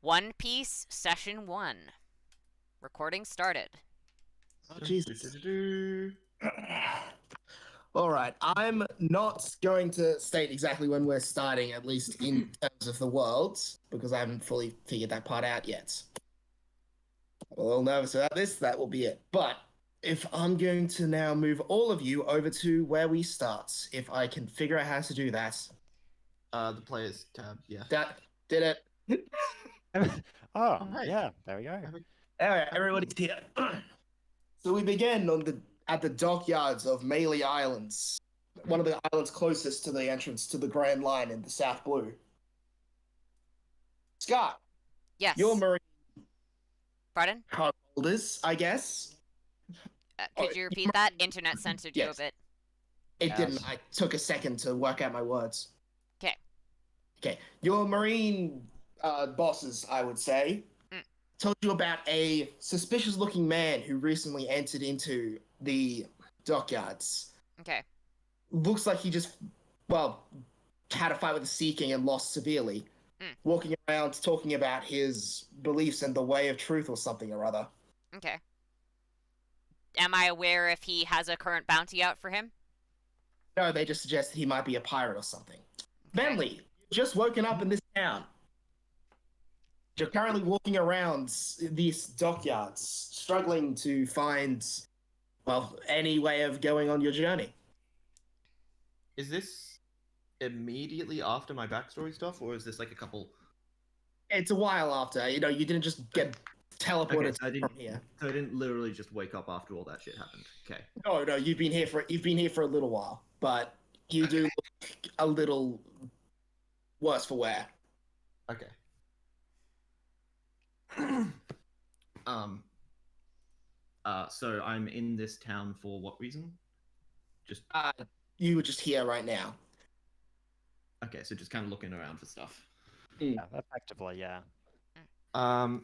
One Piece Session 1. Recording started. Oh, Jesus. All right, I'm not going to state exactly when we're starting, at least in terms of the world, because I haven't fully figured that part out yet. I'm a little nervous about this, that will be it. But if I'm going to now move all of you over to where we start, if I can figure out how to do that. The players tab, yeah. That did it. Oh, Right. yeah, there we go. All right, everybody's here. So we begin at the dockyards of Maley Islands, one of the islands closest to the entrance to the Grand Line in the South Blue. Scott, Yes. your marine Pardon? holders, I guess. Could you repeat that? Internet censored you a Yes. bit. It Yes. didn't. I took a second to work out my words. Okay. Okay. Your marine bosses, I would say, told you about a suspicious-looking man who recently entered into the dockyards. Okay. Looks like he just, well, had a fight with the Sea King and lost severely. Walking around talking about his beliefs and the way of truth or something or other. Okay. Am I aware if he has a current bounty out for him? No, they just suggested he might be a pirate or something. Okay. Bentley, you've just woken up in this town. You're currently walking around these dockyards, struggling to find, well, any way of going on your journey. Is this immediately after my backstory stuff, or is this like a couple? It's a while after, you didn't just get teleported so I from here. So I didn't literally just wake up after all that shit happened. Okay. No, you've been here for a little while, but you do look a little worse for wear. Okay. So I'm in this town for what reason? Just You were just here right now. okay, so just kind of looking around for stuff. Yeah, effectively, yeah. And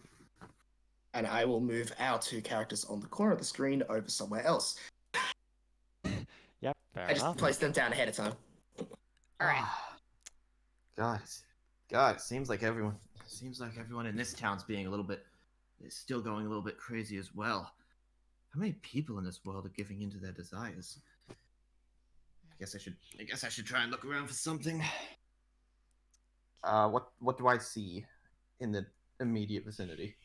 I will move our two characters on the corner of the screen over somewhere else. Yep, fair I just enough. placed them down ahead of time. All right. God, it seems like everyone in this town's being is still going a little bit crazy as well. How many people in this world are giving in to their desires? I guess I should try and look around for something. What do I see in the immediate vicinity?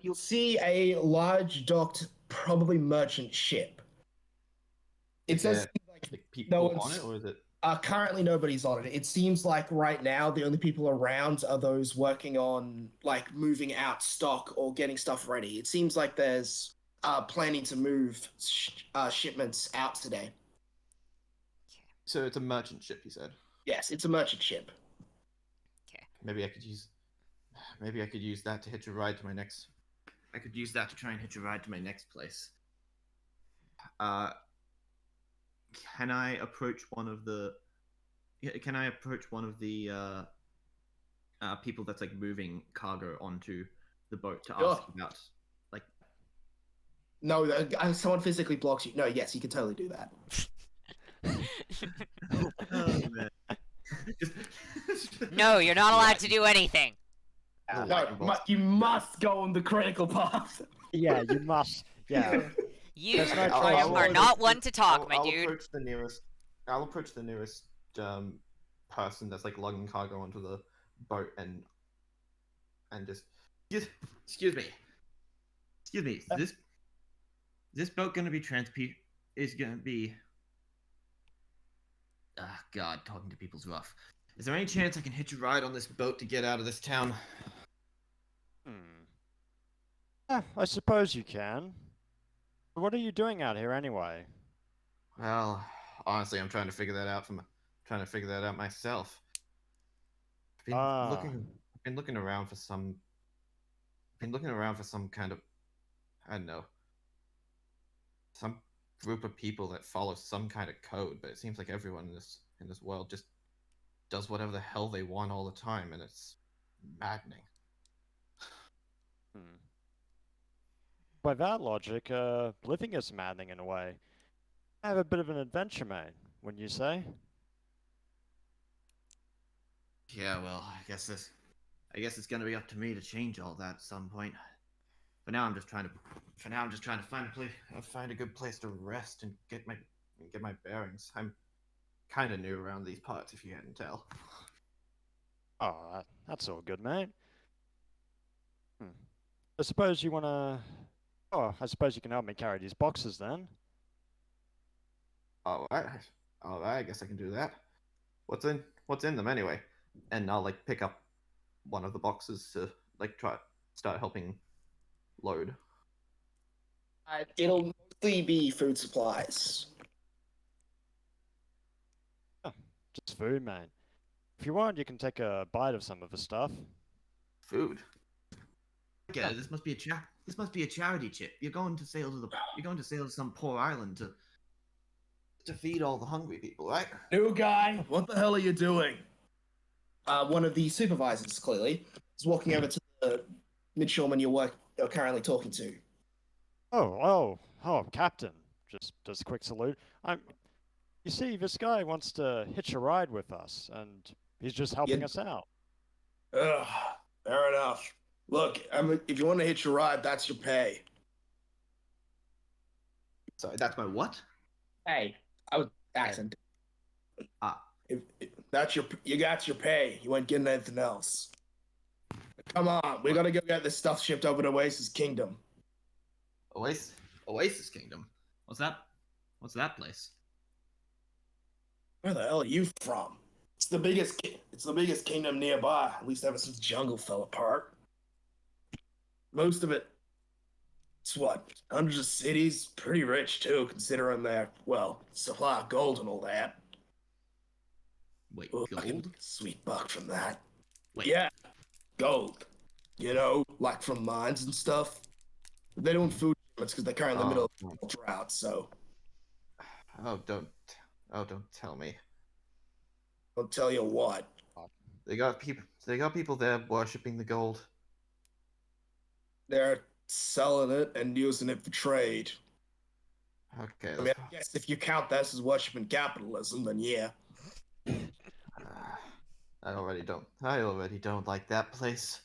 You'll see a large docked, probably merchant ship. It says Like no people one's on it, or is it? currently nobody's on it. It seems like right now the only people around are those working on like moving out stock or getting stuff ready. It seems like there's planning to move shipments out today. So it's a merchant ship, you said. Yes, it's a merchant ship. Okay. Maybe I could use that to hitch a ride to my next. I could use that to try and hitch a ride to my next place. Can I approach one of the? Can I approach one of the people that's like moving cargo onto the boat to ask about like? No, someone physically blocks you. No, yes, you can totally do that. Oh, man. No, you're not allowed to do anything. No, you must go on the critical path. Yeah, you must. Yeah. You There's no are not one to talk, my dude. I'll approach the nearest person that's like lugging cargo onto the boat and just excuse me. Is this boat gonna be is gonna be? Ah, God, talking to people's rough. Is there any chance I can hitch a ride on this boat to get out of this town? Yeah, I suppose you can. But what are you doing out here anyway? Well, honestly, I'm trying to figure that out myself. I've been looking around for some kind of, I don't know, some group of people that follow some kind of code, but it seems like everyone in this world just does whatever the hell they want all the time, and it's maddening. By that logic, living is maddening in a way. I have a bit of an adventure, mate, wouldn't you say? Yeah, well, I guess it's gonna be up to me to change all that at some point. For now, I'm just trying to find a good place to rest and get my bearings. I'm kind of new around these parts, if you hadn't tell. Oh, that's all good, mate. I suppose you wanna... Oh, I suppose you can help me carry these boxes then. All right, I guess I can do that. What's in them anyway? And I'll like pick up one of the boxes to like start helping load. It'll mostly be food supplies. Just food, mate. If you want, you can take a bite of some of the stuff. Food. Okay, this must be a charity trip. You're going to sail to some poor island to feed all the hungry people, right? New guy, what the hell are you doing? One of the supervisors, clearly, is walking over to the midshipman you're currently talking to. Oh, Captain. Just a quick salute. You see, this guy wants to hitch a ride with us, and he's just helping us out. Ugh, fair enough. Look, if you want to hitch a ride, that's your pay. Sorry, that's my what? Hey, I was accent. Ah. If that's you got your pay. You ain't getting anything else. Come on, we gotta go get this stuff shipped over to Oasis Kingdom. Oasis Kingdom. What's that place? Where the hell are you from? It's the biggest kingdom nearby. At least ever since the jungle fell apart. Most of it. It's what, hundreds of cities. Pretty rich too, considering their supply of gold and all that. Wait, Ooh, I can gold? get a sweet buck from that. Wait. Yeah, gold. You know, like from mines and stuff. They're doing food shipments because they're currently in the middle of a drought. So. Don't tell me. I'll tell you what. They got people there worshipping the gold. They're selling it and using it for trade. Okay. I mean, I guess if you count this as worshiping capitalism, then yeah. I already don't like that place.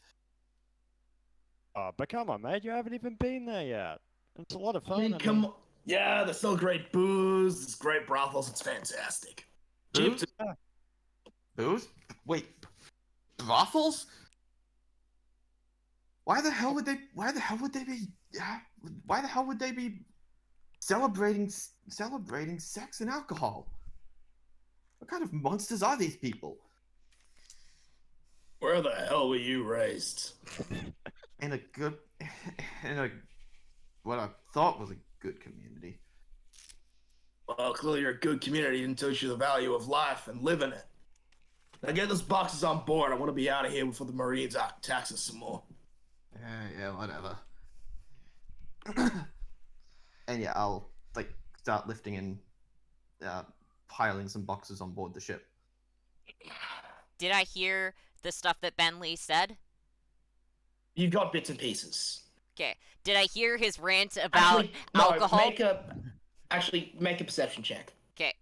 But come on, mate, you haven't even been there yet. It's a lot of fun. I mean, come on. Yeah, there's still great booze, there's great brothels, it's fantastic. Booze? Booze? Wait, brothels? Why the hell would they be celebrating sex and alcohol? What kind of monsters are these people? Where the hell were you raised? In what I thought was a good community. Well, clearly you're a good community and teach you the value of life and living it. Now get those boxes on board. I want to be out of here before the Marines tax us some more. Yeah, whatever. And yeah, I'll start lifting and piling some boxes on board the ship. Did I hear the stuff that Bentley said? You've got bits and pieces. Okay. Did I hear his rant about alcohol? Make a perception check. Okay.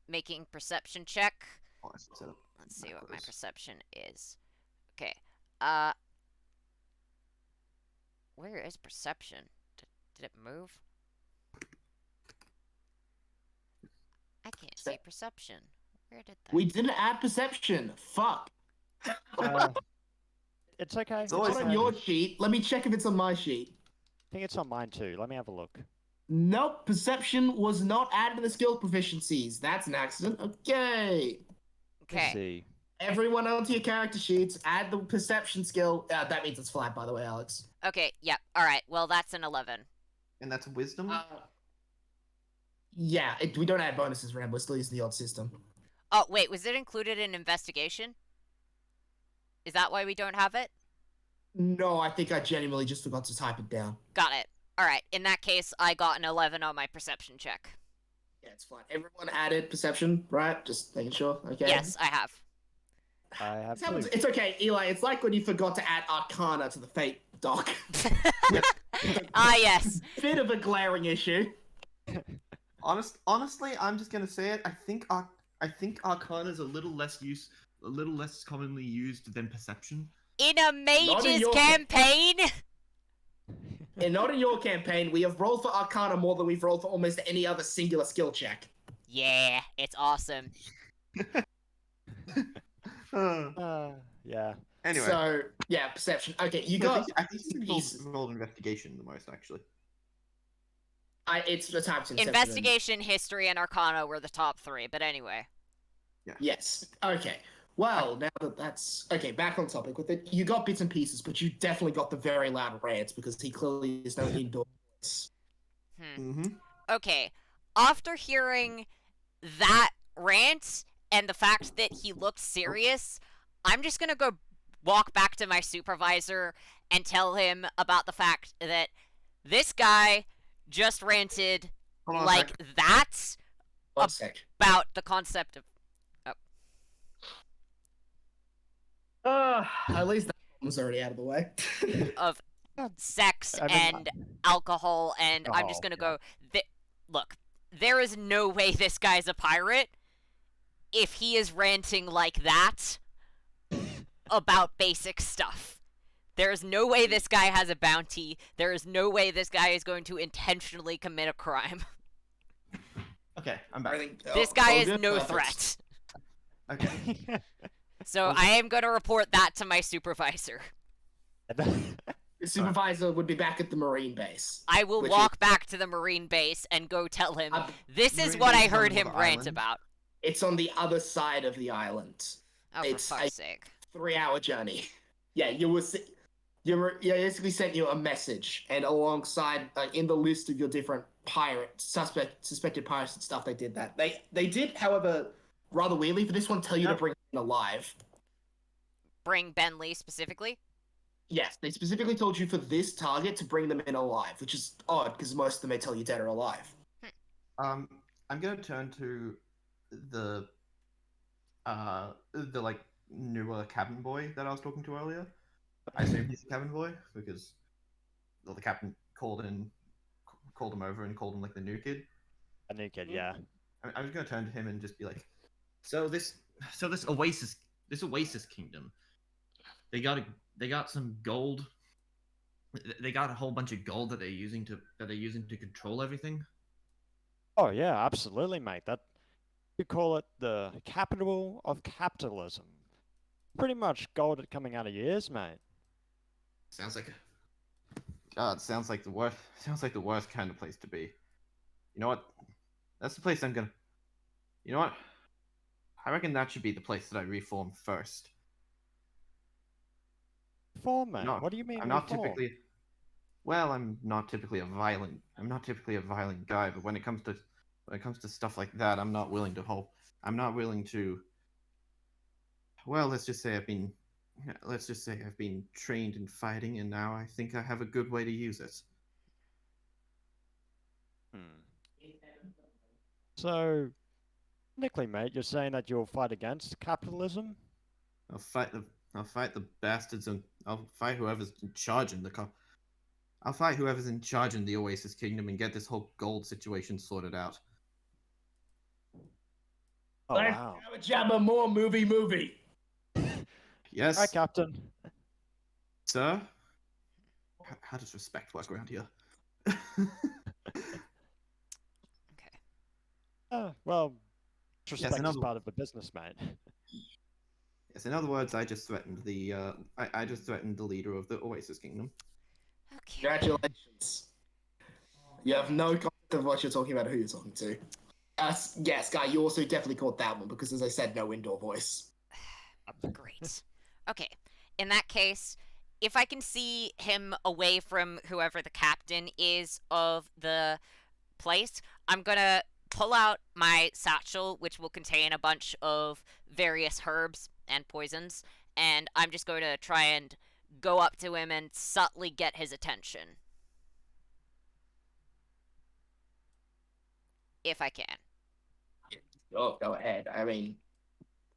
Making perception check. Oh, Let's see what my perception is. Okay. Where is perception? Did it move? I can't see perception. Where did that? We didn't add perception. Fuck. It's okay. It's on your sheet. Let me check if it's on my sheet. I think it's on mine too. Let me have a look. Nope, perception was not added to the skill proficiencies. That's an accident. Okay. Let's see. Everyone onto your character sheets, add the perception skill. That means it's flat, by the way, Alex. Okay, yeah. Alright, well, that's an 11. And that's wisdom? Yeah, we don't add bonuses, Ram. We're still using the old system. Oh, wait, was it included in investigation? Is that why we don't have it? No, I think I genuinely just forgot to type it down. Got it. Alright, in that case, I got an 11 on my perception check. Yeah, it's fine. Everyone added perception, right? Just making sure, okay? Yes, I have. I have It's okay, Eli. It's like when you forgot to add Arcana to the Fate doc. Ah, yes. Bit of a glaring issue. Honestly, I'm just gonna say it. I think Arcana is a little less commonly used than Perception. In a mage's your- campaign? And not in your campaign, we have rolled for Arcana more than we've rolled for almost any other singular skill check. Yeah, it's awesome. Yeah. Anyway, So, yeah, perception. Okay, you got... I think you pieces. rolled investigation the most, actually. It's the types in Investigation, history, and arcana were the top 3, but anyway. Yes. Okay. Well, now that that's... Okay, back on topic with it. You got bits and pieces, but you definitely got the very loud rants because he clearly is no indoor voice. Mm-hmm. Okay, after hearing that rant and the fact that he looked serious, I'm just gonna go walk back to my supervisor and tell him about the fact that this guy just ranted Hold on a like sec. that One sec. about the concept of At least that was already out of the way. of sex I mean, and alcohol, and I'm just Oh, gonna yeah. go. Look, there is no way this guy's a pirate if he is ranting like that about basic stuff. There is no way this guy has a bounty. There is no way this guy is going to intentionally commit a crime. Okay, I'm back. This guy Oh, is good, no perfect. threat. Okay. So I am going to report that to my supervisor. The supervisor would be back at the Marine base. I will Which walk back to the Marine base and go tell him, Uh, this is Marine what base I is on heard another him rant island? about. It's on the other side of the island. Oh, for It's fuck's sake. 3-hour journey. Yeah, you basically sent you a message, and alongside, in the list of your different suspected pirates and stuff, they did that. They did, however, rather weirdly for this one, tell you to Yep. bring him alive. Bring Ben Lee specifically? Yes, they specifically told you for this target to bring them in alive, which is odd because most of them they tell you dead or alive. I'm gonna turn to the like newer cabin boy that I was talking to earlier. I assume he's a cabin boy because the captain called him over and called him like the new kid. A new kid, yeah. I'm just gonna turn to him and just be like, so this Oasis Kingdom, they got some gold. They got a whole bunch of gold that they're using to control everything. Oh yeah, absolutely, mate. That you call it the capital of capitalism. Pretty much gold coming out of your ears, mate. Sounds like sounds like the worst. Sounds like the worst kind of place to be. You know what? That's the place I'm gonna. You know what? I reckon that should be the place that I reform first. Reform, mate. No, What do you mean? I'm not reform? typically. Well, I'm not typically a violent guy, but when it comes to stuff like that, I'm not willing to. Well, let's just say I've been trained in fighting, and now I think I have a good way to use it. So, technically, mate, you're saying that you'll fight against capitalism? I'll fight the bastards, and I'll fight whoever's in charge in I'll fight whoever's in charge in the Oasis Kingdom and get this whole gold situation sorted out. Oh wow. Jabba more movie. Yes, Hi, Captain. sir. How does respect work around here? Well, respect is another- part of the business, mate. Yes, in other words, I just threatened the leader of the Oasis Kingdom. Okay. Congratulations. You have no concept of what you're talking about or who you're talking to. Yes, Guy, you also definitely caught that one because, as I said, no indoor voice. Great. Okay. In that case, if I can see him away from whoever the captain is of the place, I'm gonna pull out my satchel, which will contain a bunch of various herbs and poisons, and I'm just going to try and go up to him and subtly get his attention. If I can. Oh, go ahead. I mean,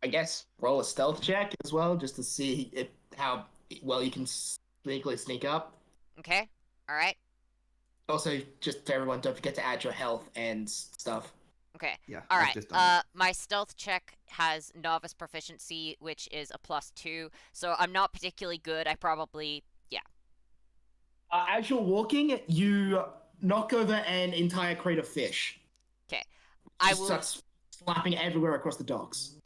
I guess roll a stealth check as well, just to see how well you can sneak up. Okay? Alright? Also, just for everyone, don't forget to add your health and stuff. Okay. Yeah. All I've right. just done that. My stealth check has novice proficiency, which is a +2. So I'm not particularly good. I probably As you're walking, you knock over an entire crate of fish. okay. I Just will starts slapping everywhere across the docks.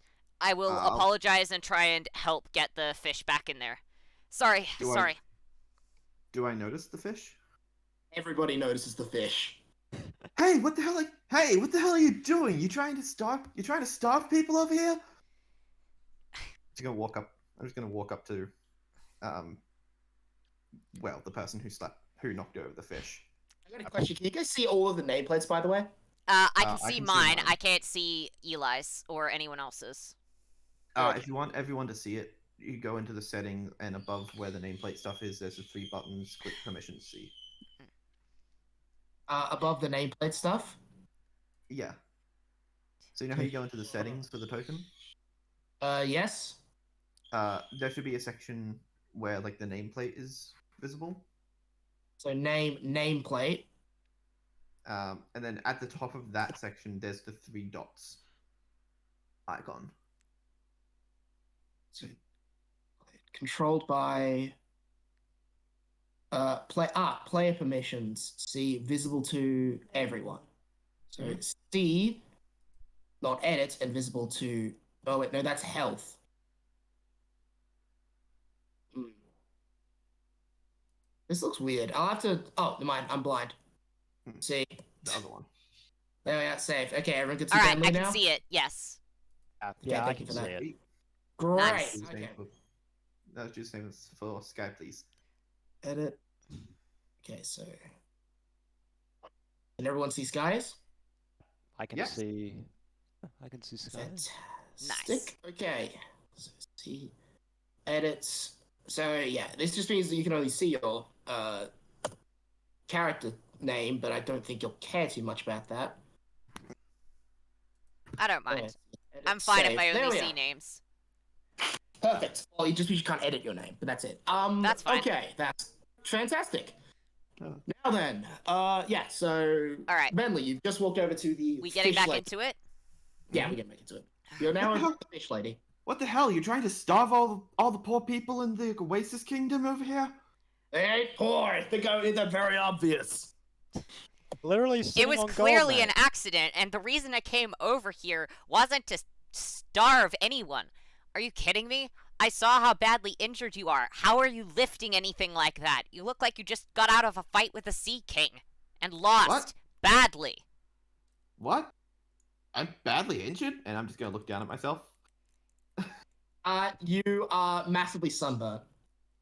I'll- apologize and try and help get the fish back in there. Sorry. Do I- Sorry. Do I notice the fish? Everybody notices the fish. Hey, what the hell? Hey, what the hell are you doing? You trying to stop? You trying to stop people over here? Just gonna walk up. I'm just gonna walk up to, well, the person who knocked over the fish. I got a question. Can you guys see all of the nameplates, by the way? I I can see can see mine. mine. I can't see Eli's or anyone else's. Okay. If you want everyone to see it, you go into the setting, and above where the nameplate stuff is, there's the 3 buttons. Click permission see. Above the nameplate stuff. Yeah. So you know how you go into the settings for the token? Yes. There should be a section where like the nameplate is visible. So nameplate. And then at the top of that section, there's the 3 dots icon. So controlled by player permissions. See visible to everyone. So see, not edit, and visible to. Oh wait, no, that's health. Hmm. This looks weird. I'll have to. Oh, never mind. I'm blind. See, The other one. there we are. Save. Okay, everyone can see All right. Bentley I can now. see it. Yes. Yeah, I thank can you see for that. it. Great. Nice. Just Okay. name for- No, just name it for Skype, please. Edit. Okay, so. Can everyone see skies? I can Yes. see. I can see skies. Fantastic. Okay. So see edits. So yeah, this just means that you can only see your character name, but I don't think you'll care too much about that. I don't mind. Edit, I'm fine save. if I There only we see are. names. Perfect. Well, it just means you can't edit your name, but that's it. That's fine. Okay, that's fantastic. Oh. Now then, yeah. So, All right. Bentley, you've just walked over to the. We getting fish back lady. into it? Yeah, we get back into it. You're now a fish lady. What the hell? You're trying to starve all the poor people in the Oasis Kingdom over here? They ain't poor. I think I made that very obvious. Literally It sitting was on gold, clearly an mate. accident, and the reason I came over here wasn't to starve anyone. Are you kidding me? I saw how badly injured you are. How are you lifting anything like that? You look like you just got out of a fight with a Sea King and lost What? badly. What? I'm badly injured, and I'm just gonna look down at myself. You are massively sunburnt.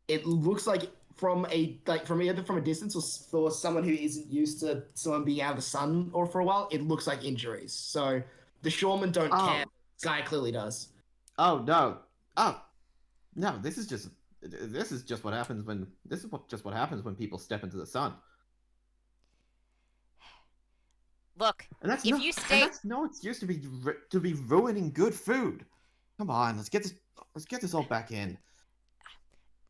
It looks like from either from a distance or for someone who isn't used to someone being out of the sun or for a while, it looks like injuries. So the shoremen don't Oh. care. Sky clearly does. Oh no! Oh no! This is just what happens when just what happens when people step into the sun. Look, And that's If no, you and stay- that's no excuse to be ruining good food. Come on, let's get this all back in.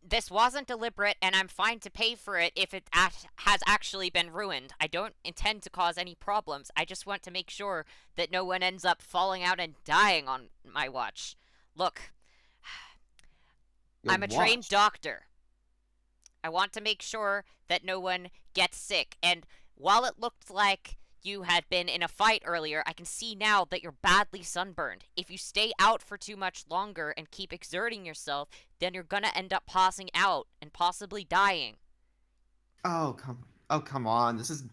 this wasn't deliberate, and I'm fine to pay for it if it has actually been ruined. I don't intend to cause any problems. I just want to make sure that no one ends up falling out and dying on my watch. Look, Your I'm a trained watch. doctor. I want to make sure that no one gets sick, and while it looked like you had been in a fight earlier, I can see now that you're badly sunburned. If you stay out for too much longer and keep exerting yourself, then you're gonna end up passing out and possibly dying. Oh come on! This is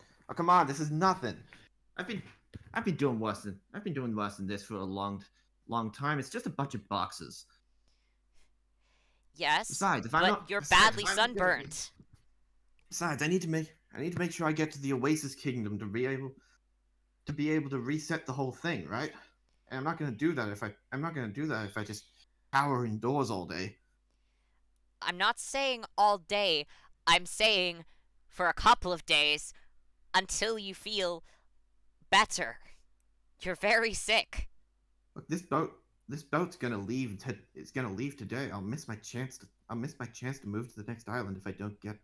nothing. I've been doing worse than this for a long time. It's just a bunch of boxes. Yes, Besides, if I'm but not, you're besides, badly if I'm gonna be- sunburned. Besides, I need to make sure I get to the Oasis Kingdom to be able to reset the whole thing, right? And I'm not gonna do that if I just cower indoors all day. I'm not saying all day. I'm saying for a couple of days until you feel better. You're very sick. Look, this boat's gonna leave. It's gonna leave today. I'll miss my chance to move to the next island if I don't get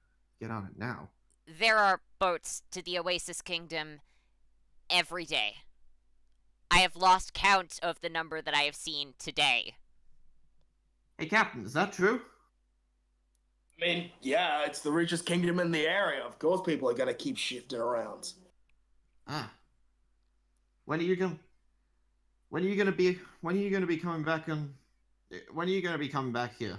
on it now. There are boats to the Oasis Kingdom every day. I have lost count of the number that I have seen today. Hey, Captain, is that true? I mean, yeah, it's the richest kingdom in the area. Of course, people are gonna keep shifting around. Ah. When are you gonna? When are you gonna be? When are you gonna be coming back on? When are you gonna be coming back here?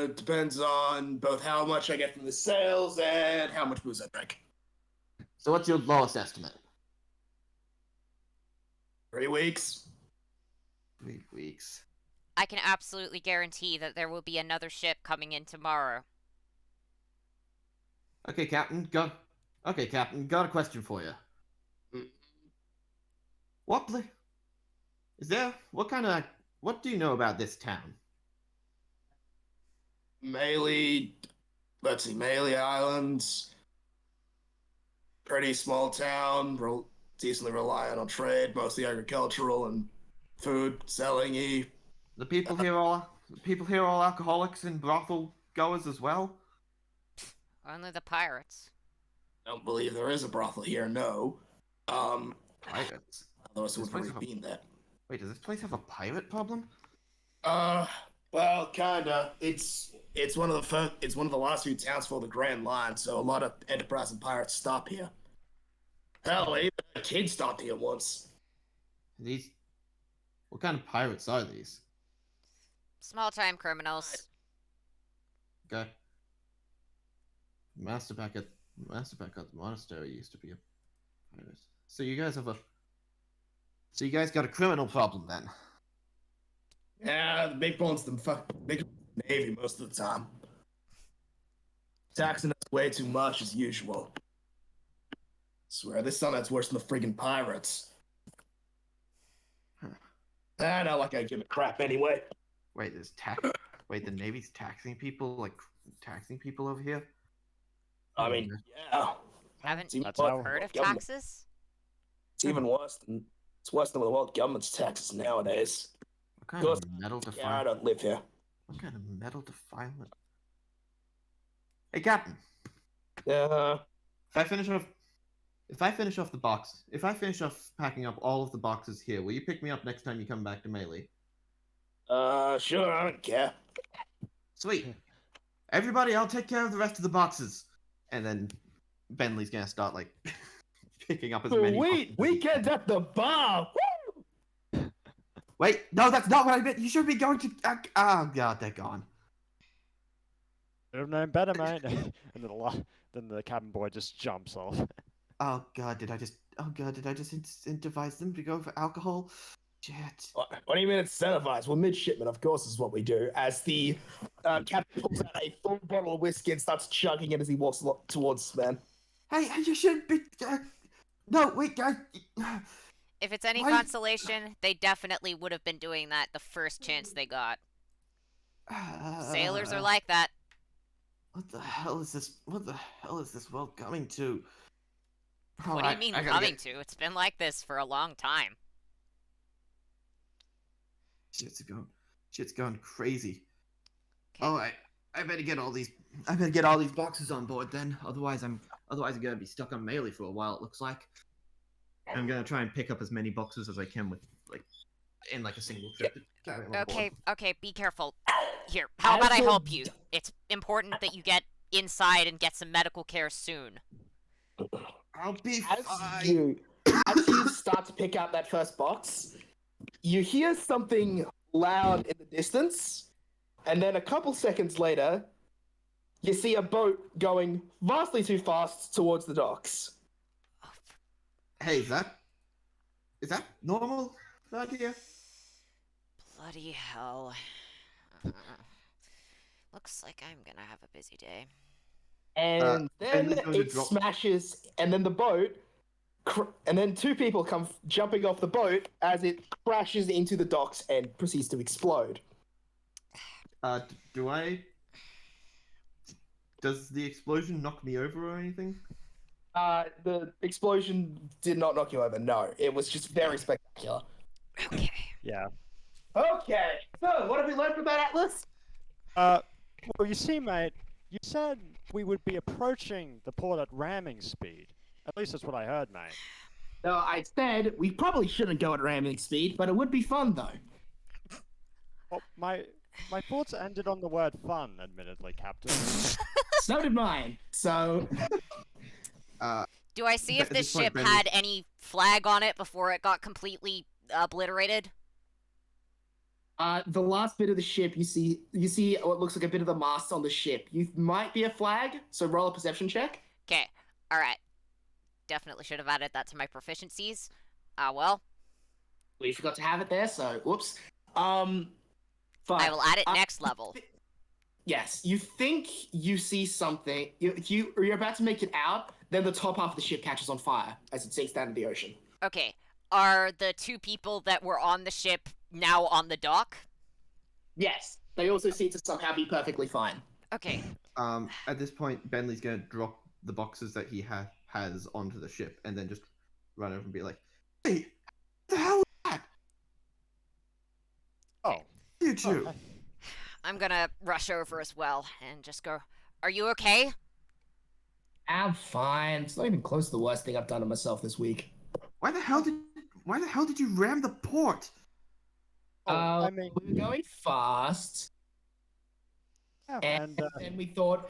It depends on both how much I get from the sales and how much booze I drink. So what's your lowest estimate? 3 weeks. 3 weeks. I can absolutely guarantee that there will be another ship coming in tomorrow. Okay, Captain. Got a question for you. Mm. What do you know about this town? Maley, let's see, Maley Islands. Pretty small town, decently reliant on trade, mostly agricultural and food selling. The people here all alcoholics and brothel goers as well? Only the pirates. Don't believe there is a brothel here, no. Pirates? Otherwise it This would probably place been there. Wait, does this place have a pirate problem? Well, kinda. It's one of the last few towns for the Grand Line, so a lot of Enterprise and pirates stop here. Hell, even a kid stopped here once. What kind of pirates are these? Small-time criminals. Okay. Master back at the monastery used to be a pirate. So you guys got a criminal problem then? Yeah, the big one's the big Navy most of the time. Taxing us way too much as usual. Swear, this that's worse than the friggin' pirates. I know, like I give a crap anyway. Wait, the Navy's taxing people over here? I mean, yeah. Haven't It's That's how- heard of government- taxes? It's even worse than what the world government's taxes nowadays. What kind Goes- of metal Yeah, I defilement? don't live here. What kind of metal defilement? Hey, Captain. If I finish off packing up all of the boxes here, will you pick me up next time you come back to Melee? Sure, I don't care. Sweet. Everybody, I'll take care of the rest of the boxes. And then Bentley's gonna start like picking up as many. Sweet, boxes. weekend at the bar. Wait, no, that's not what I meant. You should be going to. Oh god, they're gone. Should have known better, mate. And then the cabin boy just jumps off. Oh god, did I just incentivize them to go for alcohol? Shit. What do you mean incentivize? Well, midshipman, of course, is what we do. As the captain pulls out a full bottle of whiskey and starts chugging it as he walks towards us, man. Hey, you shouldn't be. No, wait, guys. If it's any Why- consolation, they definitely would have been doing that the first chance they got. Sailors are like that. What the hell is this? What the hell is this world coming to? What do you mean coming to? It's been like this for a long time. Shit's going crazy. Okay. Oh, I better get all these boxes on board then. Otherwise I'm gonna be stuck on Melee for a while. It looks like. I'm gonna try and pick up as many boxes as I can with in a single trip. to carry them on board. Okay, be careful. Here, how about I help you? It's important that you get inside and get some medical care soon. I'll be As fine. you start to pick out that first box, you hear something loud in the distance, and then a couple seconds later, you see a boat going vastly too fast towards the docks. Hey, is that normal out here? Bloody hell. Looks like I'm gonna have a busy day. And then Bentley's going to it drop- smashes, and then the boat, and then two people come jumping off the boat as it crashes into the docks and proceeds to explode. Does the explosion knock me over or anything? The explosion did not knock you over. No, it was just very spectacular. Okay. Yeah. Okay, so what have we learned about Atlas? Well, you see, mate, you said we would be approaching the port at ramming speed. At least that's what I heard, mate. No, I said we probably shouldn't go at ramming speed, but it would be fun though. Well, my thoughts ended on the word fun, admittedly, Captain. So did mine. So Do I see if At this this point, ship Bentley- had any flag on it before it got completely obliterated? the last bit of the ship, you see what looks like a bit of the mast on the ship. You might be a flag, so roll a perception check. Okay, alright. Definitely should have added that to my proficiencies. Well, We forgot to have it there, so whoops. But I will add it uh, next level. Yes, you think you see something. You're about to make it out, then the top half of the ship catches on fire as it sinks down to the ocean. Okay, are the two people that were on the ship now on the dock? Yes, they also seem to somehow be perfectly fine. Okay, At this point, Bentley's gonna drop the boxes that he has onto the ship, and then just run over and be like, "Hey, what the hell is that? Oh, You two?" oh, I'm gonna rush over as well and just go, are you okay? I'm fine. It's not even close to the worst thing I've done to myself this week. Why the hell did you ram the port? oh, I mean, We were going fast, yeah, and and then we thought,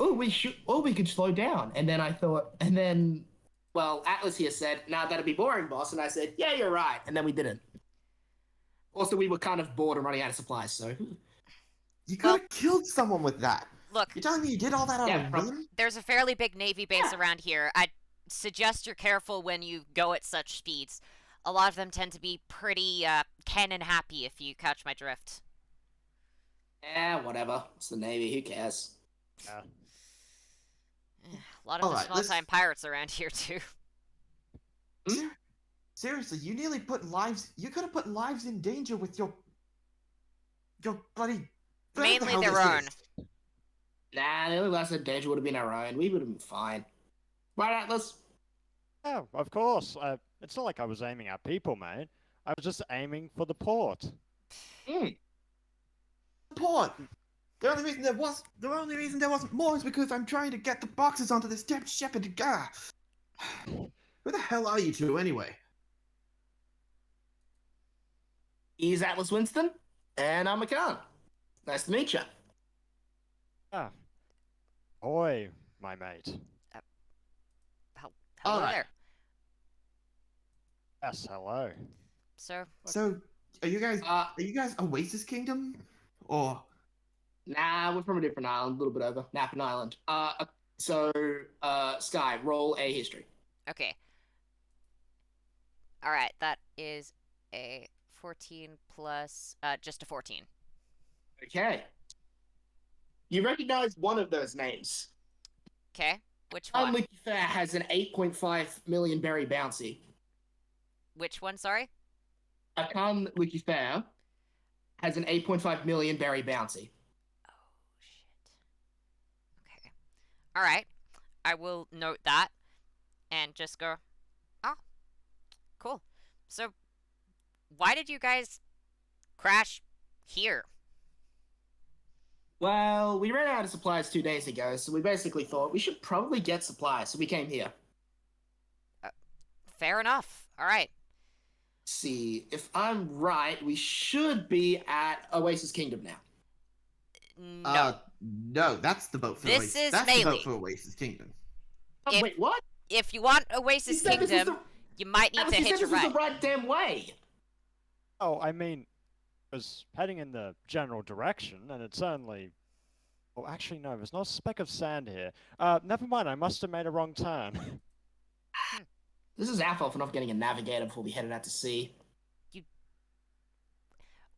we could slow down. And then, well, Atlas here said, "Nah, that'd be boring, boss." And I said, "Yeah, you're right." And then we didn't. Also, we were kind of bored and running out of supplies, so You could have killed someone with that. Look, You're telling me you did all that on Yeah, a prob- whim? there's a fairly big Navy base around here. I'd suggest you're careful when you go at such speeds. A lot of them tend to be pretty, cannon happy, if you catch my drift. whatever. It's the Navy. Who cares? yeah. A lot of the Alright, small-time pirates around here, too. Seriously, you nearly put lives. You could have put lives in danger with your bloody. whatever the Mainly hell their this own. is. Nah, the only last danger would have been our own. We would have been fine. Right, Atlas? Yeah, of course. It's not like I was aiming at people, mate. I was just aiming for the port. Port. The only reason there wasn't more is because I'm trying to get the boxes onto this damn ship and Who the hell are you two anyway? He's Atlas Winston, and I'm McCann. Nice to meet you. Ah. Oi, my mate. Hello Alright. there. Yes, hello. So, So, are you guys Oasis Kingdom, or Nah, we're from a different island, a little bit over. Napan Island. Sky, roll a history. okay. Alright, that is a 14 plus, just a 14. Okay. You recognize one of those names. Okay, which one? Lucky Fair has an 8.5 million berry bouncy. Which one, sorry? Akan Lucky Fair has an 8.5 million berry bouncy. Oh, shit. Okay. Alright, I will note that and just go, oh, cool. So, why did you guys crash here? Well, we ran out of supplies 2 days ago, so we basically thought we should probably get supplies, so we came here. Fair enough. Alright. See, if I'm right, we should be at Oasis Kingdom now. No. no, that's the boat for This Oasis. is That's the Melee. boat for Oasis Kingdom. Oh, If- wait, what? If you want You Oasis said this was Kingdom, you might need Atlas, to you said hitch a this was ride. the right damn way. Oh, I mean, I was heading in the general direction, and it certainly. Oh, actually, no, there's not a speck of sand here. Never mind, I must have made a wrong turn. This is our fault for not getting a navigator before we headed out to sea.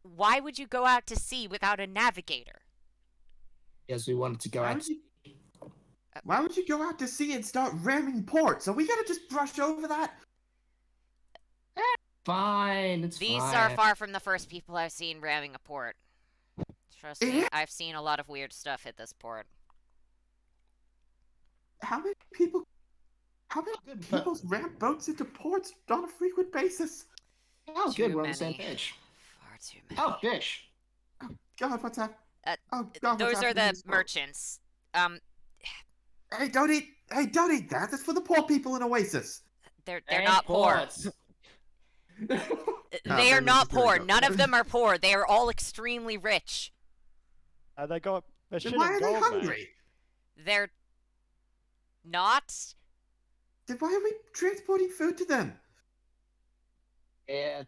Why would you go out to sea without a navigator? Yes, we wanted to go Why out. would you? Why would you go out to sea and start ramming ports? Are we gonna just brush over that? Fine, it's These fine. are far from the first people I've seen ramming a port. Trust me, Yeah. I've seen a lot of weird stuff at this port. How many people? How many Good, but- people ram boats into ports on a frequent basis? Oh, Too good, we're on the same many. page. Far too many. Oh, fish. God, what's that? Uh, Oh God, Those what's are happening in the this boat? merchants. Hey, don't eat! Hey, don't eat that! That's for the poor people in Oasis. They're And not poor. ports. They are Bentley's not just gonna poor. go- None of them are poor. They are all extremely rich. They're Then shit why in are they gold, mate. hungry? They're not. Then why are we transporting food to them? Yeah.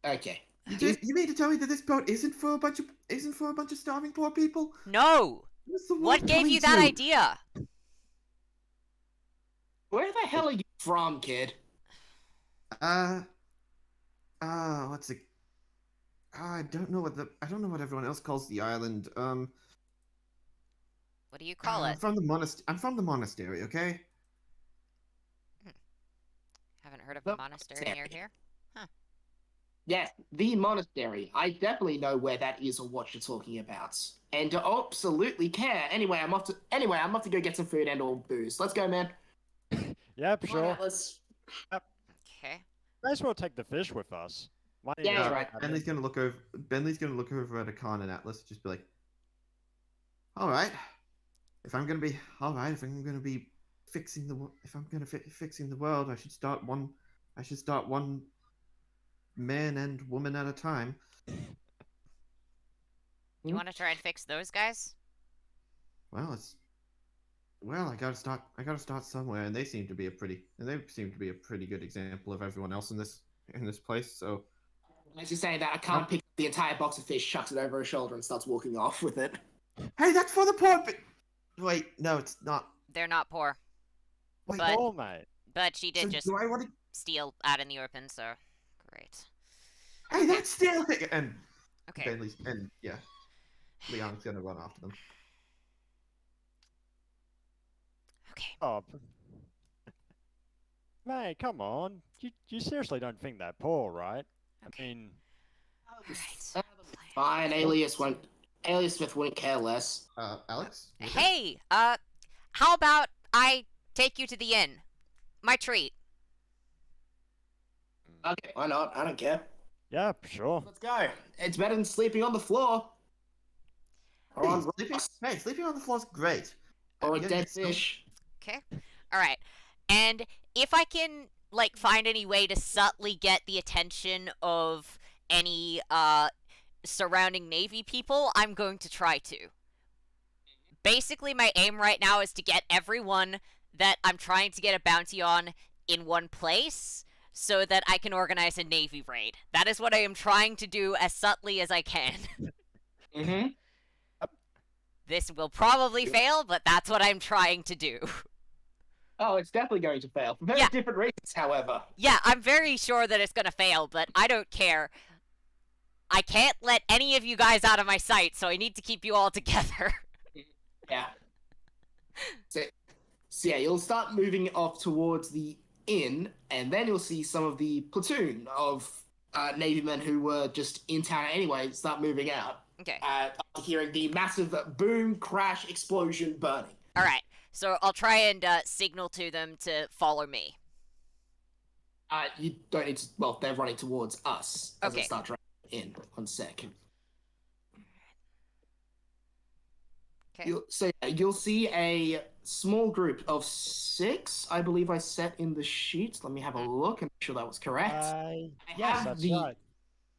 Okay. You mean to tell me that this boat isn't for a bunch of starving poor people? No. What's the What world gave coming you that to? idea? Where the hell are you from, kid? What's it? I don't know what everyone else calls the island. What do you call I'm it? from the monastery. Okay. Haven't heard of The a monastery near monastery. here. Yes, the monastery. I definitely know where that is or what you're talking about, and absolutely care. Anyway, I'm off to go get some food and or booze. Let's go, man. Yep, Come on, sure. Atlas. Okay. May as well take the fish with us. Why don't you Yeah, just that's right. have Bentley's it? gonna look over at Akan and Atlas, just be like, "All right, if I'm gonna be fixing fixing the world, I should start one man and woman at a time." You want to try and fix those guys? Well, I gotta start somewhere, and they seem to be a pretty good example of everyone else in this place. So As you're saying that, I can't pick up the entire box of fish, chucks it over her shoulder, and starts walking off with it. hey, that's for the poor. Wait, no, it's not. They're not poor, Wait, But- Oh, mate. but she so did just do I want to? steal out in the open, so great. Hey, that's stealing! And Okay. Bentley's and yeah, Leon's gonna run after them. Okay. Oh. Mate, come on. You seriously don't think they're poor, right? Okay. I mean, Alright. Fine, Alias Smith wouldn't care less. Alex. you okay? Hey, how about I take you to the inn? My treat. Okay, why not? I don't care. yeah, sure. Let's go. It's better than sleeping on the floor. Or Hey, on sleeping, rocks. hey, sleeping on the floor is great. Or a Yeah, dead so- fish. Okay. Alright. And if I can, like, find any way to subtly get the attention of any, surrounding Navy people, I'm going to try to. Basically, my aim right now is to get everyone that I'm trying to get a bounty on in one place so that I can organize a Navy raid. That is what I am trying to do as subtly as I can. Mm-hmm. This will probably fail, but that's what I'm trying to do. Oh, it's definitely going to fail. For very Yeah. different reasons, however. Yeah, I'm very sure that it's gonna fail, but I don't care. I can't let any of you guys out of my sight, so I need to keep you all together. Yeah. So yeah, you'll start moving off towards the inn, and then you'll see some of the platoon of Navy men who were just in town anyway start moving out. Okay. After hearing the massive boom, crash, explosion, burning. Alright, so I'll try and signal to them to follow me. You don't need to. Well, they're running towards us as Okay. they start driving in. 1 sec. Okay. You'll see a small group of 6. I believe I set in the sheet. Let me have a look and make sure that was correct. Yes, have that's the- right.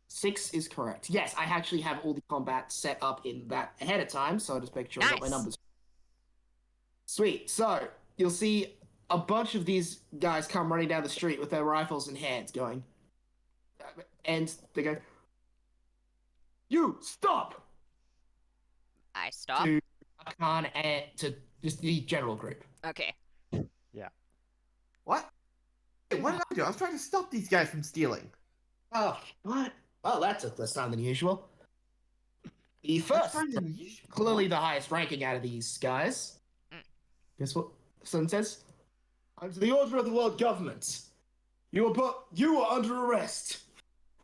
6 is correct. Yes, I actually have all the combat set up in that ahead of time, so I'll just make sure I got my Nice. numbers. Sweet. So you'll see a bunch of these guys come running down the street with their rifles in hands, going, and they go, "You stop!" I stop. To Khan and to just the general group. Okay. What? Wait, what did I do? I was trying to stop these guys from stealing. Oh, what? Well, that took less time than usual. The first, clearly the highest ranking out of these guys. Mm. Guess what? Son says, "Under the order of the world government, you are under arrest.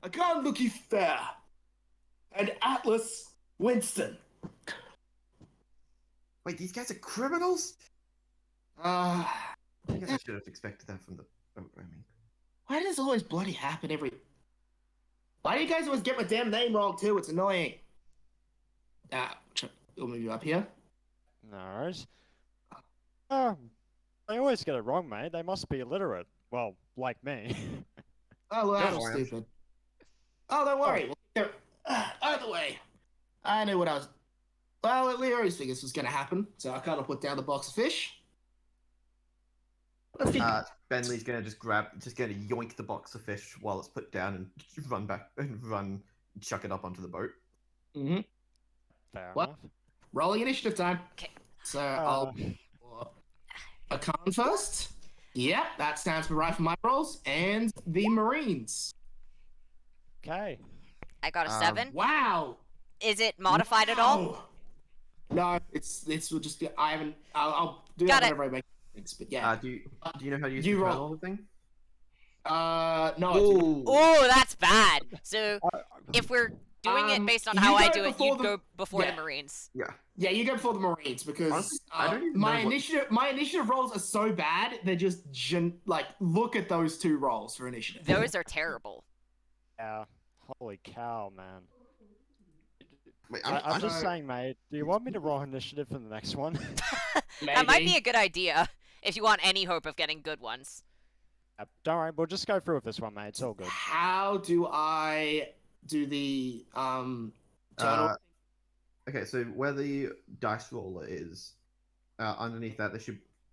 Akan Lucky Fair and Atlas Winston." Wait, these guys are criminals? Uh, I guess I should have expected that from the boat ramming. why does this always bloody happen Why do you guys always get my damn name wrong too? It's annoying. We'll move you up here. No worries. They always get it wrong, mate. They must be illiterate. Well, like me. Oh, well, that Don't was worry, I'm stupid. Oh, don't worry. Either way, I knew what I was. Well, we always figured this was going to happen, so I kind of put down the box of fish. Let's keep. Bentley's gonna just gonna yoink the box of fish while it's put down and run back and chuck it up onto the boat. Mm-hmm. Fair What? enough. Rolling initiative time. Okay. So I'll a con first. Yep, that stands for right for my rolls and the Marines. Okay. I got a Um, 7. Wow. Is it modified at all? Wow. No, it's will just be. I haven't. I'll do Got that it. whenever I make things. But yeah. Do you know how to use You the roll. control thing? No. Ooh. Oh, that's bad. So if we're doing it based on you how I go do it, before you'd the- go before yeah. the Marines. Yeah, you go before the Marines because Honestly, I don't even my know what- initiative my initiative rolls are so bad. They're just like look at those 2 rolls for initiative. Those are terrible. Yeah. Holy cow, man. Wait, I'm just don't- saying, mate. Do you want me to roll initiative for the next one? That might be Maybe. a good idea if you want any hope of getting good ones. Don't worry, we'll just go through with this one, mate. It's all good. How do I do the turn Uh, okay, so where the dice roller is, underneath that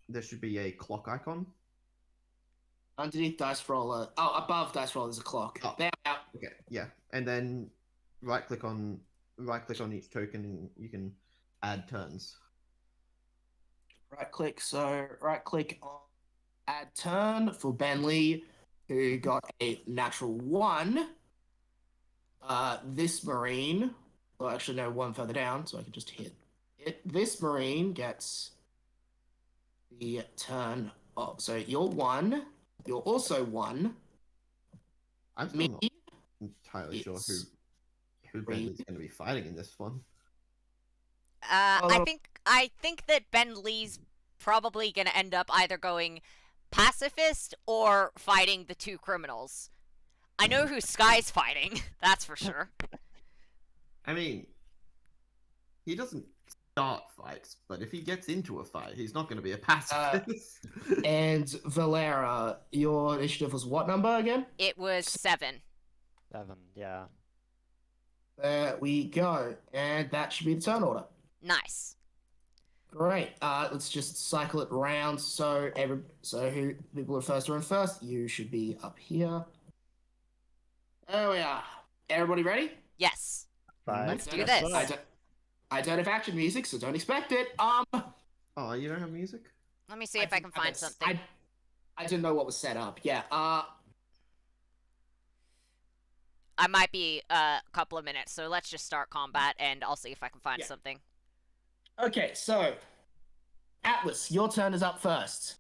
there should be a clock icon. underneath dice roller? Oh, above dice roller there's a clock. Oh. There we are. Okay, yeah, and then right click on each token, and you can add turns. Right click. So right click on add turn for Benley, who got a natural 1. This Marine, well, actually no, 1 further down, so I can just hit it. This Marine gets the turn of. So you're 1. You're also 1. I'm still Me. not entirely sure It's who Bentley's going to be fighting in this one. I think that Ben Lee's probably gonna end up either going pacifist or fighting the 2 criminals. I know who Sky's fighting, that's for sure. I mean, he doesn't start fights, but if he gets into a fight, he's not going to be a pacifist. And Valera, your initiative was what number again? It was 7. 7, yeah. There we go. And that should be the turn order. Nice. Great. Let's just cycle it round. So who people are first are in first. You should be up here. There we are. Everybody ready? Yes. Let's do Yes, this. sir. I don't have action music, so don't expect it. Oh, you don't have music? Let me see if I can find something. I didn't know what was set up. Yeah. I might be a couple of minutes, so let's just start combat and I'll see if I can find Yeah. something. Okay. So, Atlas, your turn is up first.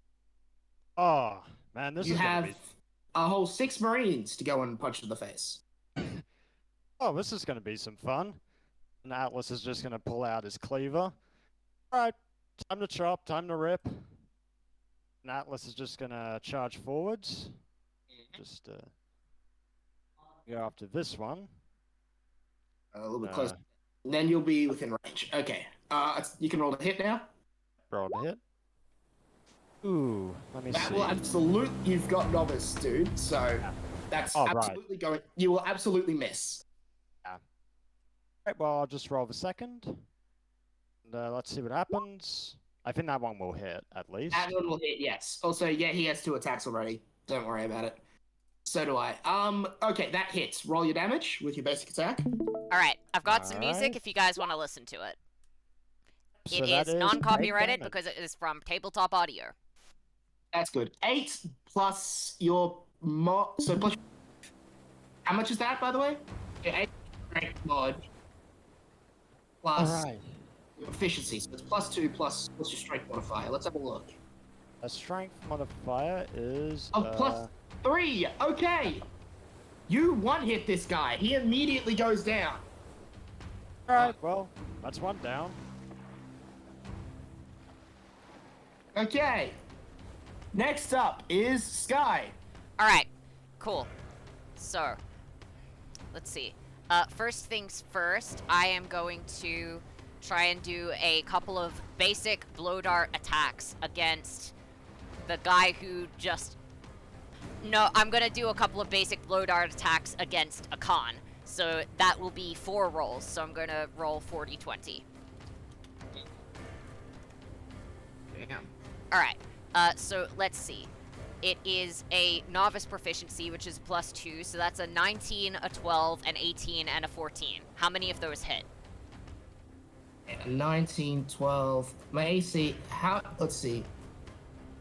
Oh, man, this You is have gonna be... a whole 6 Marines to go and punch to the face. Oh, this is gonna be some fun. And Atlas is just gonna pull out his cleaver. Alright, time to chop, time to rip. And Atlas is just gonna charge forwards. Just go after this one. A little bit closer. Then you'll be within range. Okay. You can roll the hit now. Roll to hit. Ooh, let me That see. will absolute. You've got novice, dude. So that's Oh, right. absolutely going. You will absolutely miss. Right, well, I'll just roll the second. And, let's see what happens. I think that one will hit, at least. That one will hit. Yes. Also, yeah, he has 2 attacks already. Don't worry about it. So do I. Okay, that hits. Roll your damage with your basic attack. Alright, I've got some music Alright. if you guys want to listen to it. So It that is is non-copyrighted 8 damage. because it is from Tabletop Audio. That's good. 8 plus your so plus. How much is that, by the way? Yeah, 8 strength mod plus Alright. your efficiency. So it's +2 plus what's your strength modifier? Let's have a look. A strength modifier is. Oh, +3. Okay. You one-hit this guy. He immediately goes down. Alright, well, that's one down. Okay. Next up is Sky. Alright, cool. So, let's see. First things first, I am going to try and do a couple of basic blow dart attacks against the guy who just No, I'm gonna do a couple of basic blow dart attacks against a con. So that will be 4 rolls. So I'm gonna roll 40-20. Damn. Alright, so let's see. It is a novice proficiency, which is +2, so that's a 19, a 12, an 18, and a 14. How many of those hit? 19, 12. My AC, let's see.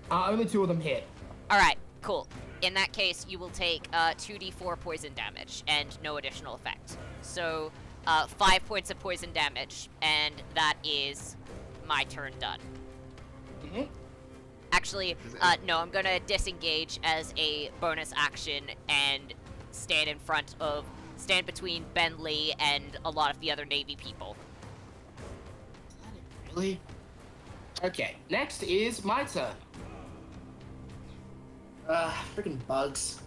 Only 2 of them hit. Alright, cool. In that case, you will take 2d4 poison damage, and no additional effect. So, 5 points of poison damage, and that is my turn done. Mhm. Actually, no, I'm gonna disengage as a bonus action and stand between Ben Lee and a lot of the other Navy people. Really? Okay, next is my turn. Freaking bugs.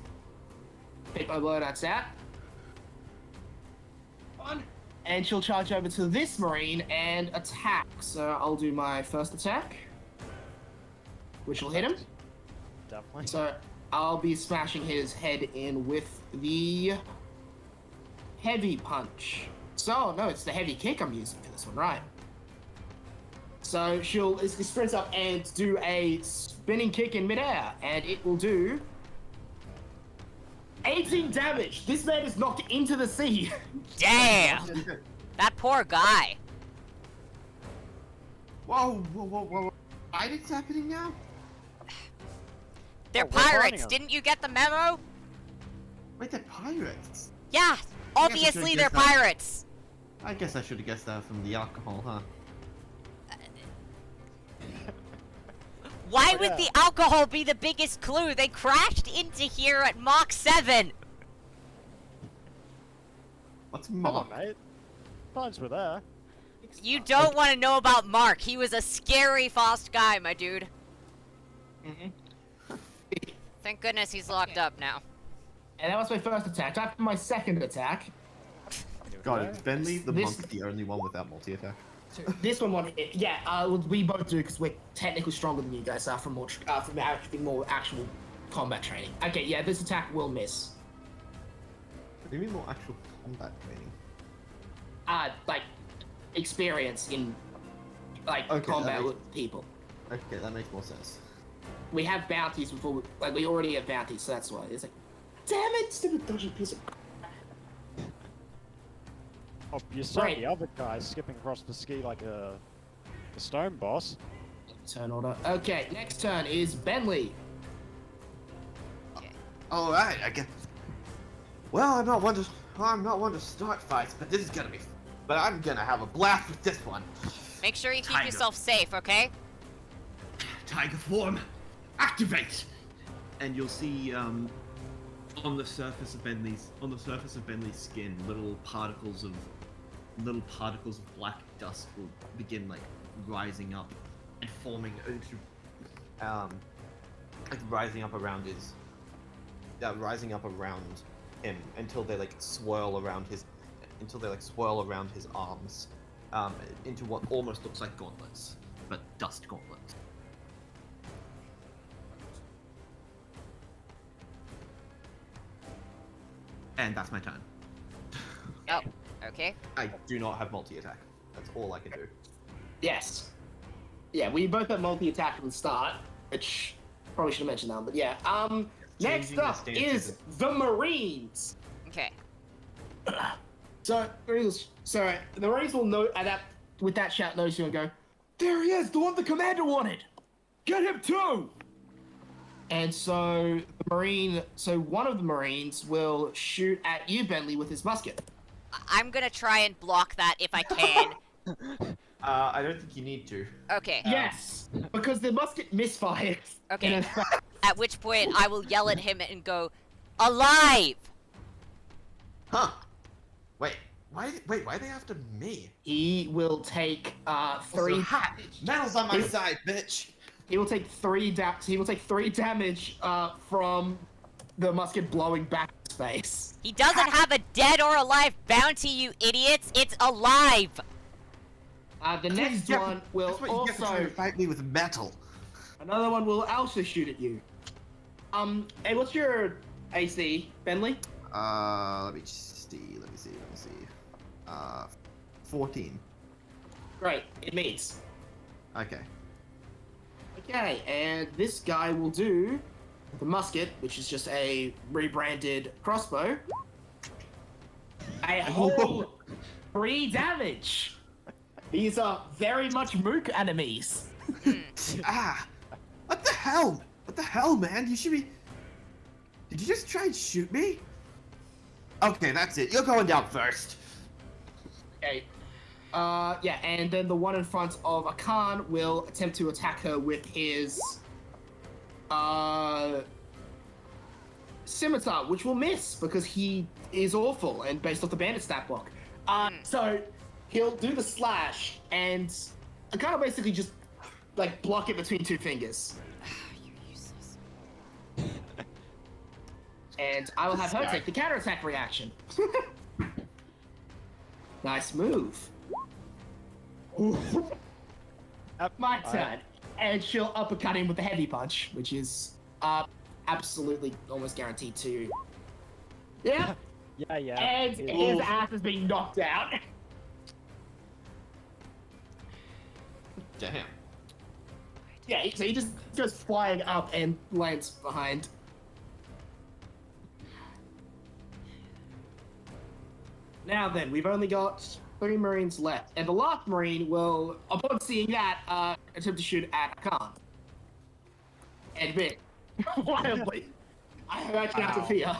Pick my blow darts out. One. And she'll charge over to this Marine and attack. So I'll do my first attack, which will hit him. Definitely. So I'll be smashing his head in with the heavy punch. So, no, it's the heavy kick I'm using for this one, right? So she'll sprint up and do a spinning kick in midair, and it will do 18 damage. This man is knocked into the sea. Damn! That poor guy. Whoa, whoa, whoa, whoa. Fighting's happening now? They're Oh, we're fighting pirates. them. Didn't you get the memo? Wait, they're pirates. Yeah, I obviously should've they're guessed that. pirates. I guess I should have guessed that from the alcohol, huh? Why Oh, would yeah. the alcohol be the biggest clue? They crashed into here at Mach 7. What's Come Mark? on, mate. Signs were there. You don't want to know about Mark. He was a scary fast guy, my dude. Mhm. Thank goodness he's locked up now. And that was my first attack. After my second attack, God, is Bentley the This- monk the only one without multi-attack? this one won't hit. Yeah, we both do because we're technically stronger than you guys are from having more actual combat training. Okay, yeah, this attack will miss. What do you mean more actual combat training? Like experience in like Okay, combat that makes- with people. Okay, that makes more sense. We have bounties before, we already have bounties, so that's why it's like, damn it, stupid dodgy piece of. Oh, you saw Right. the other guy skipping across the ski like a stone boss. Turn order. Okay, next turn is Bentley. All right, I guess. Well, I'm not one to start fights, but this is gonna be. But I'm gonna have a blast with this one. Make sure you keep Tiger. yourself safe, okay? Tiger form, activate. And you'll see on the surface of Bentley's skin, little particles of black dust will begin like rising up and forming into like rising up around him until they swirl around his arms into what almost looks like gauntlets, but dust gauntlets. And that's my turn. Oh, okay. I do not have multi-attack. That's all I can do. Yes. Yeah, we both have multi-attack from the start, which probably should have mentioned that, but yeah. Next Changing the up stance is isn't- the Marines. Okay. So the Marines will know with that shout notice you and go, there he is, the one the commander wanted. Get him too. And so one of the Marines will shoot at you, Bentley, with his musket. I'm gonna try and block that if I can. I don't think you need to. Okay. Yes, because the musket misfires. Okay. In effect. At which point I will yell at him and go, "Alive!" Huh? Wait, why are they after me? He will take three. Metal's on my side, bitch. He will take 3 damage from the musket blowing back in his face. He doesn't have a dead or alive bounty, you idiots. It's alive. The next one will That's what you get for trying also to fight me with metal. another one will also shoot at you. Hey, what's your AC, Bentley? Let me see. 14. Great, it meets. Okay. Okay, and this guy will do the musket, which is just a rebranded crossbow. A whole 3 damage. These are very much mook enemies. Ah! What the hell? What the hell, man? You should be. Did you just try and shoot me? Okay, that's it. You're going down first. Okay. Yeah, and then the one in front of Akan will attempt to attack her with his scimitar, which will miss because he is awful and based off the bandit stat block. So he'll do the slash and Akan will basically just like block it between 2 fingers. You're useless. And I will have her take the counterattack reaction. Nice move. My turn. And she'll uppercut him with the heavy punch, which is absolutely almost guaranteed to. Yeah. Yeah. And his ass is being knocked out. Damn. Yeah, so he just goes flying up and lands behind. Now then, we've only got 3 Marines left, and the last Marine will, upon seeing that, attempt to shoot at Akan. And bit. Wildly. I have actually out of fear.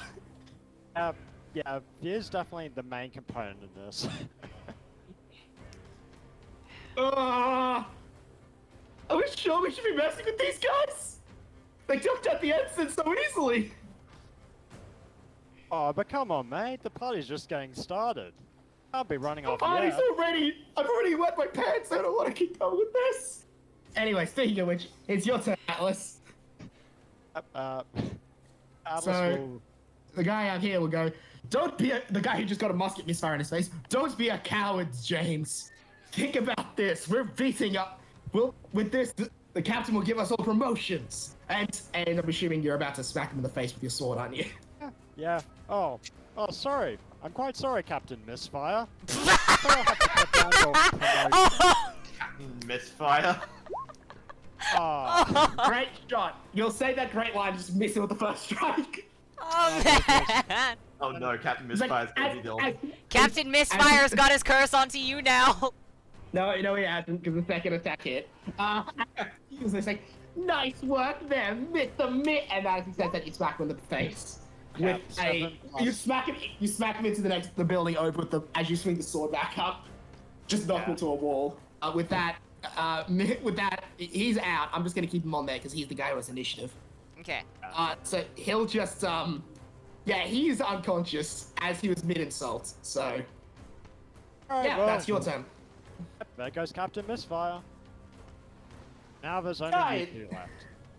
Yeah, he is definitely the main component in this. Are we sure we should be messing with these guys? They jumped at the ensign so easily. Oh, but come on, mate. The party's just getting started. Can't be running off I've yet. already wet my pants. I don't want to keep going with this. Anyway, speaking of which, it's your turn, Atlas. Atlas So- will... The guy out here will go, the guy who just got a musket misfire in his face, don't be a coward, James. Think about this. We're beating up. With this, the captain will give us all promotions. And I'm assuming you're about to smack him in the face with your sword, aren't you? Yeah. Oh, sorry. I'm quite sorry, Captain Misfire. I thought I had to cut down your promotion. Oh, Captain Misfire. Ah, Great shot. You'll say that great line, just miss it with the first strike. oh man. Oh no, Captain It's like, Misfire's gonna be the old. Captain Misfire's got his curse onto you now. No, he hasn't, because the second attack hit. He was just like, nice work there, mitt, and as he says that, you smack him in the face. With you smack him into the building over with as you swing the sword back up, just knock him into a wall. With that, he's out. I'm just gonna keep him on there because he's the guy who has initiative. Okay. So he'll just he's unconscious as he was mid-insult. So alright, yeah, that's your turn. There goes Captain Misfire. Now there's only Guys. you 2 left.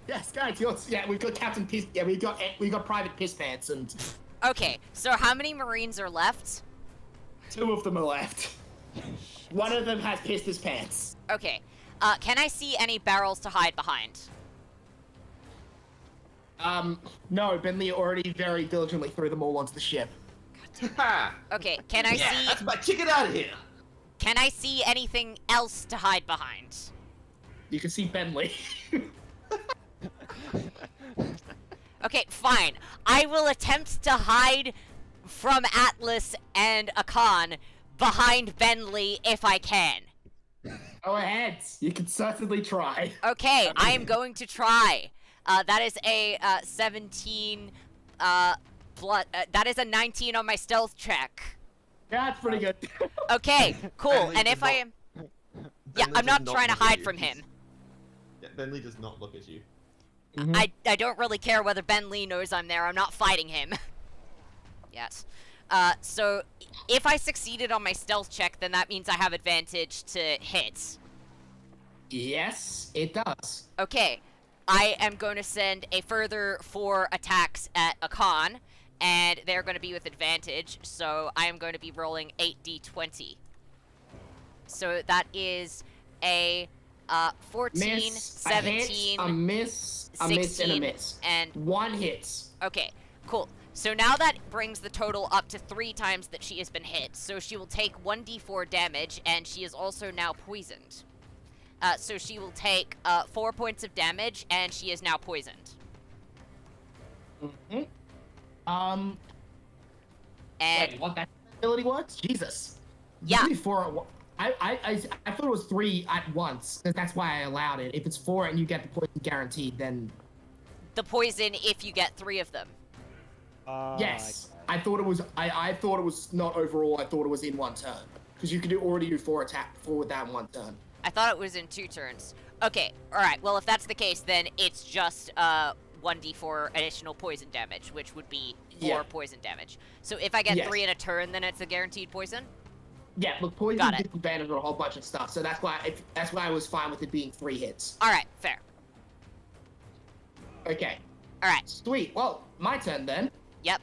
Yes, guys, we've got Captain Piss. Yeah, we've got Private Piss Pants, and Okay, so how many Marines are left? 2 of them are left. One of them has pissed his pants. Okay. Can I see any barrels to hide behind? No, Bentley already very diligently threw them all onto the ship. Ha! Okay, can I Yeah, see that's my chicken out of here. can I see anything else to hide behind? You can see Bentley. Okay, fine. I will attempt to hide from Atlas and Akan behind Bentley if I can. Go ahead. You can certainly try. Okay, I am going to try. That is a 17 plus that is a 19 on my stealth check. Yeah, that's pretty good. Okay, cool. Bentley And does if I not- am Yeah, Bentley I'm does not trying to look at hide you. from him. Yeah, Bentley does not look at you. I don't really care whether Ben Lee knows I'm there. I'm not fighting him. Yes. So if I succeeded on my stealth check, then that means I have advantage to hit. Yes, it does. Okay. I am going to send a further 4 attacks at Akan, and they're going to be with advantage, so I am going to be rolling 8d20. So that is a 14, Miss, 17, a hit, a miss, A miss and a 16 miss. and 1 hits. okay, cool. So now that brings the total up to 3 times that she has been hit. So she will take 1d4 damage, and she is also now poisoned. So she will take 4 points of damage, and she is now poisoned. Mm-hmm. And Wait, what that ability works? Jesus. Yeah. Usually 4 at once. I thought it was 3 at once, because that's why I allowed it. If it's 4 and you get the poison guaranteed, then the poison if you get 3 of them. yes. I thought it was. I thought it was not overall. I thought it was in 1 turn, because you could already do 4 with that in 1 turn. I thought it was in 2 turns. Okay, alright, well if that's the case, then it's just 1d4 additional poison damage, which would be 4 Yeah. poison damage. So if I get Yes. 3 in a turn, then it's a guaranteed poison? Yeah, look, poison Got it. disadvantage on a whole bunch of stuff, so that's why I was fine with it being 3 hits. Alright, fair. Okay, Alright, sweet. Well, my turn then. yep.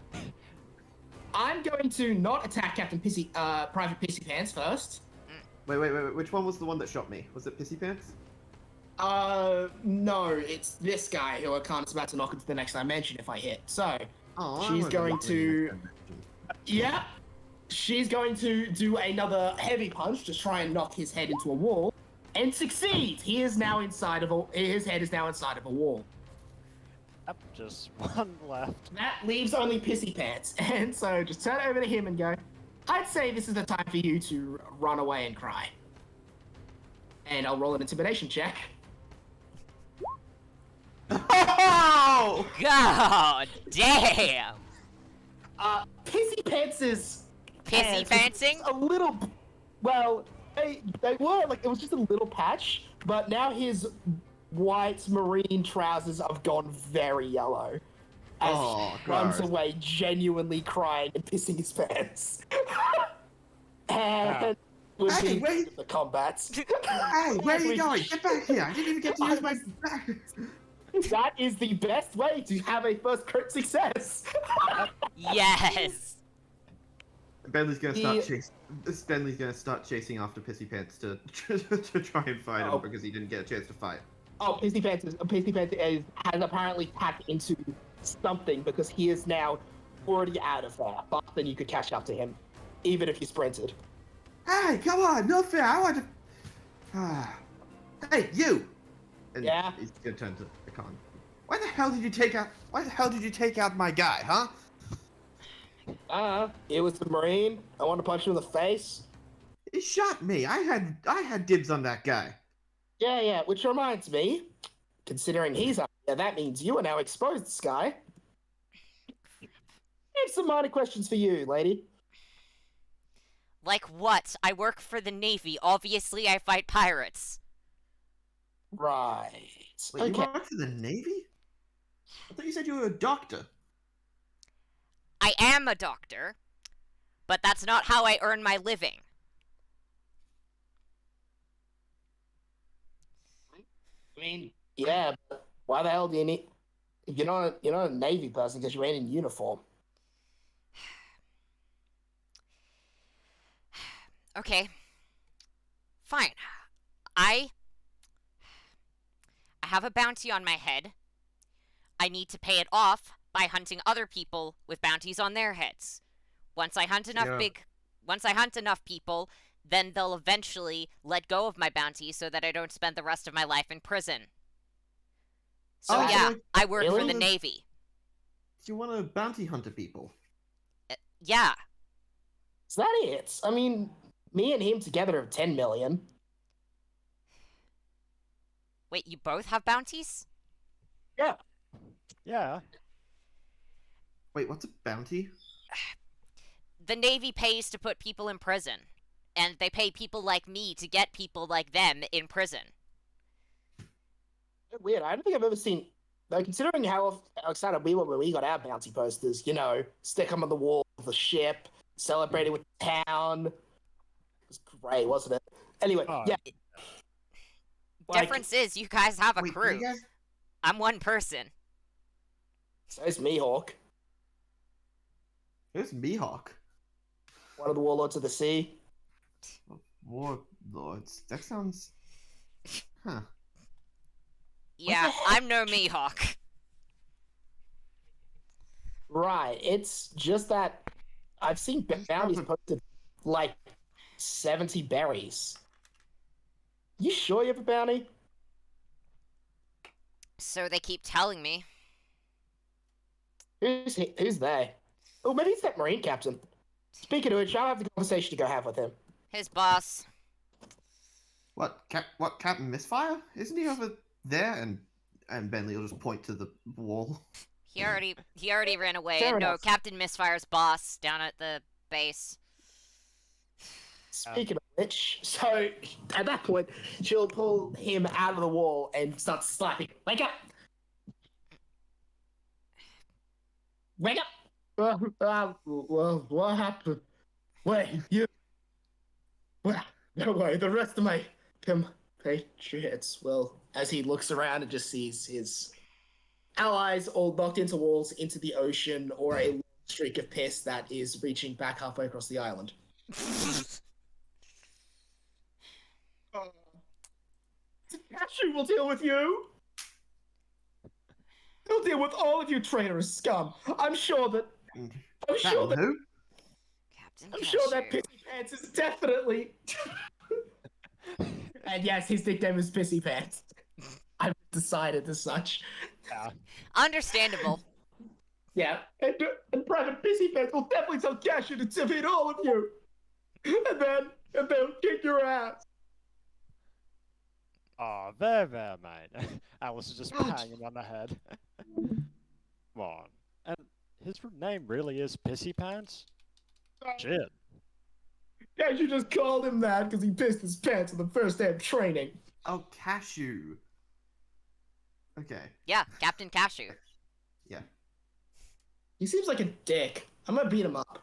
I'm going to not attack Private Pissy Pants first. Wait. Which one was the one that shot me? Was it Pissy Pants? No, it's this guy who I can't about to knock into the next dimension if I hit. So, Oh, I She's wasn't going looking to- in that direction. yeah, she's going to do another heavy punch to try and knock his head into a wall, and succeeds. His head is now inside of a wall. Yep, just one left. That leaves only Pissy Pants, and so just turn over to him and go, I'd say this is the time for you to run away and cry. And I'll roll an intimidation check. Oh! God damn! Pissy Pants is Pissy pants pantsing? was a little, well, they were, like, it was just a little patch, but now his white marine trousers have gone very yellow. As Oh, he runs God. away genuinely crying and pissing his pants. And would Hey, be wait. the combat. Hey, where are you going? Get back here! I didn't even get to use my back. That is the best way to have a first crit success. Yes! Bentley's gonna start The- chasing. Bentley's gonna start chasing after Pissy Pants to to try and fight Oh. him because he didn't get a chance to fight. Oh, Pissy Pants has apparently tapped into something because he is now already out of there. But then you could catch up to him, even if you sprinted. Hey, come on, no fair. I want to. Hey, you. And Yeah? he's gonna turn to the con. Why the hell did you take out? Why the hell did you take out my guy, huh? It was the Marine. I wanted to punch him in the face. He shot me. I had dibs on that guy. Yeah, which reminds me, considering he's up there, that means you are now exposed, Sky. I have some minor questions for you, lady. Like what? I work for the Navy. Obviously, I fight pirates. Right. Wait, you Okay. work for the Navy? I thought you said you were a doctor. I am a doctor, but that's not how I earn my living. I mean, yeah, but why the hell do you need... You're not a Navy person because you ain't in uniform. Okay. Fine. I have a bounty on my head. I need to pay it off by hunting other people with bounties on their heads. Once I hunt enough people, then they'll eventually let go of my bounty so that I don't spend the rest of my life in prison. So Oh, yeah, like- I work for really? the Navy. You want to bounty hunter people? Yeah. Is that it? I mean, me and him together have 10 million. Wait, you both have bounties? Yeah. Wait, what's a bounty? The Navy pays to put people in prison, and they pay people like me to get people like them in prison. Weird. I don't think I've ever seen. Like, considering how excited we were when we got our bounty posters, stick them on the wall of the ship, celebrating with the town. It was great, wasn't it? Anyway, Oh. yeah. Like, Difference is, you guys have a Wait, crew. you guys- I'm one person. so's Mihawk, Who's Mihawk? one of the warlords of the sea. Warlords. That sounds. Huh. Yeah, I'm no Mihawk. Right. It's just that I've seen bounties posted like 70 berries. You sure you have a bounty? So they keep telling me. Who's they? Oh, maybe it's that Marine captain. Speaking of which, I'll have the conversation to go have with him. His boss. What Captain Misfire? Isn't he over there? And Bentley will just point to the wall. He already ran away. Fair No, enough. Captain Misfire's boss down at the base. Speaking of which, so at that point, she'll pull him out of the wall and start slapping. Wake up! Wake up! Well, what happened? Wait, you. Well, don't worry, the rest of my compatriots will, as he looks around and just sees his allies all knocked into walls, into the ocean, or a long streak of piss that is reaching back halfway across the island. Cashew will deal with you. He'll deal with all of you traitorous scum. I'm sure that. I'm sure that. Who? Captain I'm sure that Cashew. Pissy Pants is definitely. And yes, his nickname is Pissy Pants. I've decided as such. Yeah. Understandable. Yeah, and Private Pissy Pants will definitely tell Cashew to defeat all of you, and they'll kick your ass. Oh, there, mate. Alice is just banging on the head. Come on. And his name really is Pissy Pants? Shit. Cashew just called him that because he pissed his pants on the first day of training. Oh, Cashew. Okay. Yeah, Captain Cashew. Yeah. He seems like a dick. I'm gonna beat him up.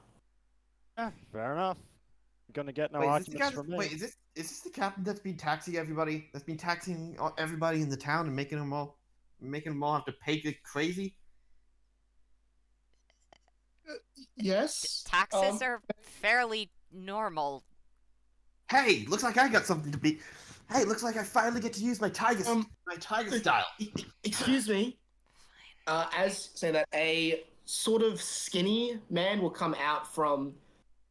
Yeah, fair enough. You're gonna get no Wait, is this the arguments guy, from me. wait, is this the captain that's been taxing everybody? That's been taxing everybody in the town and making them all have to pay like crazy? Yes. Taxes are fairly normal. Hey, looks like I got something to be. Hey, looks like I finally get to use my tiger style. Excuse me. As saying that, a sort of skinny man will come out from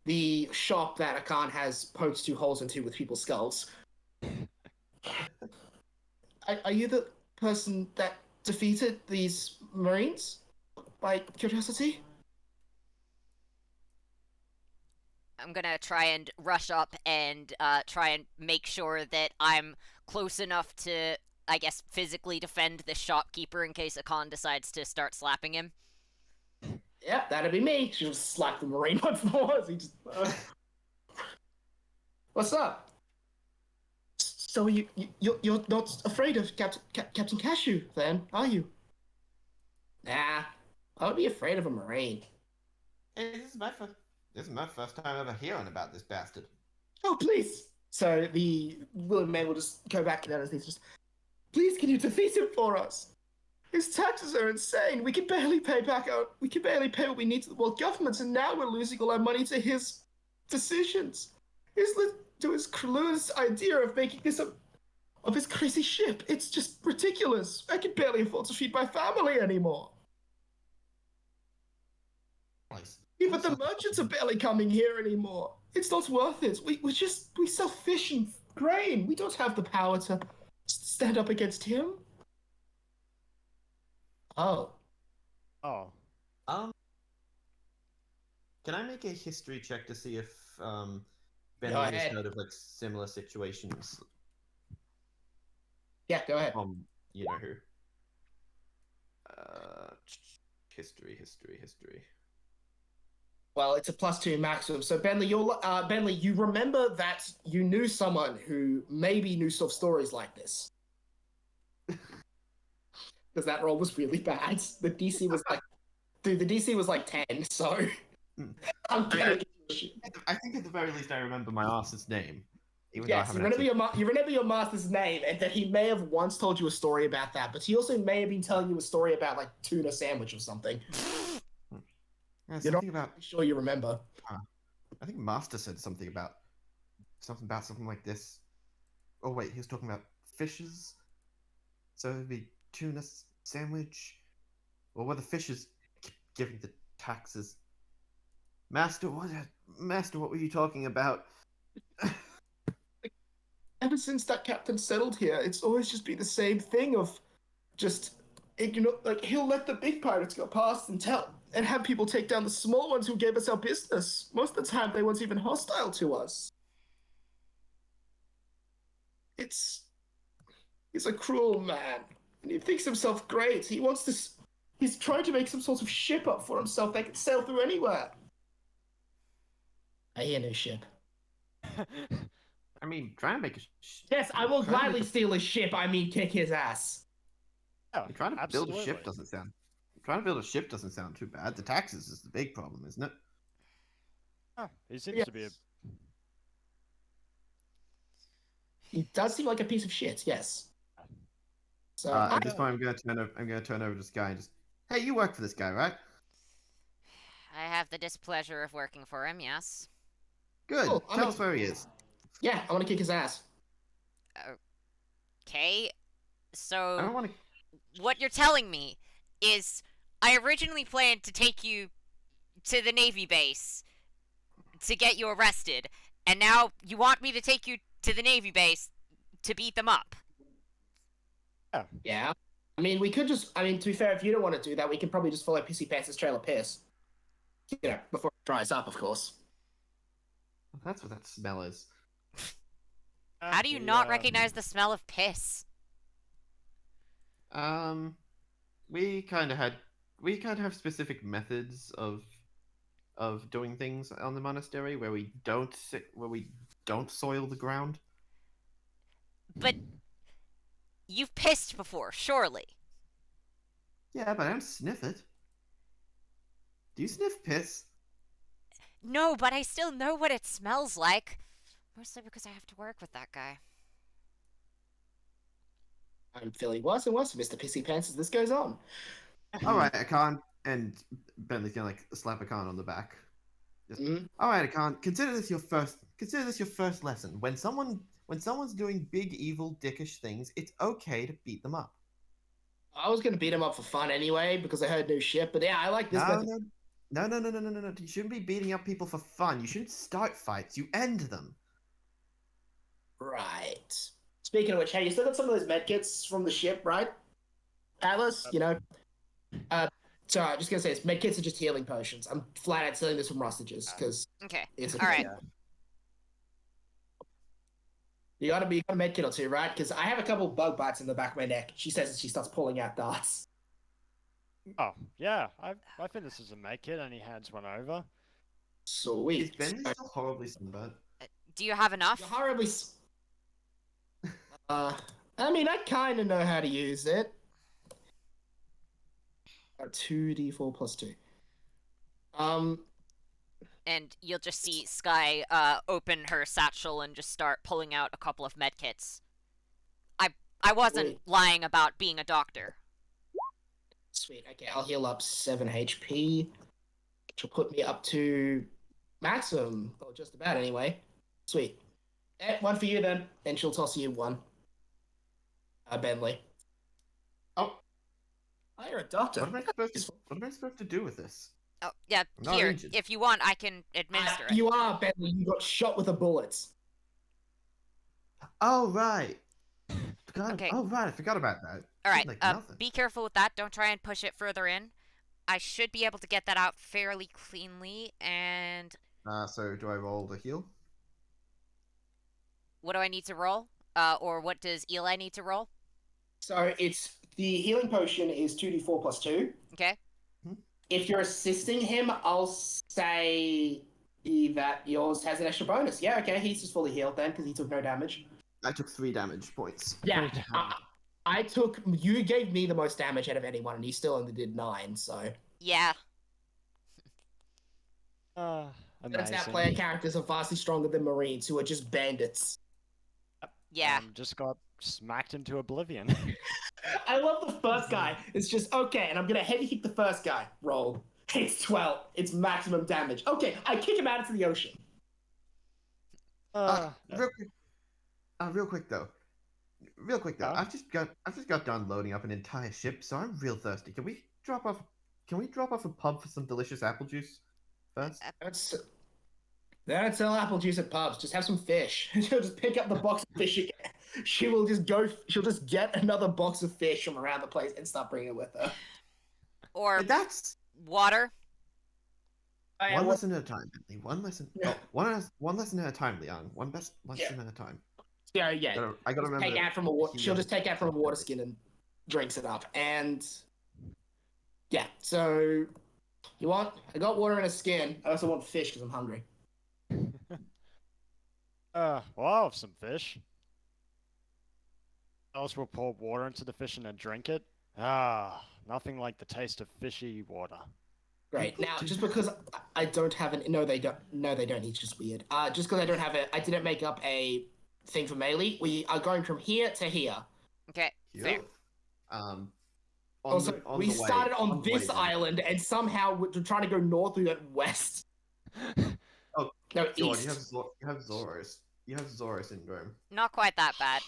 the shop that Akan has poked 2 holes into with people's skulls. Are you the person that defeated these Marines? By curiosity? I'm gonna try and rush up and try and make sure that I'm close enough to, I guess, physically defend the shopkeeper in case Akan decides to start slapping him. Yep, that'd be me. She'll slap the Marine once more as he just. What's up? So you're not afraid of Captain Cashew, then, are you? Nah, I would be afraid of a Marine. Hey, this is my first time ever hearing about this bastard. Oh, please. So the willing man will just go back down and he's just, please, can you defeat him for us? His taxes are insane. We can barely pay what we need to the world governments, and now we're losing all our money to his decisions. To his clueless idea of making this of his crazy ship. It's just ridiculous. I can barely afford to feed my family anymore. Even the merchants are barely coming here anymore. It's not worth it. We sell fish and grain. We don't have the power to stand up against him. Oh. Oh. Can I make a history check to see if Go Benny has ahead. heard of like similar situations? Yeah, go ahead. You know who? History. Well, it's a +2 maximum. So Bentley, you remember that you knew someone who maybe knew some stories like this. Because that roll was really bad. The DC was like, the DC was like 10. So I'm gonna I think at the very least I remember my arson's name. Even though I yes, you haven't remember actually... you remember your master's name, and that he may have once told you a story about that, but he also may have been telling you a story about like tuna sandwich or something. Yeah, You're not something about... sure you remember. I think Master said something about something like this. Oh wait, he was talking about fishes. So it'd be tuna sandwich? Or were the fishes giving the taxes? Master, what were you talking about? Ever since that captain settled here, it's always just been the same thing of just like he'll let the big pirates go past and have people take down the small ones who gave us our business. Most of the time, they weren't even hostile to us. He's a cruel man, and he thinks himself great. He's trying to make some sort of ship up for himself that can sail through anywhere. I hear no ship. I mean, trying to make a Yes, I will trying to gladly make steal his ship. I mean, kick his ass. Yeah, trying to build a absolutely. ship doesn't sound. Trying to build a ship doesn't sound too bad. The taxes is the big problem, isn't it? Oh, he seems Yes. to be a He does seem like a piece of shit. Yes. So At this point, I'm going to turn over to this guy and just, hey, you work for this guy, right? I have the displeasure of working for him, yes. Good. Cool, Tell us where he is. yeah, I want to kick his ass. Okay, I so don't want to. what you're telling me is I originally planned to take you to the Navy base to get you arrested, and now you want me to take you to the Navy base to beat them up. Yeah. I mean, we could just. I mean, to be fair, if you don't want to do that, we can probably just follow Pissy Pants' trail of piss. You know, before it dries up, of course. That's what that smell is. How do you not recognize the smell of piss? We kind of have specific methods of doing things on the monastery where we don't soil the ground. But you've pissed before, surely. Yeah, but I don't sniff it. Do you sniff piss? No, but I still know what it smells like. Mostly because I have to work with that guy. I'm feeling worse and worse for Mr. Pissy Pants as this goes on. All right, Akan, and Bentley's gonna like slap Akan on the back. Just, Mhm. all right, Akan, consider this your first lesson. When someone's doing big, evil, dickish things, it's okay to beat them up. I was going to beat him up for fun anyway because I heard no shit, but yeah, I like this. No. You shouldn't be beating up people for fun. You shouldn't start fights. You end them. Right. Speaking of which, hey, you still got some of those medkits from the ship, right? Atlas, you know? So I'm just going to say, medkits are just healing potions. I'm flat out stealing this from Rostages because Okay. it's a All right. You got a medkit or two, right? Because I have a couple bug bites in the back of my neck. She says as she starts pulling out darts. Oh, yeah. I think this is a make it, and he hands one over. Is Sweet. Bentley still horribly sunburnt? Do you have enough? You're horribly. I mean, I kind of know how to use it. 2d4 plus 2. And you'll just see Sky open her satchel and just start pulling out a couple of medkits. I wasn't Wait. lying about being a doctor. Sweet. Okay, I'll heal up 7 HP, which will put me up to maximum, or just about anyway. Sweet. One for you then, and she'll toss you one. Bentley. Oh. Oh, you're a doctor. What am I supposed to do with this? Oh, yeah, I'm not here. injured. If you want, I can administer it. You are, Bentley. You got shot with a bullet. Oh right. Okay. Oh right, I forgot about that. All right, Like nothing. be careful with that. Don't try and push it further in. I should be able to get that out fairly cleanly, and So do I roll the heal? what do I need to roll? Or what does Eli need to roll? So it's the healing potion is 2d4 plus 2. Okay. If you're assisting him, I'll say that yours has an extra bonus. Yeah, okay, he's just fully healed then because he took no damage. I took 3 damage points. Yeah, I took. You gave me the most damage out of anyone, and he still only did 9. So Yeah. turns Amazing. out player characters are vastly stronger than Marines, who are just bandits. Yeah. Just got smacked into oblivion. I love the first guy. It's just okay, and I'm gonna heavy kick the first guy. Roll. It's 12. It's maximum damage. Okay, I kick him out into the ocean. Real quick though. real quick though, Huh? I've just got done loading up an entire ship, so I'm real thirsty. Can we drop off a pub for some delicious apple juice first? That's they don't sell apple juice at pubs. Just have some fish. She'll just pick up the box of fish again. She will just go. She'll just get another box of fish from around the place and start bringing it with her. Or And that's water. one lesson at a time, Bentley. One lesson. Yeah. Oh, one lesson at a time, Leon. One best lesson at a time. Yeah, yeah. I gotta Just remember. take out from a water. She'll just take out from a water skin and drinks it up. And yeah, so you want? I got water in a skin. I also want fish because I'm hungry. Well, I'll have some fish. Else we'll pour water into the fish and then drink it. Ah, nothing like the taste of fishy water. Great. Now, just because I don't have an no, they don't. No, they don't. It's just weird. Just because I don't have it, I didn't make up a thing for Melee. We are going from here to here. Okay, fair. Cute. On Also, the- on we the way- started on the way, this Bentley. island, and somehow we're trying to go north. We went west. Oh, No, God, east. you have Zoros. You have Zoro syndrome. Not quite that bad.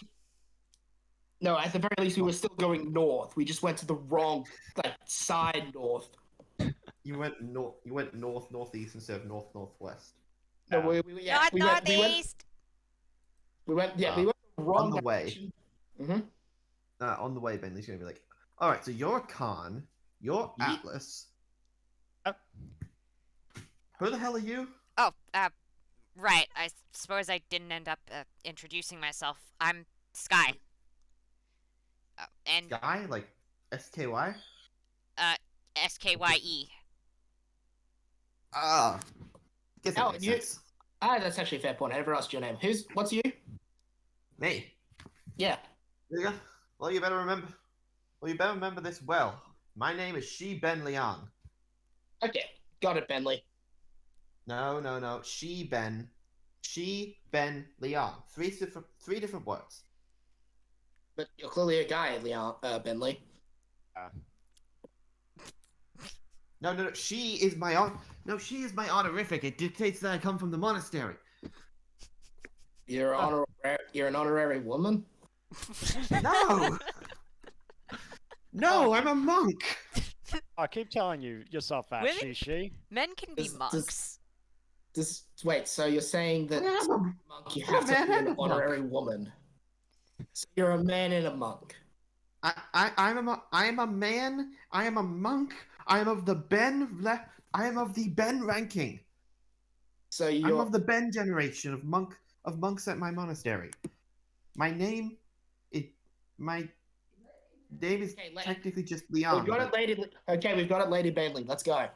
No, at the very least, we were still going north. We just went to the wrong side north. You went northeast instead of northwest. No, Yeah. yeah, Not we went, northeast. we went the wrong on the way. direction. Mm-hmm. On the way, Bentley's gonna be like, "All right, so you're a Khan, you're Ye- Atlas. Yep. Who the hell are you? Oh, right. I suppose I didn't end up introducing myself. I'm Sky. And Guy, like SKY? SKYE. Ah, guess that Oh, makes you- sense. That's actually a fair point. I never asked your name. What's you? Me. Yeah. There you go. Well, you better remember this well. My name is Shi Ben Liang. Okay. Got it, Bentley. No. Shi Ben Liang. Three different words. But you're clearly a guy, Leon, Bentley. No. She is my honorific. It dictates that I come from the monastery. You're an honorary woman. No. No, I'm a monk. I keep telling you yourself that, Women? Shishi. Men can be Does- monks. Wait, so you're saying that I'm to be a monk you have to man be and an a monk. honorary woman? So you're a man and a monk. I am a man. I am a monk. I am of the I am of the Ben ranking. So I'm you're of the Ben generation of monks at my monastery. My name is Okay, technically just we've Leon. got it, but- lady. Okay, we've got it, Lady Bentley. Let's go.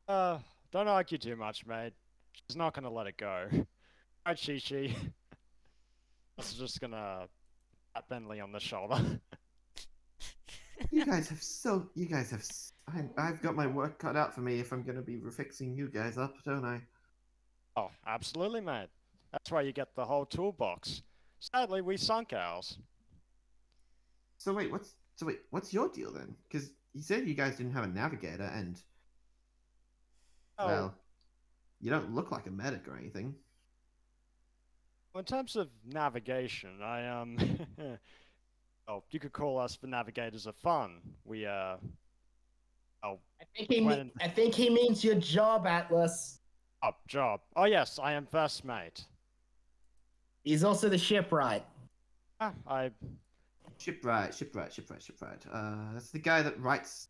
Don't argue too much, mate. She's not gonna let it go. Alright, Shishi. That's just gonna pat Bentley on the shoulder. I've got my work cut out for me if I'm gonna be fixing you guys up, don't I? Oh, absolutely, mate. That's why you get the whole toolbox. Sadly, we sunk ours. So wait, what's your deal then? Because you said you guys didn't have a navigator, and Oh, well, you don't look like a medic or anything. in terms of navigation, oh, you could call us the navigators of fun. We I oh, I think he means your job, Atlas. job. Oh yes, I am first mate. He's also the shipwright. I Shipwright. That's the guy that writes.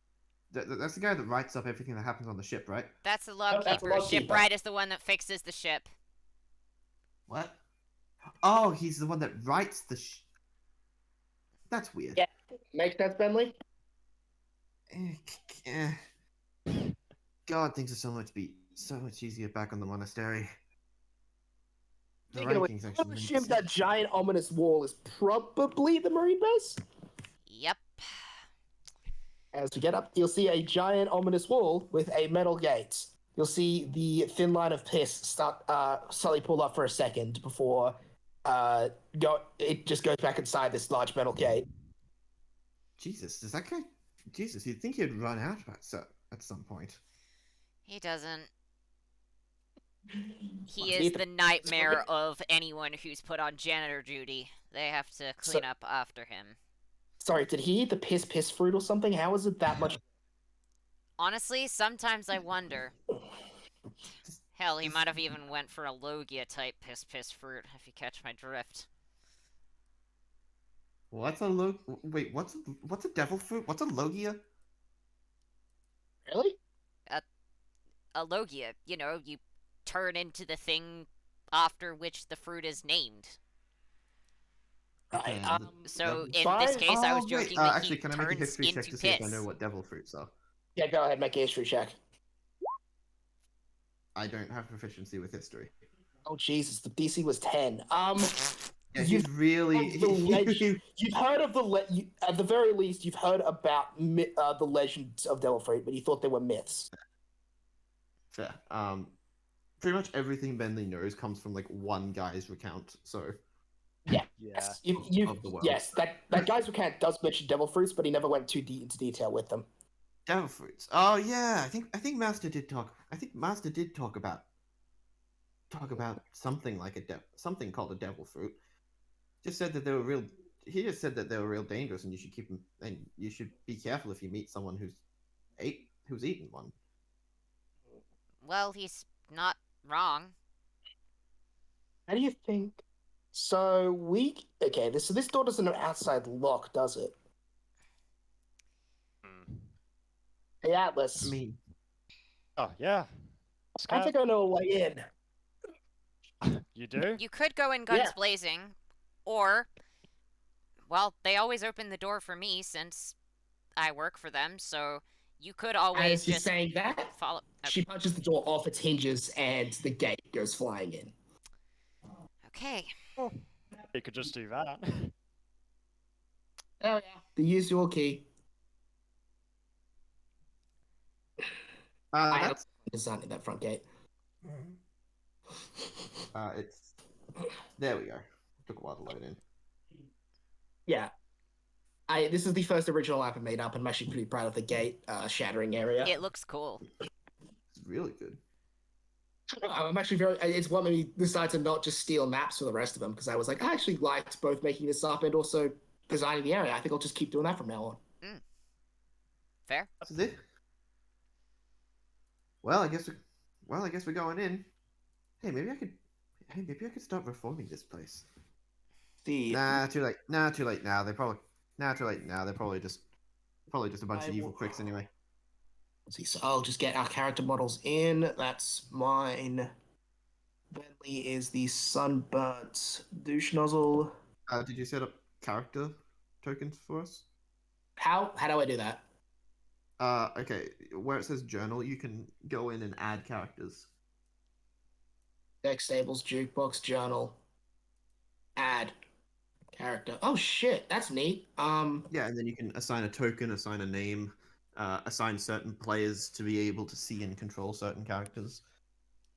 That's the guy that writes up everything that happens on the ship, right? That's the that's the logkeeper. logkeeper. Shipwright is the one that fixes the ship. What? Oh, he's the one that writes the. That's weird. Yeah. Makes sense, Bentley? God, things are so much easier back on the monastery. The Speaking of which, rankings I actually. assume that giant ominous wall is probably the marine base. Yep. As we get up, you'll see a giant ominous wall with a metal gate. You'll see the thin line of piss slowly pull up for a second before it just goes back inside this large metal gate. Jesus, does that guy? Jesus, you'd think he'd run out at some point. He doesn't. He Must is be the the- nightmare of anyone who's put on janitor duty. They have to clean up after him. Sorry, did he eat the piss fruit or something? How is it that much? Honestly, sometimes I wonder. Hell, he Just- might have even went for a Logia type piss fruit, if you catch my drift. What's a Wait, what's a devil fruit? What's a logia? Really? A Logia, you know, you turn into the thing after which the fruit is named. Right. So Devil- in this Fine. case, I was wait, joking that actually, he can I make a turns history check into to see if I piss. know what devil fruits are? Yeah, go ahead, make a history check. I don't have proficiency with history. Oh Jesus, the DC was 10. Yeah, You've he's really. heard of the legend. You've heard of at the very least, you've heard about the legends of Devil Fruit, but you thought they were myths. Fair. Pretty much everything Bentley knows comes from like one guy's recount. So Yeah. Yes, you Of the world. yes, that guy's recount does mention Devil Fruits, but he never went too deep into detail with them. devil fruits. Oh yeah, I think Master did talk. I think Master did talk about something like something called a devil fruit. Just said that they were real. He just said that they were real dangerous, and you should keep them. And you should be careful if you meet someone who's eaten one. Well, he's not wrong. How do you think? So this door doesn't have an outside lock, does it? Hmm. Hey Atlas, I mean, Oh yeah. I think I know a way in. You do? You could go in guns Yeah. blazing, or, well, they always open the door for me since I work for them, so you could always As you're just saying that, follow. she punches the door off its hinges, and the gate goes flying in. Okay. You could just do that. Oh yeah, the usual key. I that's design that front gate. it's there we go. Took a while to load in. Yeah. This is the first original map I made up, and I'm actually pretty proud of the gate shattering area. It looks cool. It's really good. I'm actually very. It's what made me decide to not just steal maps for the rest of them, because I was like, I actually liked both making this up and also designing the area. I think I'll just keep doing that from now on. Fair. This is it. Well, I guess we're going in. Hey, maybe I could start reforming this place. See, Nah, too late. Nah, too late now. Too late now. They're probably just a bunch of evil pricks anyway. let's see. So I'll just get our character models in. That's mine. Bentley is the sunburnt douche nozzle. Did you set up character tokens for us? How do I do that? Okay. Where it says journal, you can go in and add characters. Deck stables, jukebox, journal, add character. Oh shit, that's neat. Yeah, and then you can assign a token, assign a name, assign certain players to be able to see and control certain characters.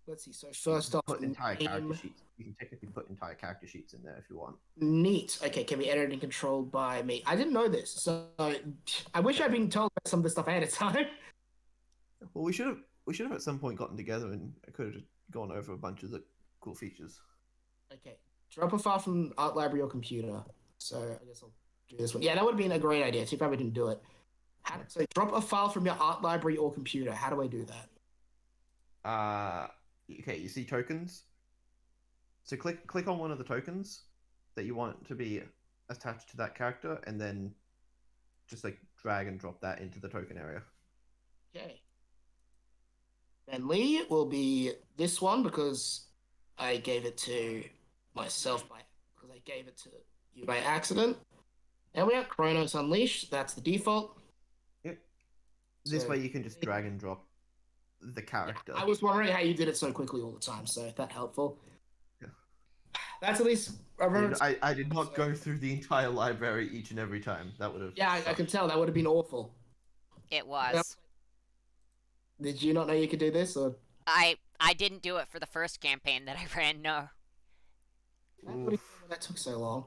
Let's see. So first off, Put entire character name. sheets. You can technically put entire character sheets in there if you want. Neat. Okay, can be edited and controlled by me. I didn't know this, so I wish I'd been told about some of the stuff ahead of time. Well, we should have at some point gotten together and could have gone over a bunch of the cool features. Okay, drop a file from Art Library or computer. So I guess I'll do this one. Yeah, that would have been a great idea. Too bad we didn't do it. So drop a file from your Art Library or computer. How do I do that? Okay, you see tokens. So click on one of the tokens that you want to be attached to that character, and then just like drag and drop that into the token area. Okay. Bentley will be this one because I gave it to myself because I gave it to you by accident. And we have Chronos Unleashed. That's the default. Yep. This So- way you can just drag and drop the character. I was wondering how you did it so quickly all the time, so that helpful. Yeah. That's at least. I did not go through the entire library each and every time. That would have. Yeah, I can tell that would have been awful. It was. Did you not know you could do this, or I didn't do it for the first campaign that I ran. No. that took so long?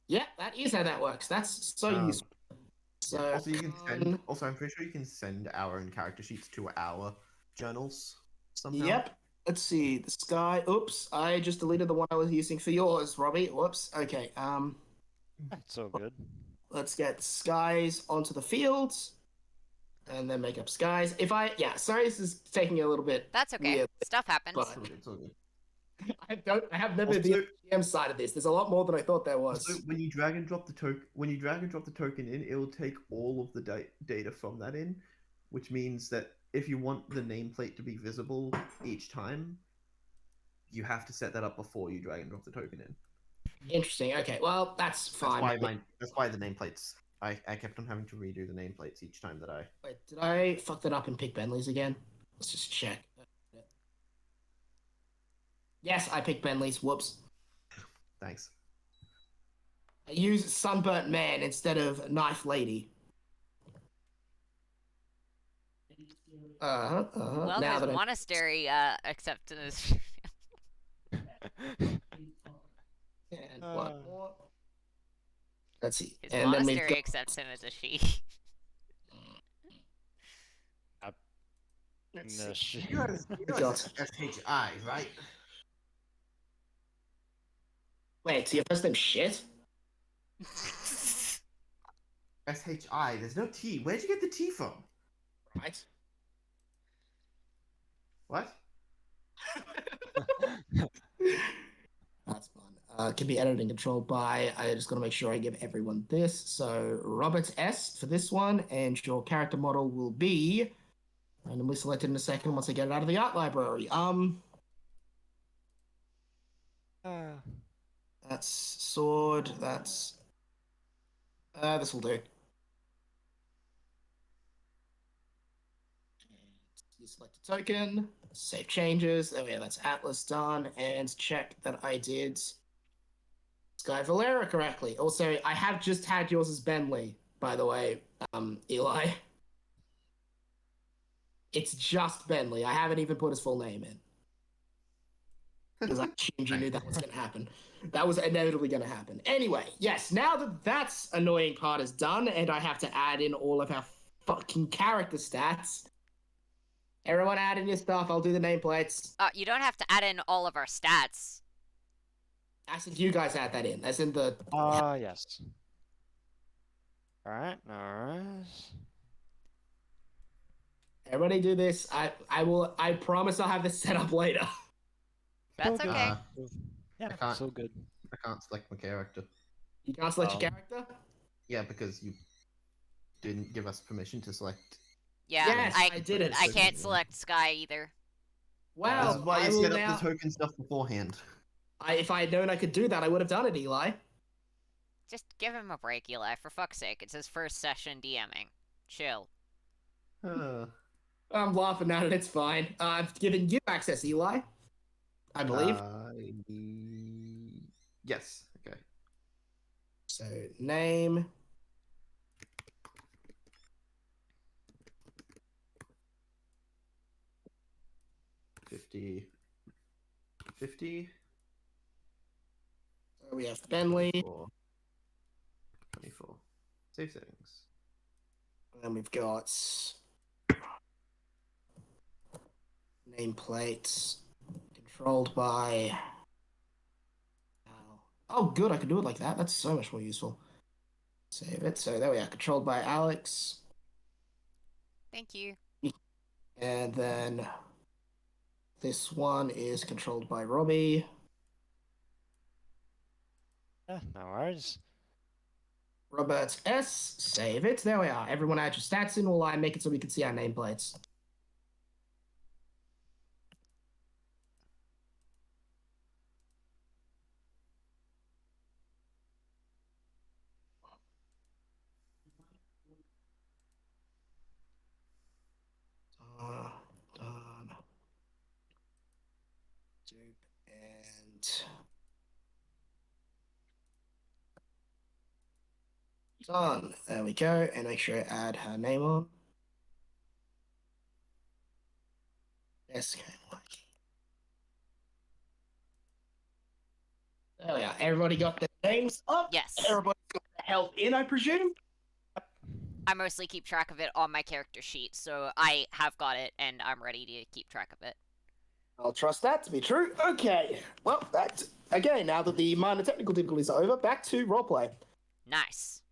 Yeah, that is how that works. That's so Um, useful. So Also, you can send. Also, I'm pretty sure you can send our own character sheets to our journals. somehow. Yep. Let's see. The sky. Oops. I just deleted the one I was using for yours, Robbie. Whoops. Okay. It's all good. Let's get skies onto the fields, and then make up skies. Sorry, this is taking a little bit. That's okay. Weird, Stuff happens. but It's all good, it's all good. I have never Also- been on the GM side of this. There's a lot more than I thought there was. So when you drag and drop the token in, it will take all of the data from that in, which means that if you want the nameplate to be visible each time, you have to set that up before you drag and drop the token in. Interesting. Okay. Well, that's fine. That's why the nameplates. I kept on having to redo the nameplates each time that I. Wait, did I fuck that up and pick Bentley's again? Let's just check. Yes, I picked Bentley's. Whoops. Thanks. I used Sunburnt Man instead of Knife Lady. Well, now his that monastery acceptance. and Uh. one more. Let's see. His And then we've monastery got accepts him as a she. let's No see. shit. You guys SHI, right? Wait, so your first name shit? SHI. There's no T. Where'd you get the T from? Right. What? That's fun. Can be edited and controlled by. I just got to make sure I give everyone this. So Robert S for this one, and your character model will be randomly selected in a second once I get it out of the art library. That's sword. That's this will do. You select a token, save changes. Oh yeah, that's Atlas done, and check that I did Sky Valera correctly. Also, I have just had yours as Bentley, by the way, Eli. It's just Bentley. I haven't even put his full name in. Because I assumed you knew that was going to happen. That was inevitably going to happen. Anyway, yes, now that that's annoying part is done, and I have to add in all of our fucking character stats. Everyone add in your stuff. I'll do the nameplates. You don't have to add in all of our stats. I said you guys add that in. As in the... Yes. Alright. Everybody do this. I promise I'll have this set up later. That's Okay. okay. Yeah, I can't- it's all good. I can't select my character. You can't select your character? Yeah, because you didn't give us permission to select. Yeah, Yes, I did it. I can't select Sky either. Well, This is why I you will set now... up the token stuff beforehand. If I had known I could do that, I would have done it, Eli. Just give him a break, Eli, for fuck's sake. It's his first session DMing. Chill. I'm laughing at it. It's fine. I've given you access, Eli. I believe. Yes. Okay. So, name. $50. So we have Bentley. 24. Save settings. And then we've got nameplates controlled by. Oh, good. I can do it like that. That's so much more useful. Save it. So there we are. Controlled by Alex. Thank you. And then this one is controlled by Robbie. Yeah, no worries. Robert S. Save it. There we are. Everyone add your stats in while I make it so we can see our nameplates. Done. Dupe and done. There we go. And make sure I add her name on. SK Mikey. There we are. Everybody got their names up? Yes. Everybody's got their health in, I presume? I mostly keep track of it on my character sheet, so I have got it, and I'm ready to keep track of it. I'll trust that to be true. Okay. Well, again, now that the minor technical difficulties are over, back to roleplay. Nice.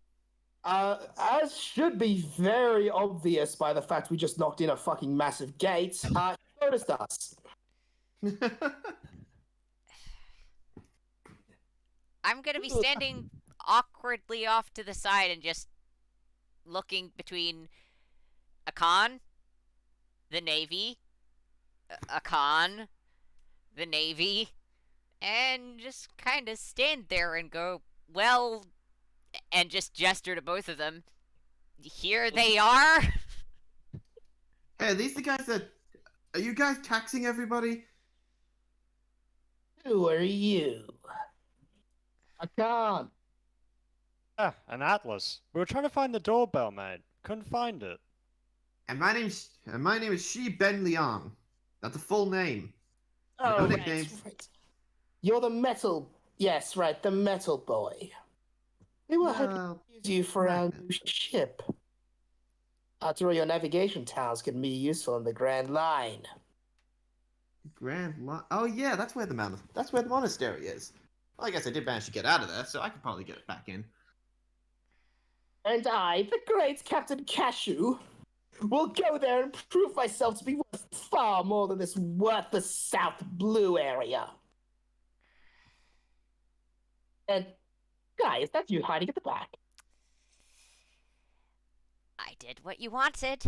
As should be very obvious by the fact we just knocked in a fucking massive gate, he noticed us. I'm gonna be standing awkwardly off to the side and just looking between Akan, the Navy, Akan, the Navy, and just kind of stand there and go, well, and just gesture to both of them. Here they are. Hey, are these the guys that... Are you guys taxing everybody? Who are you? I can't. Ah, an atlas. We were trying to find the doorbell, mate. Couldn't find it. And my name is Shi Ben Liang. That's a full name. Oh, No right, nicknames. right. You're the metal. Yes, right, the metal boy. We were hoping Well, to use you for our new ship. After all, your navigation towers can be useful in the Grand Line. Oh yeah, that's where the monastery is. Well, I guess I did manage to get out of there, so I could probably get it back in. And I, the great Captain Cashew, will go there and prove myself to be worth far more than this worthless South Blue area. And, guys, that's you hiding at the back. I did what you wanted.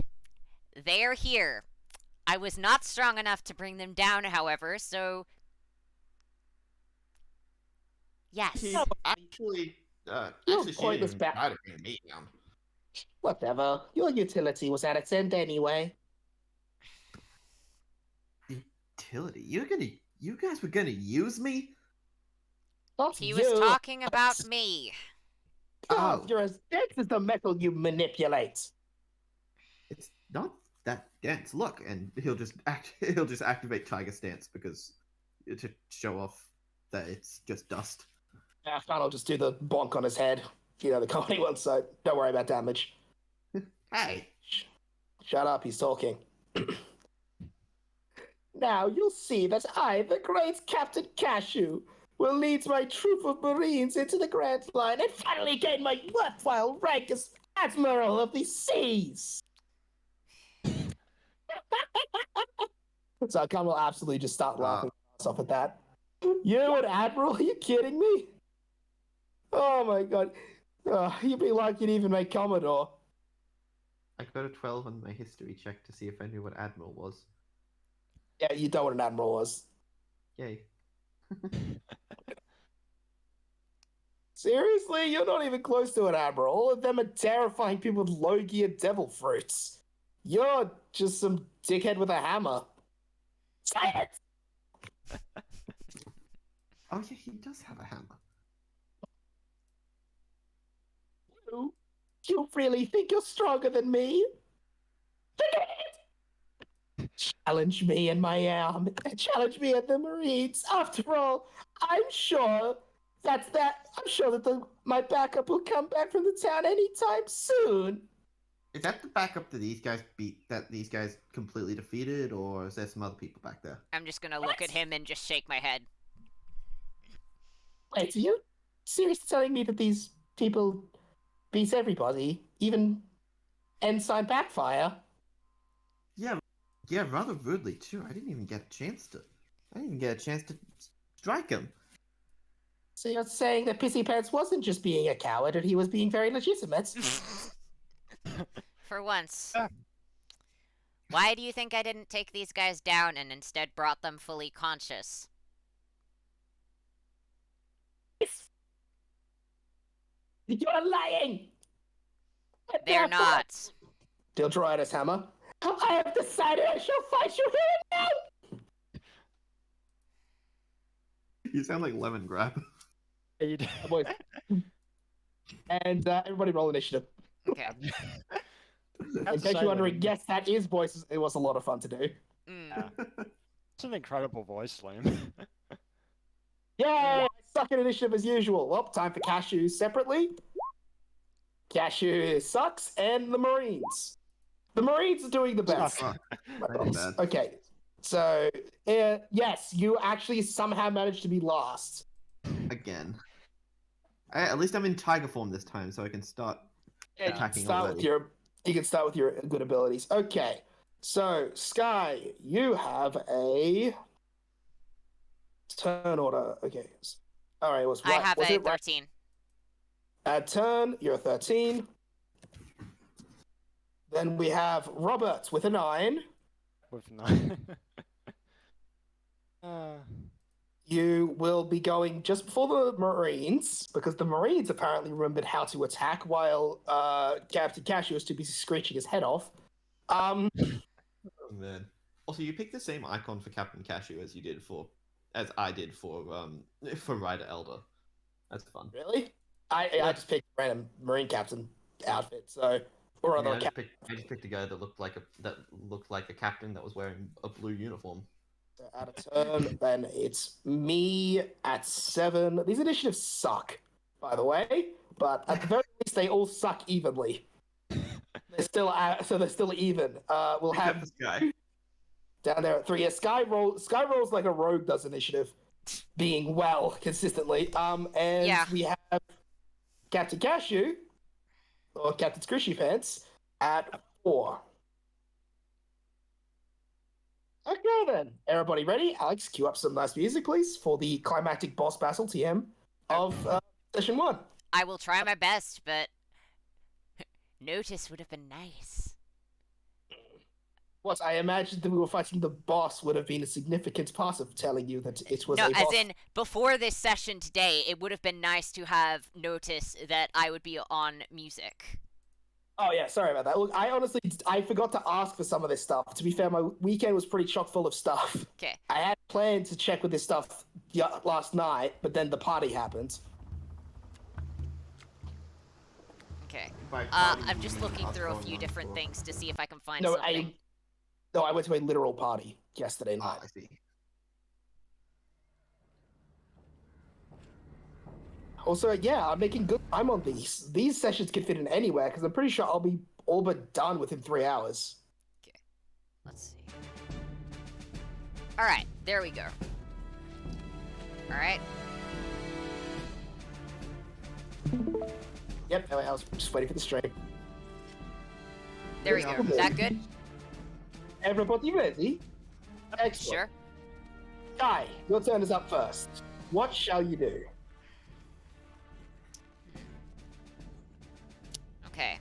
They're here. I was not strong enough to bring them down, however, so... Yes. He actually, You're actually, she pointless didn't bat- try to bring me down. Whatever. Your utility was at its end anyway. Utility? You guys were gonna use me? Not He you. was talking about me. God, Oh. you're as dense as the metal you manipulate. It's not that dense. Look, and he'll just activate Tiger Stance because to show off that it's just dust. Fine, I'll just do the bonk on his head. You know, the comedy one, so don't worry about damage. Hey, Shut up, he's talking. Now you'll see that I, the great Captain Cashew, will lead my troop of Marines into the Grand Line and finally gain my worthwhile rank as Admiral of the Seas. So Khan will absolutely just start laughing off at that. You an Admiral? Are you kidding me? Oh my god. You'd be lucky to even make Commodore. I got a 12 on my history check to see if I knew what Admiral was. Yeah, you know what an Admiral was. Yay. Seriously? You're not even close to an Admiral. All of them are terrifying people with Logia devil fruits. You're just some dickhead with a hammer. Science! Oh yeah, he does have a hammer. You really think you're stronger than me? Challenge me in my army. Challenge me at the Marines. After all, I'm sure that my backup will come back from the town anytime soon. Is that the backup that these guys completely defeated, or is there some other people back there? I'm just gonna look at him and just shake my head. Wait, are you seriously telling me that these people beat everybody, even Ensign Backfire? Yeah, rather rudely too. I didn't even get a chance to strike him. So you're saying that Pissy Pants wasn't just being a coward, and he was being very legitimate? For once. Ah. Why do you think I didn't take these guys down and instead brought them fully conscious? You're lying! And They're therefore- not. He'll draw out his hammer. I have decided I shall fight you here and now! You sound like Lemon Grab. Aid. Boys. And everybody roll initiative. Okay. In case you're wondering, yes, that is voices. It was a lot of fun to do. Mm. It's an incredible voice, Liam. Yay! I suck at initiative as usual. Well, time for Cashew separately. Cashew sucks, and the Marines. The Marines are doing the best. Fuck. I did bad. Okay. So, yes, you actually somehow managed to be last. Again. At least I'm in tiger form this time, so I can start Yeah, you can attacking start already. with you can start with your good abilities. Okay, so Sky, you have a turn order. Okay, all right, I have was a it right? 13. At turn, you're 13. Then we have Robert with a 9. With 9. uh, You will be going just before the Marines, because the Marines apparently remembered how to attack while Captain Cashew was too busy screeching his head off. Oh man. Also, you picked the same icon for Captain Cashew as I did for Ryder Elder. That's fun. Really? I just picked a random Marine Captain outfit, so or I mean, other I just picked a guy that looked like a captain that was wearing a blue uniform. So out of turn, then it's me at 7. These initiatives suck, by the way, but at the very least, they all suck evenly. They're still even. We'll Except have this guy. down there at 3. Yeah, Sky rolls like a rogue does initiative, being well consistently. And Yeah. we have Captain Cashew or Captain Squishy Pants at 4. Okay then, everybody ready? Alex, cue up some nice music, please, for the climactic boss battle TM of session 1. I will try my best, but notice would have been nice. What I imagined that we were fighting the boss would have been a significant part of telling you that it was No, a boss. as in, before this session today, it would have been nice to have noticed that I would be on music. Oh yeah, sorry about that. Look, I forgot to ask for some of this stuff. To be fair, my weekend was pretty chock full of stuff. Okay. I had planned to check with this stuff last night, but then the party happened. Okay. By party, I'm you just mean looking us through a going few on different tour? things to see if I can find No, something. I went to a literal party yesterday night. Ah, I see. Also, yeah, I'm making good time on these. These sessions can fit in anywhere because I'm pretty sure I'll be all but done within 3 hours. Let's see. Alright, there we go. Alright. Yep, no, I was just waiting for the stream. There we go. That good? Everybody ready? Excellent. Sure. Guy, your turn is up first. What shall you do? Okay.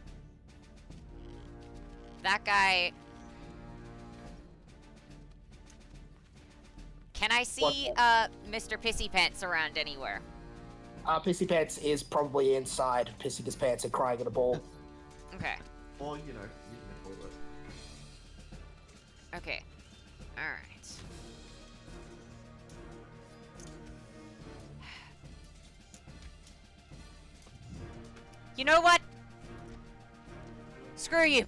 That guy... Can I see, Mr. Pissy Pants around anywhere? Pissy Pants is probably inside, pissing his pants and crying at a ball. Okay. Or, you know, using a toilet. Okay. Alright. You know what? Screw you.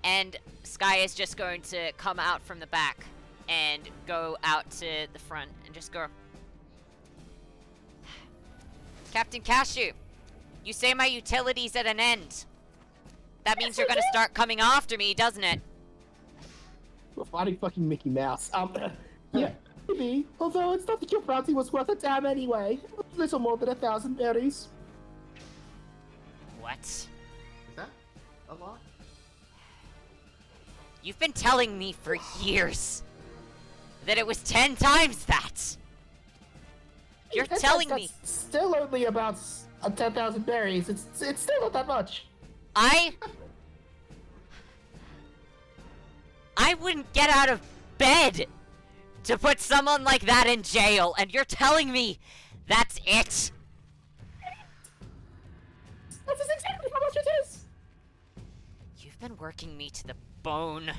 And Sky is just going to come out from the back and go out to the front and just go. Captain Cashew, you say my utility's at an end. That means you're gonna start coming after me, doesn't it? We're fighting fucking Mickey Mouse. Yeah, maybe. Although it's not that your bounty was worth a damn anyway. A little more than 1,000 berries. What? Is that a lot? You've been telling me for years that it was 10 times that. You're telling me. That's still only about 10,000 berries. It's still not that much. I wouldn't get out of bed to put someone like that in jail, and you're telling me that's it? That's exactly how much it is. You've been working me to the bone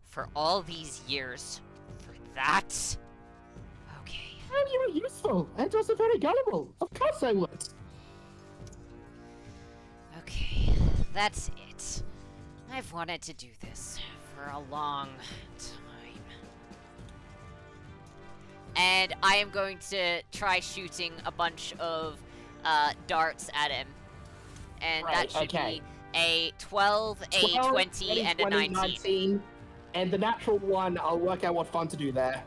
for all these years for that? Okay. And you were useful and also very gullible. Of course I would. Okay, that's it. I've wanted to do this for a long time. And I am going to try shooting a bunch of darts at him. And Right, that should okay. be a 12, a 20, and a 19. And the natural one, I'll work out what fun to do there.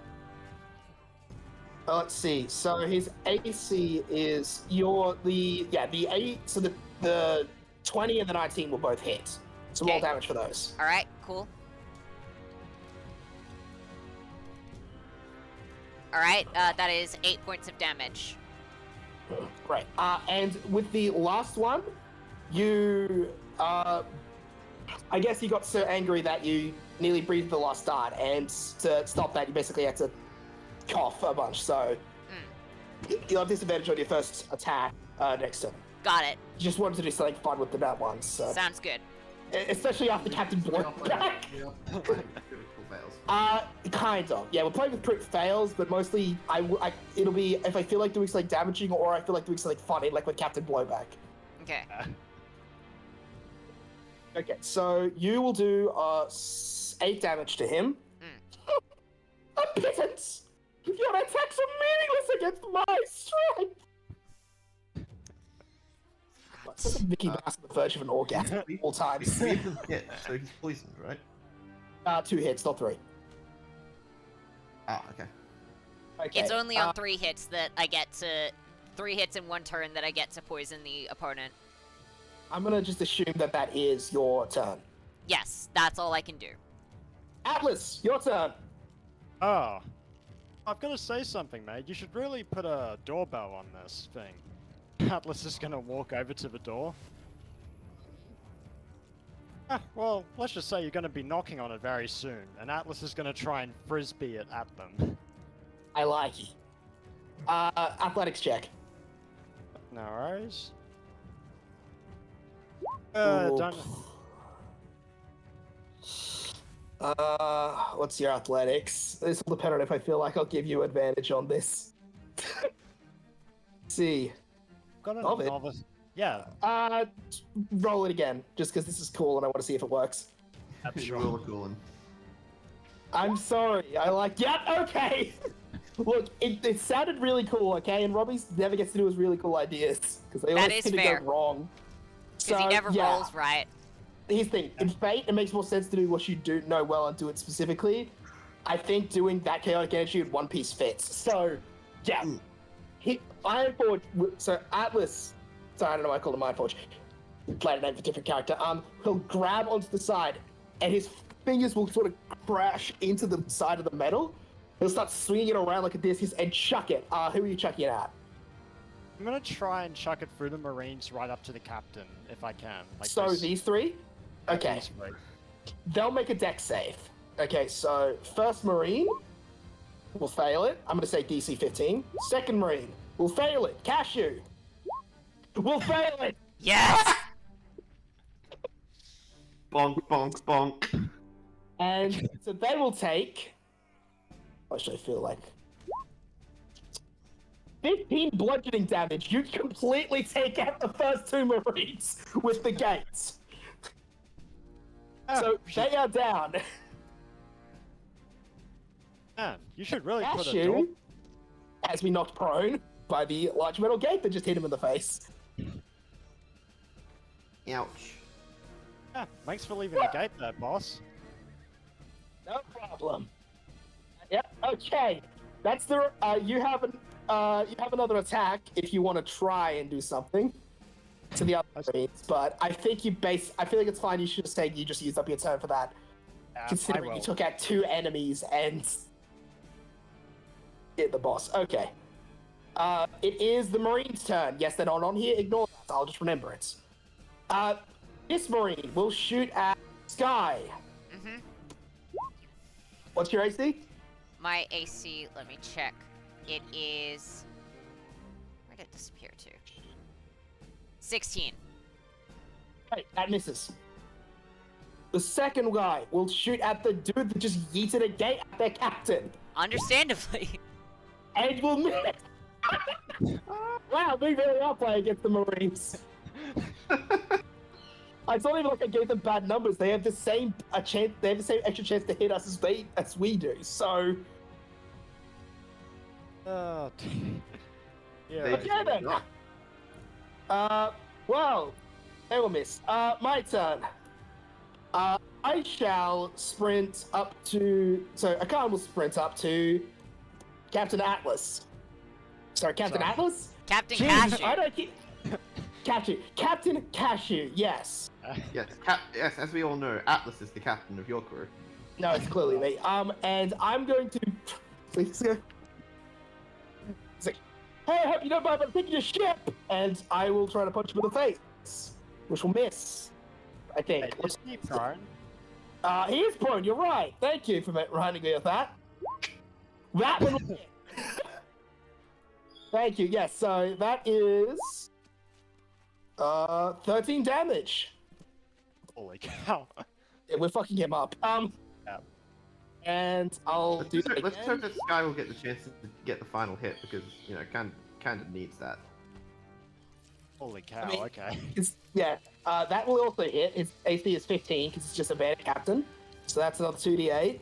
Let's see. So his AC is the 8. So the 20 and the 19 will both hit. So roll Okay. damage for those. All right, cool. All right, that is 8 points of damage. Right. And with the last one, you I guess you got so angry that you nearly breathed the last dart, and to stop that, you basically had to cough a bunch. So you'll have disadvantage on your first attack next turn. Got it. Just wanted to do something fun with the nat ones, so. Sounds good. Especially after Captain Blood back. Critical fails. Kind of. Yeah, we're playing with crit fails, but mostly it'll be if I feel like doing something damaging or I feel like doing something funny, like with Captain Blowback. Okay. Okay, so you will do 8 damage to him. A pittance! Your attacks are meaningless against my strength! That's a Mickey Mouse on the verge of an orgasm all times. We even hit, so he's poisoned, right? 2 hits, not 3. Ah, okay. Okay. It's only on 3 hits that I get to 3 hits in 1 turn that I get to poison the opponent. I'm gonna just assume that is your turn. Yes, that's all I can do. Atlas, your turn. Oh. I've got to say something, mate. You should really put a doorbell on this thing. Atlas is going to walk over to the door. Well, let's just say you're going to be knocking on it very soon, and Atlas is going to try and frisbee it at them. I like it. Athletics check. No worries. Ooh. Don't... What's your athletics? This will depend on if I feel like I'll give you advantage on this. See. Got Of a it. novice. Yeah, Roll it again, just because this is cool and I want to see if it works. I'm You're sure. really cool and I'm sorry. I like. Yep. Okay. Look, it sounded really cool. Okay, and Robbie's never gets to do his really cool ideas because they always is tend to fair. go wrong. Because he never rolls right. Here's the thing. In Fate, it makes more sense to do what you do know well and do it specifically. I think doing that chaotic energy in one piece fits. So, yeah. Ironforge. So Atlas. Sorry, I don't know why I called him Ironforge. Played a name for a different character. He'll grab onto the side, and his fingers will sort of crash into the side of the metal. He'll start swinging it around like a discus and chuck it. Who are you chucking it at? I'm going to try and chuck it through the Marines right up to the captain, if I can. Like So this- these 3? Okay. these three. They'll make a dex save. Okay, so first Marine will fail it. I'm going to say DC 15. Second Marine will fail it. Cashew will fail it. Yes! bonk, bonk, bonk. And so they will take. What should I feel like? 15 bludgeoning damage. You completely take out the first 2 Marines with the gates. So shit. they are down. Man, you should really put a door... Cashew has been knocked prone by the large metal gate that just hit him in the face. Ouch. Yeah, thanks for leaving the gate there, boss. No problem. Yep. Okay. That's the. You have another attack if you want to try and do something to the other Marines, but I think I feel like it's fine. You should just say you just used up your turn for that, I considering will. you took out 2 enemies and hit the boss. Okay. It is the Marine's turn. Yes, they're not on here. Ignore that. I'll just remember it. This Marine will shoot at Sky. Mm-hmm. What's your AC? My AC, let me check. It is... Where did it disappear to? 16. Right, that misses. The second guy will shoot at the dude that just yeeted a gate at their captain. Understandably. And will miss. Wow, we really are playing against the Marines. It's not even like I gave them bad numbers. They have the same chance. They have the same extra chance to hit us as we do. So Oh, yeah. They Okay, then. drop. well, they will miss. My turn. I shall sprint up to. So Akan will sprint up to Captain Atlas. Sorry, Captain Sorry. Atlas? Captain Jesus, Cashew. I don't keep. Captain Cashew, yes. Yes, yes, as we all know, Atlas is the captain of your crew. No, it's clearly me. And I'm going to. It's like, hey, I hope you don't mind, but I'm taking your ship! And I will try to punch him in the face, which will miss, I think. Hey, is he prone? He is prone, you're right. Thank you for reminding me of that. That one will hit. Thank you, yes, so that is 13 damage. Holy cow. Yeah, we're fucking him up. Yeah. And I'll do that Let's again. hope that Sky will get the chance to get the final hit because, you know, Candid needs that. Holy cow, mean- okay. Yeah, that will also hit. His AC is 15 because it's just a bandit captain. So that's another 2d8.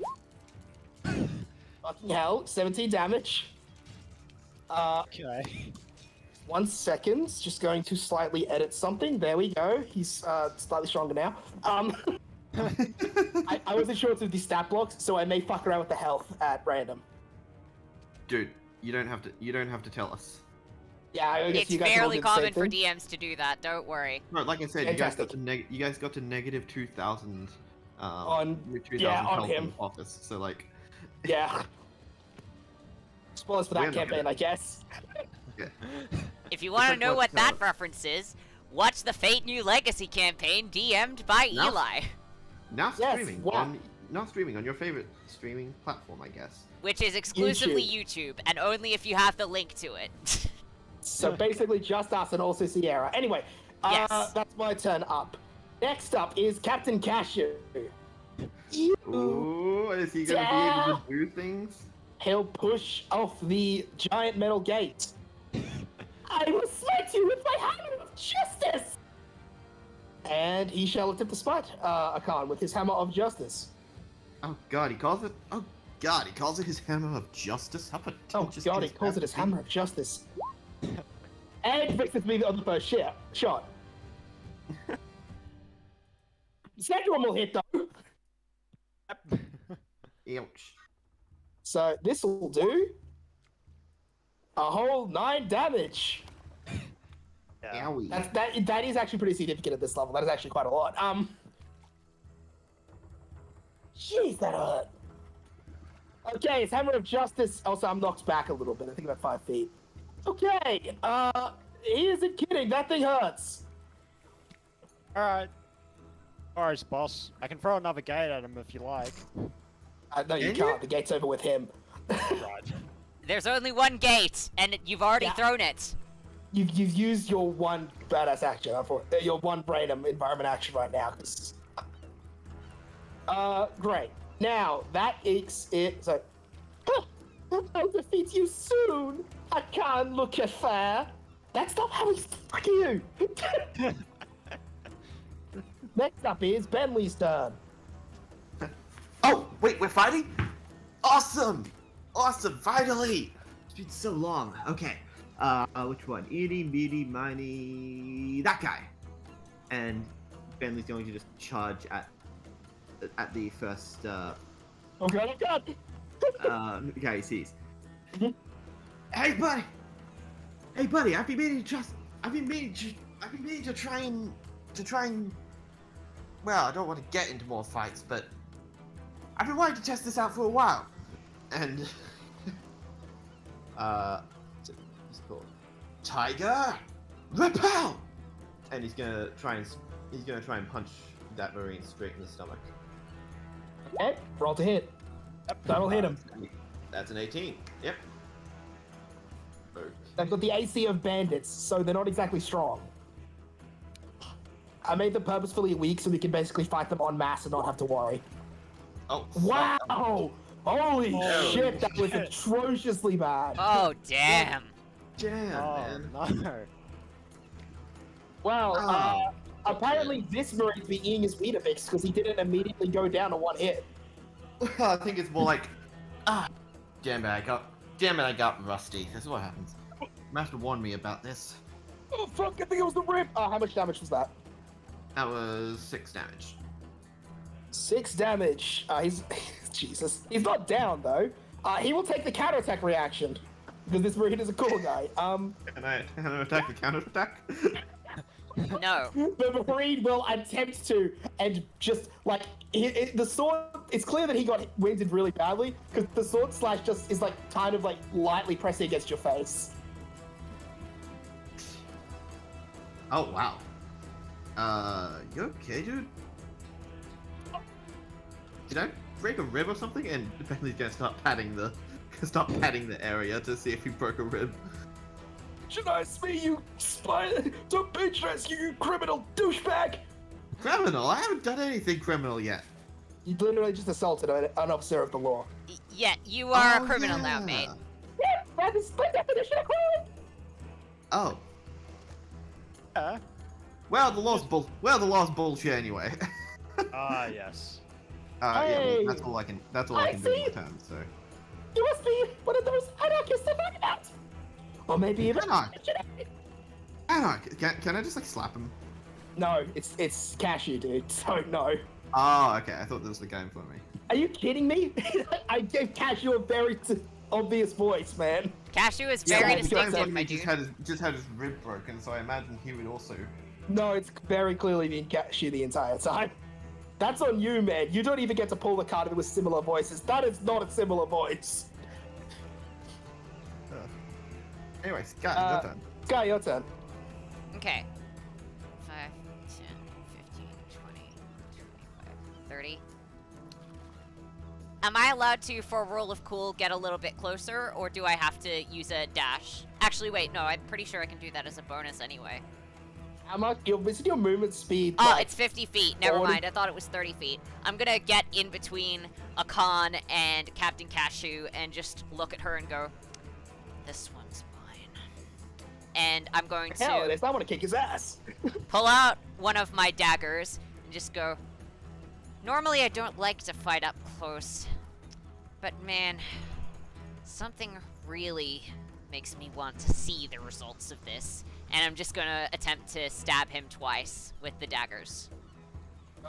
Fucking hell, 17 damage. Okay. 1 second, just going to slightly edit something. There we go. He's slightly stronger now. I wasn't sure of the stat blocks, so I may fuck around with the health at random. Dude, you don't have to tell us. Yeah, I guess It's you guys all fairly did the same common for thing. DMs to do that. Don't worry. No, like I said, Fantastic. you guys got to negative 2,000. On- 2,000 yeah, on health him. in office. So like, Yeah. Spoilers for We're that not campaign, gonna- I guess. yeah. If you want to like know what what that reference is, watch the Fate New Legacy campaign DM'd by No. Eli, Now Yes, streaming wow. on your favorite streaming platform, I guess. which is exclusively YouTube, and only if you have the link to it. So basically just us and also Sierra. Anyway, Yes. that's my turn up. Next up is Captain Cashew. You, Ooh, is he gonna be able to do things? he'll push off the giant metal gate. I will smite you with my hammer of justice! And he shall attempt to smite Akan with his hammer of justice. Oh god, he calls it. Oh god, he calls it his hammer of justice. How Oh pretentious god, can he calls it his that be? hammer of justice. And fixes me on the first shot. The second one will hit though. Ouch. So this will do a whole 9 damage. Yeah. Owie. That is actually pretty significant at this level. That is actually quite a lot. Jeez, that hurt. Okay, it's Hammer of Justice. Also, I'm knocked back a little bit. I think about 5 feet. Okay, he isn't kidding. That thing hurts. Alright. Alright, boss. I can throw another gate at him if you like. No, you Can you? can't. The gate's over with him. Right. There's only one gate, and you've already Yeah. thrown it. You've used your one badass action, your one random environment action right now. Great. Now that is it. So, I'll defeat you soon. I can't look at fair. That's not how he's fucking you. Next up is Bentley's turn. Oh wait, we're fighting? Awesome! Awesome! Finally! It's been so long. Okay. Which one? Eeny, meeny, miny. That guy. And Bentley's going to just charge at the first Oh god, oh god. guy he sees. Mhm. Hey buddy! Hey buddy, I've been meaning to try and well, I don't want to get into more fights, but I've been wanting to test this out for a while. And it's called Tiger Repel! And he's gonna try and punch that Marine straight in the stomach. Okay, roll to hit. That'll hit him. That's an 18. Yep. They've got the AC of bandits, so they're not exactly strong. I made them purposefully weak so we can basically fight them en masse and not have to worry. Oh. Wow! Holy Holy shit, that was shit. atrociously bad. Oh, damn. Damn, Oh, man. no. Well, Oh, apparently this Marine's been eating his Weetabix because he didn't immediately go down to one hit. I think it's more like, damn it, I got rusty. That's what happens. Master warned me about this. Oh fuck, I think it was the rip! Oh, how much damage was that? That was 6 damage. 6 damage. He's Jesus. He's not down though. He will take the counterattack reaction because this Marine is a cool guy. Can I attack the counterattack? No. The Marine will attempt to, and just like the sword. It's clear that he got wounded really badly because the sword slash just is like kind of like lightly pressing against your face. Oh wow. You okay, dude? Did I break a rib or something? And Bentley's gonna start patting the area to see if he broke a rib. Should I see you spider? Don't bitch rescue, you criminal douchebag! Criminal? I haven't done anything criminal yet. You literally just assaulted an officer of the law. Yeah, you are Oh, a criminal now, yeah. mate. Yeah, that is the definition of crime. Oh. Yeah. Well, the law's bullshit anyway. Ah, yes. Yeah, well, Hey. that's all I can I do in see. return, so. You must be one of those anarchists about that. Or maybe even Anarch, can I just like slap him? No, it's Cashew, dude. So no. Oh, okay, I thought this was the game for me. Are you kidding me? I gave Cashew a very obvious voice, man. Cashew is Yeah, very well, distinctive, my just dude. had his rib broken, so I imagine he would also. No, it's very clearly been Cashew the entire time. That's on you, man. You don't even get to pull the card with similar voices. That is not a similar voice. Anyway, Scott, Uh, your turn. Sky, your turn. Okay. 5, 10, 15, 20, 25, 30. Am I allowed to, for a roll of cool, get a little bit closer, or do I have to use a dash? Actually, wait, no, I'm pretty sure I can do that as a bonus anyway. How much? Isn't your movement speed? Oh, like, it's 50 feet. Never 40? mind. I thought it was 30 feet. I'm gonna get in between Akan and Captain Cashew and just look at her and go, this one's mine. And I'm going hell, it to is. I want to kick his ass. pull out one of my daggers and just go, normally I don't like to fight up close, but man, something really makes me want to see the results of this. And I'm just gonna attempt to stab him twice with the daggers.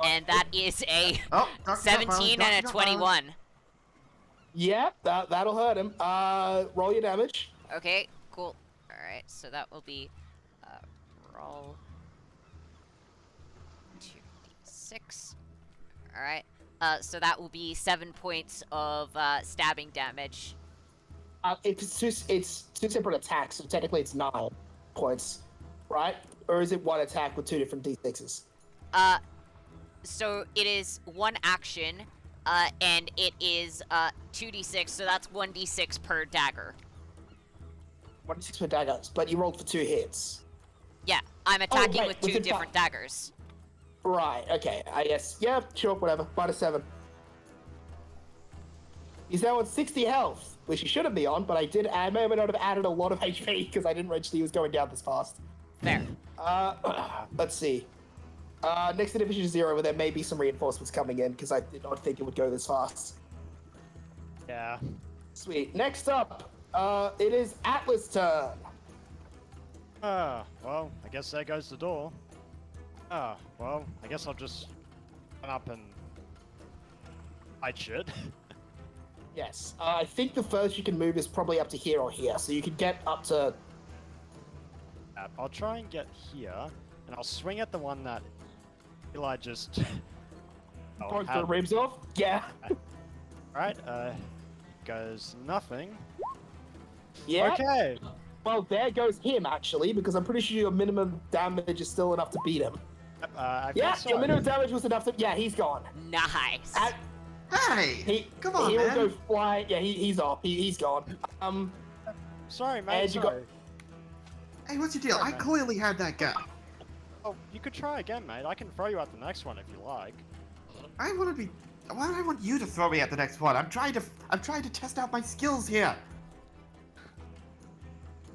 And that is a Oh, 17 and a 21. Yeah, that'll hurt him. Roll your damage. Okay, cool. Alright, so that will be roll 2d6. Alright. So that will be 7 points of stabbing damage. It's two separate attacks, so technically it's 9 points, right? Or is it one attack with 2 different d6s? So it is one action, and it is 2d6, so that's 1d6 per dagger. 1d6 per dagger, but you rolled for 2 hits. Yeah, I'm attacking right, with we 2 can different daggers. Right, okay, I guess. Yeah, sure, whatever. -7. He's now on 60 health, which he shouldn't be on, but I may or may not have added a lot of HP because I didn't register he was going down this fast. Fair. Let's see. Next to Division 0, where there may be some reinforcements coming in, because I did not think it would go this fast. Yeah. Sweet. Next up, it is Atlas' turn. Well, I guess there goes the door. Well, I guess I'll just run up and fight shit. Yes. I think the furthest you can move is probably up to here or here, so you can get up to... I'll try and get here, and I'll swing at the one that Eli just... Broke the ribs off? Yeah. Right, goes nothing. Yeah. Okay. Well, there goes him, actually, because I'm pretty sure your minimum damage is still enough to beat him. I think Yeah, so. your minimum damage was enough to... Yeah, he's gone. Nice. Hey! Come on, he man! will go fly. Yeah, he's off. He's gone. Sorry, mate, And you got- sorry. Hey, what's your deal? Sorry, I man. clearly had that guy. Oh, you could try again, mate. I can throw you at the next one if you like. I want to be. Why do I want you to throw me at the next one? I'm trying to test out my skills here.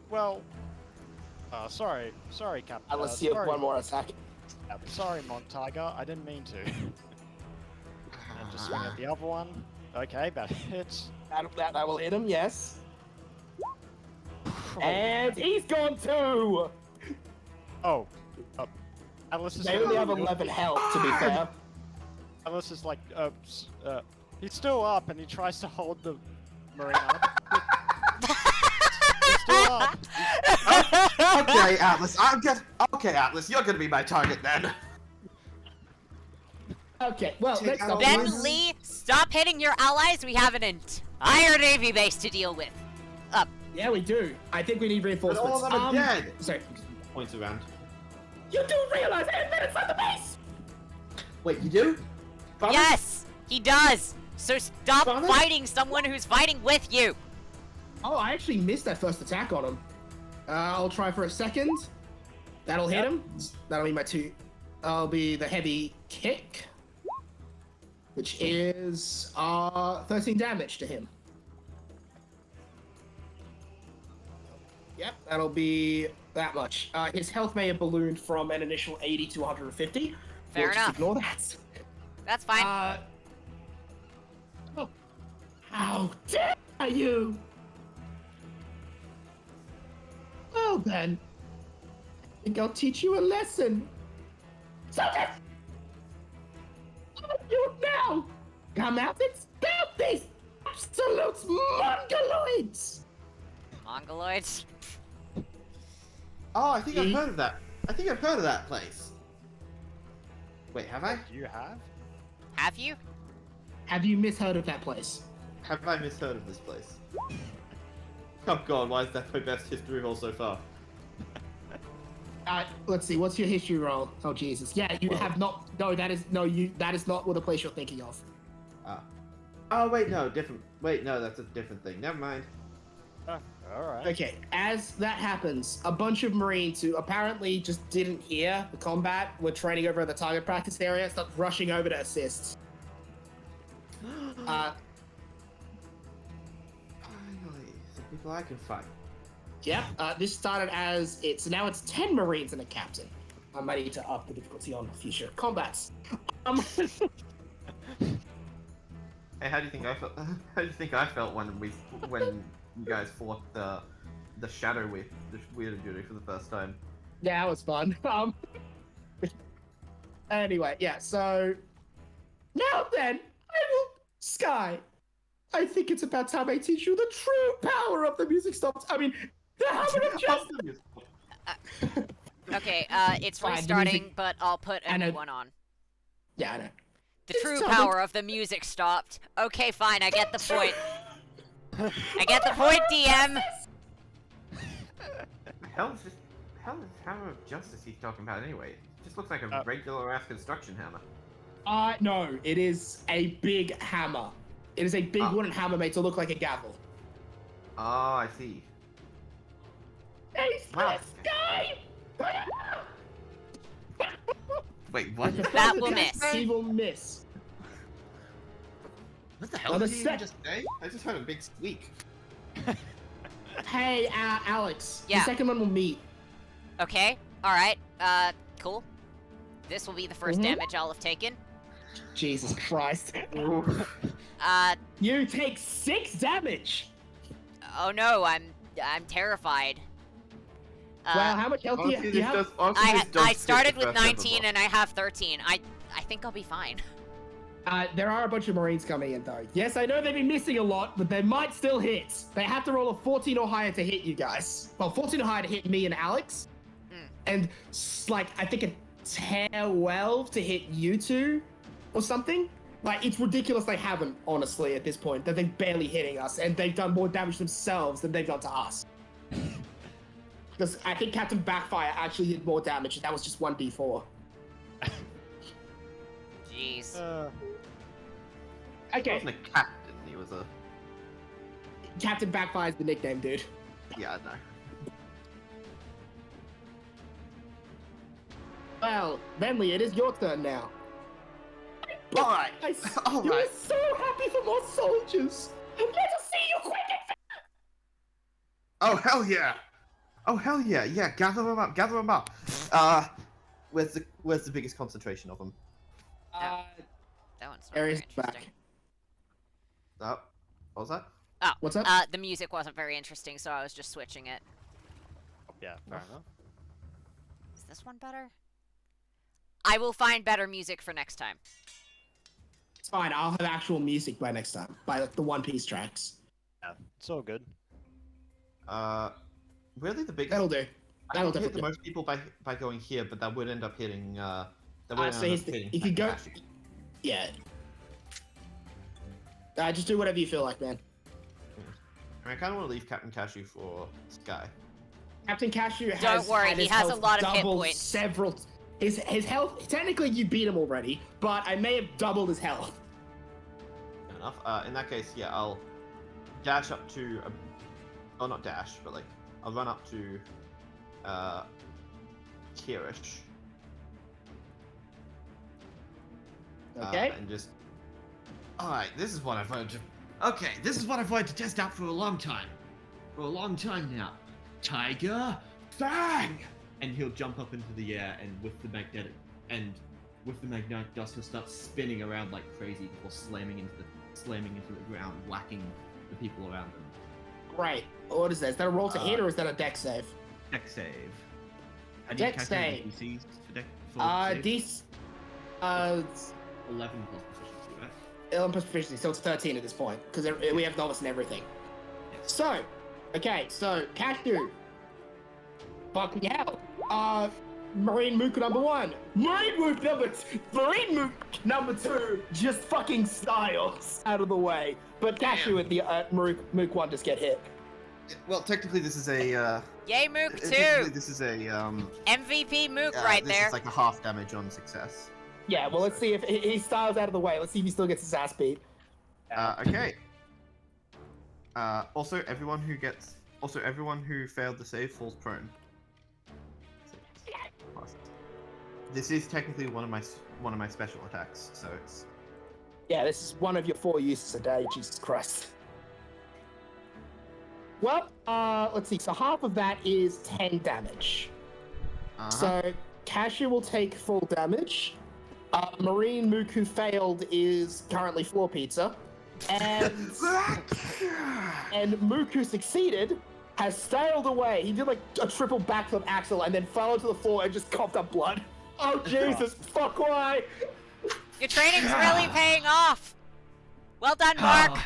Well, sorry, Captain. Let's see if sorry, one more attack. Sorry, Montiger. I didn't mean to. And just swing at the other one. Okay, that hits. That will hit him, yes. And he's gone too! Oh. Atlas is They only gonna have do it. 11 health, to be fair. Atlas is like, he's still up and he tries to hold the marine up. He's still up. Okay, Atlas. Okay, Atlas. You're gonna be my target then. Okay, well, Take next out up Then, is... Lee, stop hitting your allies. We have an entire Navy base to deal with. Yeah, we do. I think we need But reinforcements. all of them are dead. Sorry. Points around. You do realize I have men inside the base! Wait, you do? Father? Yes, he does. So stop Father? fighting someone who's fighting with you. Oh, I actually missed that first attack on him. I'll try for a second. That'll hit him. That'll be my 2. That'll be the heavy kick, which is 13 damage to him. Yep, that'll be that much. His health may have ballooned from an initial 80 to 150. Fair We'll just enough. Ignore that. That's fine. Oh, how dare you! Well then, I think I'll teach you a lesson. Soldiers! All of you now, come out and stop these absolute mongoloids! Mongoloids. Oh, I think I've Ye- heard of that. I think I've heard of that place. Wait, have I? Do you have? Have you? Have you misheard of that place? Have I misheard of this place? Oh god, why is that my best history roll so far? Let's see. What's your history roll? Oh Jesus! Yeah, you have not. No, that is not what the place you're thinking of. Ah. Oh wait, no, different. Wait, no, that's a different thing. Never mind. Alright. Okay, as that happens, a bunch of Marines who apparently just didn't hear the combat were training over at the target practice area, start rushing over to assist. Finally, some people I can fight. Yep, this started as now it's 10 Marines and a captain. I might need to up the difficulty on future combats. Hey, how do you think I felt? How do you think I felt when you guys fought the shadow with the weird duty for the first time? Yeah, that was fun. Anyway, yeah, so now then, Sky, I think it's about time I teach you the true power of the music stops. I mean, the hammer of justice. Okay, it's Fine, the restarting, music- but I'll put a I new know. one on. Yeah, I know. The Just true tell me- power of the music stopped. Okay, fine, I get the point. I get the point, DM. Hell is hammer of justice he's talking about anyway? It just looks like a regular ass construction hammer. No, it is a big hammer. It is a big Ah. wooden hammer made to look like a gavel. Oh, I see. Hey, Wow. Sky! Wait, what? That will miss. He will miss. What the hell Well, did the you sec- just say? I just heard a big squeak. Hey, Alex. Yeah. The second one will meet. Okay, alright, cool. This will be the 1st Mhm. damage I'll have taken. Jesus Christ. Uh, You take 6 damage. oh no, I'm terrified. Wow, how much health do Honestly, you have? I started with 19 and I have 13. I think I'll be fine. There are a bunch of Marines coming in, though. Yes, I know they've been missing a lot, but they might still hit. They have to roll a 14 or higher to hit you guys. Well, 14 or higher to hit me and Alex. And, I think a 12 to hit you two or something. Like, it's ridiculous they haven't, honestly, at this point. That they're barely hitting us, and they've done more damage themselves than they've done to us. Because I think Captain Backfire actually did more damage, and that was just 1d4. Jeez. He Okay, wasn't a captain, he was a... Captain Backfire is the nickname, dude. Yeah, I know. Well, Bentley, it is your turn now. Alright! You Alright! were so happy for more soldiers. I'm glad to see you quick and Oh, hell yeah! Oh, hell yeah! Yeah, gather them up, gather them up! Where's the biggest concentration of them? fast. That one's not Ares very back. interesting. Oh, what was that? Oh, What's up? the music wasn't very interesting, so I was just switching it. Yeah, fair enough. Is this one better? I will find better music for next time. It's fine. I'll have actual music by next time. By like the One Piece tracks. Yeah, it's all good. Really the biggest. That'll do. I That'll can hit definitely the most people by going here, but that would end up hitting. That would So end here's up the, hitting. if you go, Takashi. yeah. Just do whatever you feel like, man. I kind of want to leave Captain Cashew for Sky. Captain Cashew has. Don't worry, had he his has a health lot of hit doubled points. Several. His health. Technically, you beat him already, but I may have doubled his health. Fair enough. In that case, yeah, I'll dash up to. Oh, not dash, but like I'll run up to. Kirish. Okay. And just. Alright, this is what I've wanted to. Okay, this is what I've wanted to test out for a long time. For a long time now. Tiger Fang! And he'll jump up into the air and with the magnetic dust he'll start spinning around like crazy before slamming into the ground, whacking the people around him. Right. What is that? Is that a roll to hit Uh, or is that a deck save? Deck save. How Dex calculate save. DCs for deck for save? 11 plus proficiency, right? plus proficiency, so it's 13 at this point because we have novice and everything. Yes. So, okay, so Cashew. Fucking hell. Marine Mook number 1. Marine Mook number 2. Just fucking styles out of the way. But Cashew and the Mook 1 just get hit. Well, technically, this is a. Yay, Mook technically 2! This is a. MVP Mook right this there. is like a half damage on success. Yeah, well, let's see if he styles out of the way. Let's see if he still gets his ass beat. Okay. Also, everyone who failed the save falls prone. This is technically one of my special attacks, so it's. Yeah, this is one of your 4 uses a day. Jesus Christ. Well, let's see. So half of that is 10 damage. Uh-huh. So Cashew will take full damage. Marine Mook, who failed, is currently floor pizza. And Mook, who succeeded, has sailed away. He did like a triple backflip axle and then fell to the floor and just coughed up blood. Oh Jesus, fuck why? Your training's really paying off. Well done, Mark.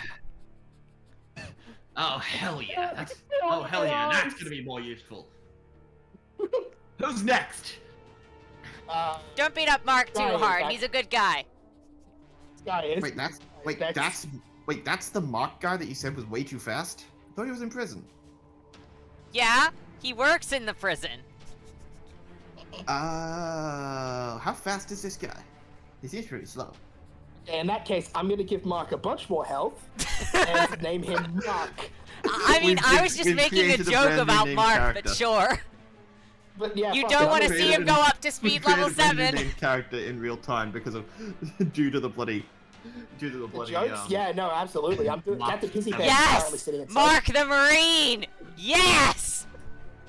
Oh hell yeah! That's gonna be more useful. Who's next? Don't beat up Mark too Sorry, hard. Zach. He's a good guy. This guy is. That's the Mark guy that you said was way too fast. I thought he was in prison. Yeah, he works in the prison. How fast is this guy? He seems pretty slow. In that case, I'm gonna give Mark a bunch more health and name him Mark. I mean, I was just we've making a created a joke brand new about named Mark, character. but sure. But yeah, You fuck don't it, want to I'm see gonna- him go up to We speed created level a brand new 7. named character in real time because of due to the bloody. The jokes? Yeah, no, absolutely. I'm doing. Mark. That's a pissy face currently Yes! sitting inside. Mark the Marine! Yes!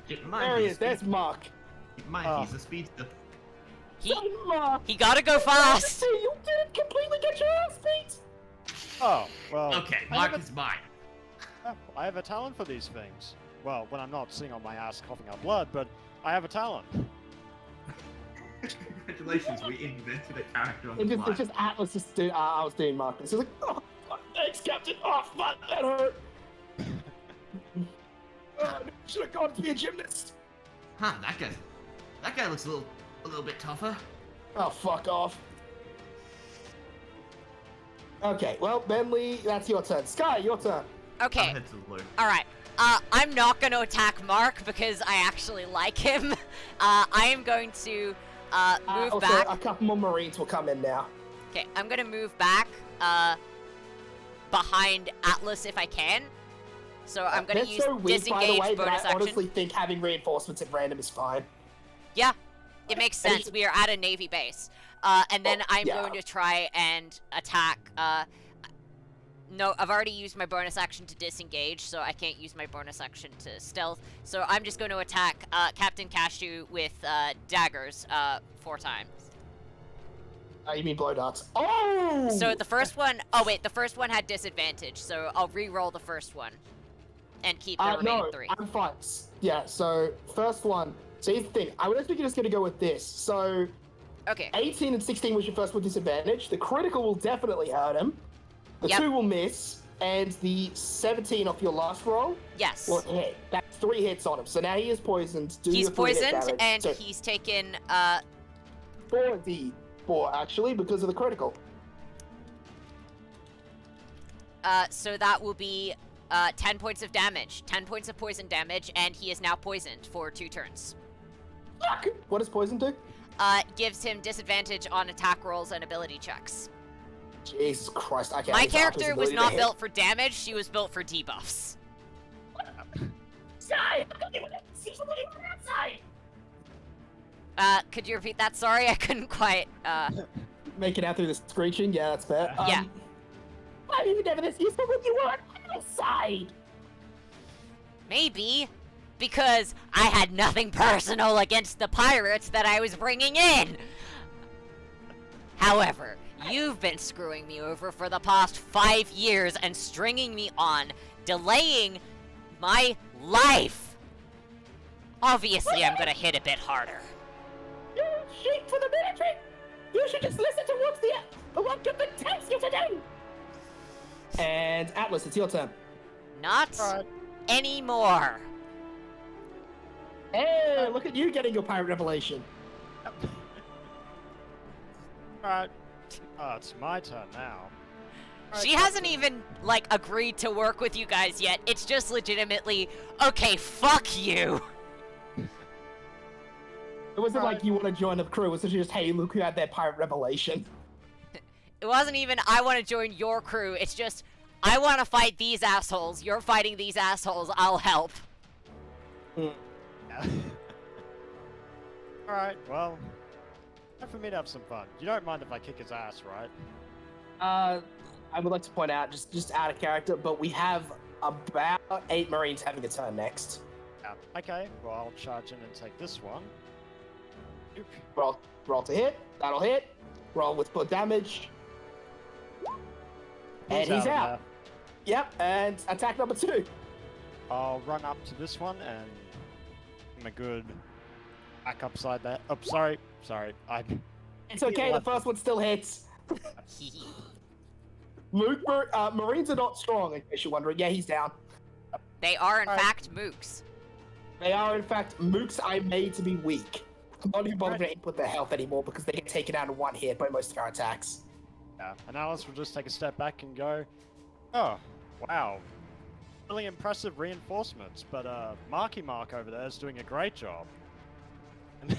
There he is. There's Mark. He's a speedster. He Mark. gotta go fast. You didn't completely get your ass beat. Oh, well. Okay, I Mark have a- is mine. I have a talent for these things. Well, when I'm not sitting on my ass coughing up blood, but I have a talent. Congratulations, we invented a character on It's just Atlas just doing. I was doing Mark. It's like, oh, fuck, thanks, Captain. Oh, fuck, that hurt. Should have gone to be a gymnast. Huh, that guy looks a little bit tougher. Oh, fuck off. Okay, well, Bentley, that's your turn. Sky, your turn. Okay, Head to the blue. alright. I'm not gonna attack Mark because I actually like him. I am going to move Also, back. a couple more Marines will come in now. Okay, I'm gonna move back behind Atlas if I can. So I'm gonna That's use so weird, by the disengage way, but bonus I action. honestly think having reinforcements at random is fine. Yeah, it makes sense. We are at a Navy base. And then I'm yeah. going to try and attack. No, I've already used my bonus action to disengage, so I can't use my bonus action to stealth. So I'm just going to attack Captain Cashew with daggers 4 times. You mean blow darts? Oh! So the first one, oh wait, the first one had disadvantage, so I'll re-roll the first one and keep the remaining no, 3. I'm fine. Yeah, so first one. So here's the thing. I was actually just going to go with this. So Okay. 18 and 16 was your first with disadvantage. The critical will definitely hurt him. The Yep. 2 will miss, and the 17 off your last roll Yes. will hit. That's 3 hits on him. So now he is poisoned. Do He's your 3 hit poisoned, damage. and So he's taken 4d4 actually because of the critical. so that will be 10 points of damage, 10 points of poison damage, and he is now poisoned for 2 turns. Fuck! What does poison do? Gives him disadvantage on attack rolls and ability checks. Jesus Christ! I can't. My use Arthur's character was ability to not hit. built for damage; she was built for debuffs. Could you repeat that? Sorry, I couldn't quite. Make it out through the screeching. Yeah, that's fair. Yeah. Why are you never this useful when you were on my side? Maybe because I had nothing personal against the pirates that I was bringing in. However, you've been screwing me over for the past 5 years and stringing me on, delaying my life. Obviously, I'm gonna hit a bit harder. You sheep for the military. You should just listen to what government tells you to do. And Atlas, it's your turn. Not Alright. anymore. Hey, look at you getting your pirate revelation. Alright. Oh, it's my turn now. She hasn't even, like, agreed to work with you guys yet. It's just legitimately, okay, fuck you. It wasn't like you want to join the crew. It was just, hey, look who had their pirate revelation. It wasn't even, I want to join your crew. It's just, I want to fight these assholes. You're fighting these assholes. I'll help. Yeah. Alright, well. Time for me to have some fun. You don't mind if I kick his ass, right? I would like to point out, just out of character, but we have about 8 Marines having a turn next. Yeah. Okay, well, I'll charge in and take this one. Oop. Roll to hit. That'll hit. Roll with full damage. And he's of out. there. Yep, and attack number 2. I'll run up to this one and give him a good back upside there. Oh, sorry. It's okay, the first one still hits. Luke, Marines are not strong, in case you're wondering. Yeah, he's down. They are, in Alright. fact, mooks. They are, in fact, mooks I made to be weak. I'm not even bothered to input their health anymore because they get taken out in 1 hit by most of our attacks. Yeah, and Alice will just take a step back and go, oh, wow. Really impressive reinforcements, but Marky Mark over there is doing a great job.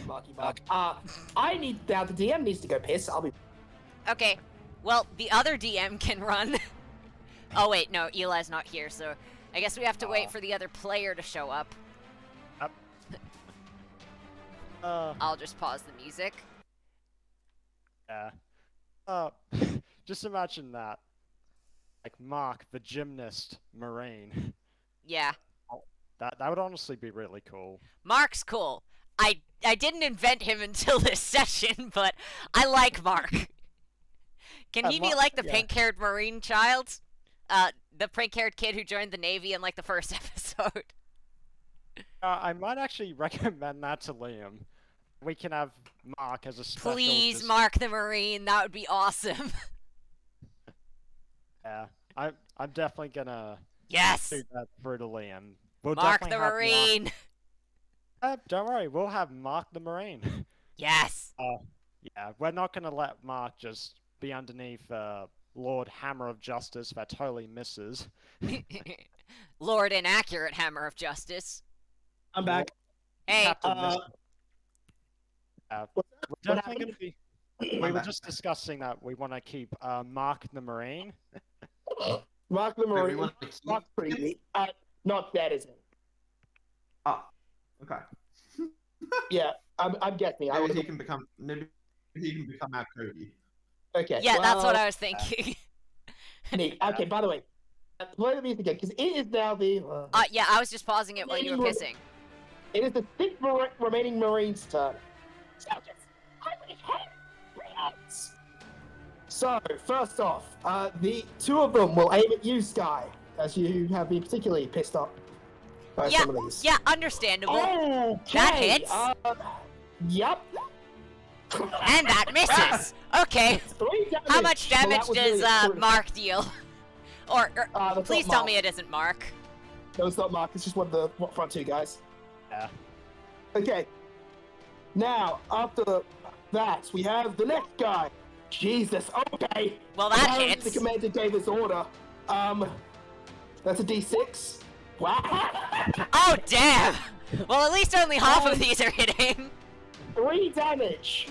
Marky Mark. I need, now the DM needs to go piss. I'll be... Okay, well, the other DM can run. Oh, wait, no, Eli's not here, so I guess we have to wait for the other player to show up. I'll just pause the music. Yeah. Just imagine that. Like Mark, the gymnast Marine. Yeah. That would honestly be really cool. Mark's cool. I didn't invent him until this session, but I like Mark. Can he be like the yeah. pink-haired Marine child? The pink-haired kid who joined the Navy in, like, the first episode. I might actually recommend that to Liam. We can have Mark as a special. Please, just- Mark the Marine. That would be awesome. Yeah, I'm definitely gonna Yes! do that through to Liam. We'll Mark the definitely have Marine! Don't worry, we'll have Mark the Marine. Yes! Yeah, we're not gonna let Mark just be underneath Lord Hammer of Justice that totally misses. Lord Inaccurate Hammer of Justice. I'm back. Hey, Captain Miss- What we're definitely happened? gonna be. We were just discussing that we want to keep Mark the Marine. Mark the Marine. want to keep Not pretty neat. Not dead, is it? Ah, okay. Yeah, I'm guessing. Maybe he can become our Cody. Okay. yeah, that's what well, I was thinking. Neat. Okay, by the way, play the music again, because it is now the... Yeah, I was just pausing it while you were pissing. It is the 6th remaining Marine's turn. Soldiers, I will have Marines. So, first off, the 2 of them will aim at you, Sky, as you have been particularly pissed off by some of these. Yeah, understandable. Okay. That hits. Yep. And that misses. Okay. 3 damage. How much Well, that damage was does really critical. Mark deal? or That's please not tell Mark. me it isn't Mark. No, it's not Mark. It's just one of the front 2 guys. Yeah. Okay. Now, after that, we have the next guy. Jesus. Okay. Well, that Apparently hits. The commander gave this order. That's a D6. Wow. Oh, damn! Well, at least only half of these are hitting. 3 damage.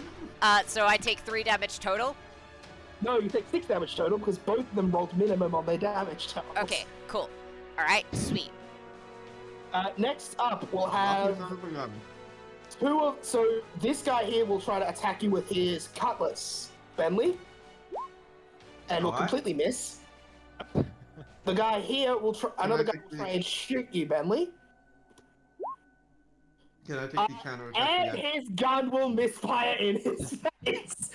So I take 3 damage total. No, you take 6 damage total because both of them rolled minimum on their damage totals. Okay, cool. Alright, sweet. Next up, we'll have so this guy here will try to attack you with his cutlass, Bentley, and will Alright. completely miss. The guy here will try. Another guy will try and shoot you, Bentley, Can I take the counter and attack? his gun will misfire in his face.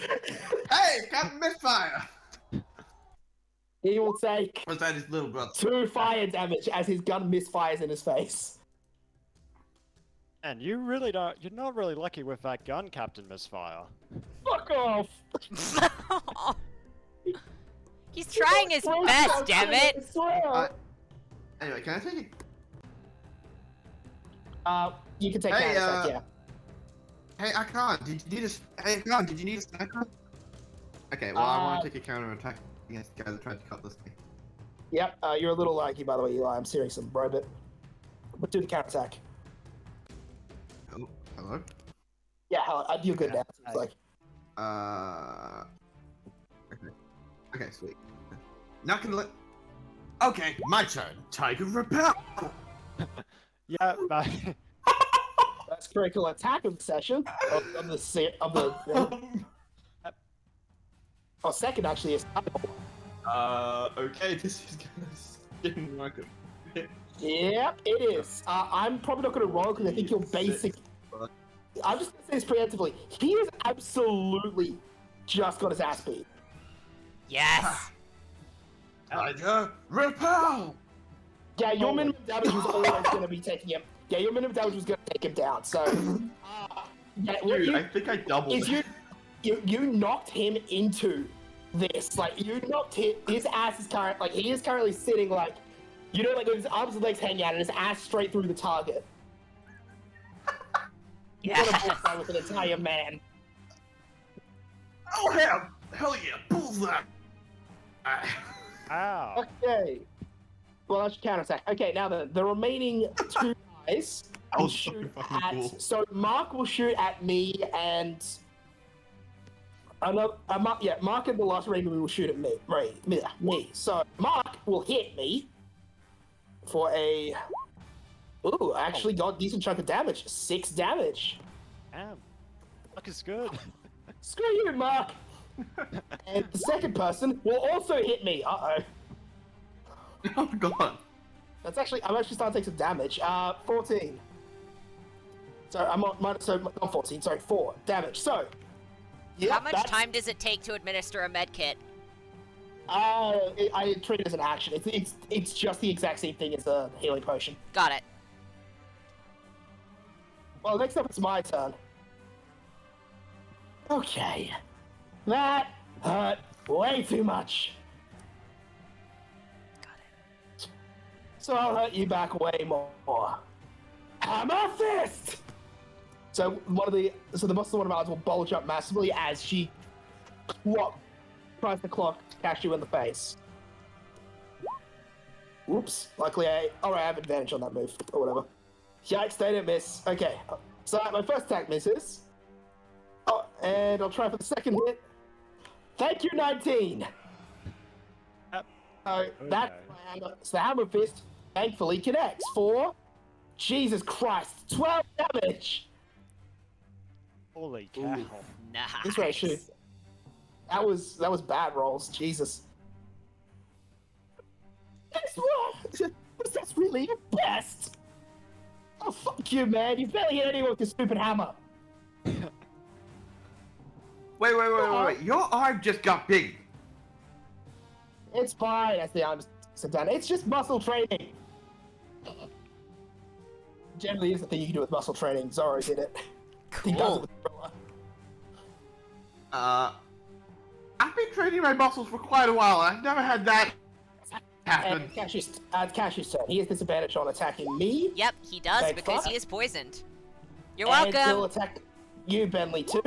Hey, got misfire! He will take Was that his little brother? 2 fire damage as his gun misfires in his face. And you really don't. You're not really lucky with that gun, Captain Misfire. Fuck off! He's trying his best, damn it! I swear. Anyway, can I take it? You can take Hey, that attack, yeah. Hey, Akon, did you need a... Hey, Akon, did you need a sniper? Okay, well, I want to take a counter attack against the guy that tried to cut this thing. Yep, you're a little laggy, by the way, Eli. I'm serious, some robot. But do the counterattack. Oh, hello? Yeah, you're good Yeah, now. It's like, Okay. Okay, sweet. Not gonna let... Okay, my turn. Tiger Repel! Yeah, but that's critical attack of the session. Of the thing. Oh, second actually is. Okay, this is gonna sting like a bit. Yep, it is. I'm probably not going to roll because I think you're basic. I'm just going to say this preemptively. He is absolutely just got his ass beat. Yes! Tiger Repel! Yeah, your minimum damage was always going to be taking him. Yeah, your minimum damage was going to take him down. So, yeah, what Dude, you, I think I doubled is it. you knocked him into this. Like, you knocked his ass is he is currently sitting like, you know, like with his arms and legs hanging out and his ass straight through the target. You got a Yes. bullseye with an entire man. Oh, hell yeah, bullseye! ow. Okay. Well, that's your counterattack. Okay, now the remaining 2 guys That will was so shoot fucking at. cool. So Mark will shoot at me and another. Mark and the last ranger will shoot at me. Me. So Mark will hit me for a. Ooh, I actually got a decent chunk of damage. 6 damage. Damn. Luck is good. Screw you, Mark. And the second person will also hit me. Uh oh. Oh god. I'm actually starting to take some damage. 14. So I'm on not 14. Sorry, 4 damage. So. Yep, How much that's- time does it take to administer a med kit? I treat it as an action. It's just the exact same thing as a healing potion. Got it. Well, next up it's my turn. Okay. That hurt way too much. Got it. So I'll hurt you back way more. Hammer fist! So the muscle one of ours will bulge up massively as she tries to catch you in the face. Whoops. Luckily I have advantage on that move, or whatever. Yikes, they didn't miss. Okay. So my first attack misses. Oh, and I'll try for the second hit. Thank you, 19. Yep. So that's Okay. my hammer. So the hammer fist thankfully connects for Jesus Christ, 12 damage. Holy cow. Nice. This way, shoot. That was bad rolls. Jesus. That's really your best. Oh fuck you, man! You barely hit anyone with your stupid hammer. Wait. Your arm just got big. It's fine. That's the arms sit down. It's just muscle training. Generally, is the thing you can do with muscle training. Zorro did it. He does it Cool. with Gorilla. I've been training my muscles for quite a while. I've never had that happen. And Cashew's turn. He has disadvantage on attacking me. Yep, he does Thank because fuck. he is poisoned. You're And he'll welcome. attack you, Bentley, too.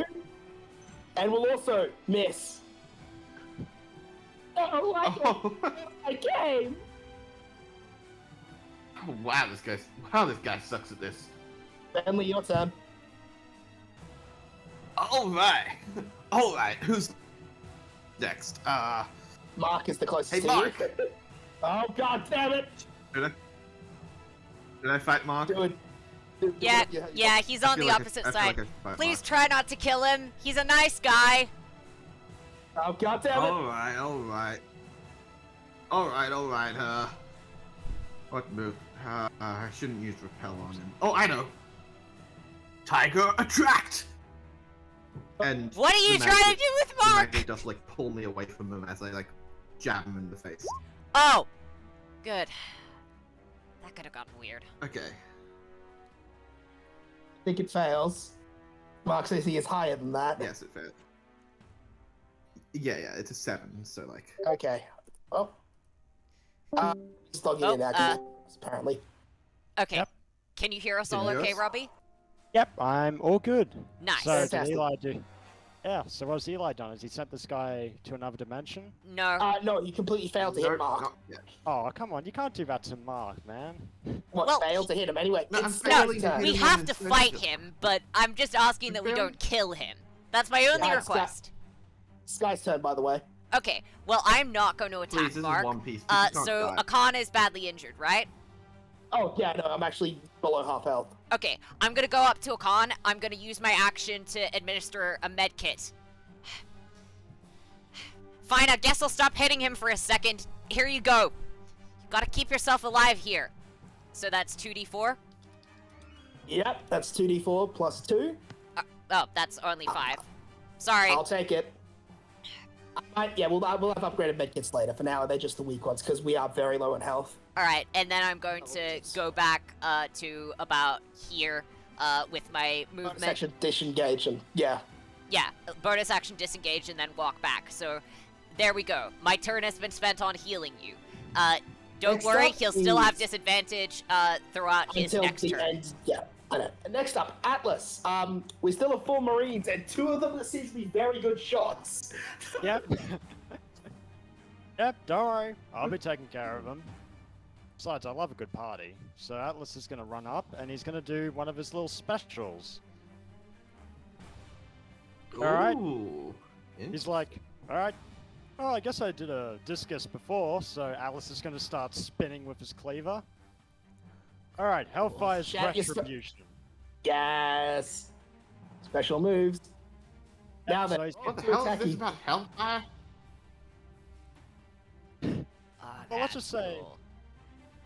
And will also miss. Oh, I game. Oh, wow, this guy sucks at this. Bentley, your turn. All right, all right. Who's next? Mark is the closest Hey, to Mark. you. Oh, god damn it! Did I fight Mark? Do it. Yeah, he's on the opposite side. Please try not to kill him. He's a nice guy. Oh, god damn it! All right. What move? I shouldn't use repel on him. Oh, I know. Tiger attract. And What are you the trying to magic- do with the Mark? magic just like pull me away from him as I like jab him in the face. Oh, good. That could have gotten weird. Okay. I think it fails. Mark says he is higher than that. Yes, it failed. Yeah, it's a 7. So like. Okay. Well. Just logging in now, 'cause apparently. Okay. Yep. Can you hear us Can all you hear okay, us? Robbie? Yep, I'm all good. Nice. So did Fantastic. Eli do? Yeah. So what's Eli done? Has he sent this guy to another dimension? No. No, you completely failed to hit Mark. Not yet. Oh, come on! You can't do that to Mark, man. What, Well, failed to hit him? Anyway, No, I'm it's failing Scott's to turn. hit We him have in to his fight special. him, but I'm just asking that we Fair. don't kill him. That's my only Yeah, it's got- request. Sky's turn, by the way. Okay, well, I'm not going to attack Please, this is Mark. One Piece. You can't So die. Akan is badly injured, right? Oh, yeah, no, I'm actually below half health. Okay, I'm gonna go up to Akan. I'm gonna use my action to administer a med kit. Fine, I guess I'll stop hitting him for a second. Here you go. You gotta keep yourself alive here. So that's 2d4. Yep, that's 2d4 plus 2. Oh, that's only 5. Sorry. I'll take it. Yeah, we'll have upgraded medkits later. For now, they're just the weak ones, because we are very low in health. Alright, and then I'm going to Jesus. go back to about here with my movement. Section disengage, and yeah. Yeah, bonus action disengage and then walk back. So there we go. My turn has been spent on healing you. Don't Next worry, up he'll still have is- disadvantage throughout his Until next the turn. end. Yeah, I know. And next up, Atlas. We still have 4 Marines, and 2 of them seem to be very good shots. Yep. Yep. Don't worry. I'll be taking care of him. Besides, I love a good party. So Atlas is gonna run up, and he's gonna do one of his little specials. Alright. Ooh. He's like, alright, oh, I guess I did a discus before, so Atlas is going to start spinning with his cleaver. Alright, Hellfire's Shout your spe- Retribution. Yes. Special moves. Now so then, he's What the to hell is attack this you. about Hellfire? Well, let's just say- cool.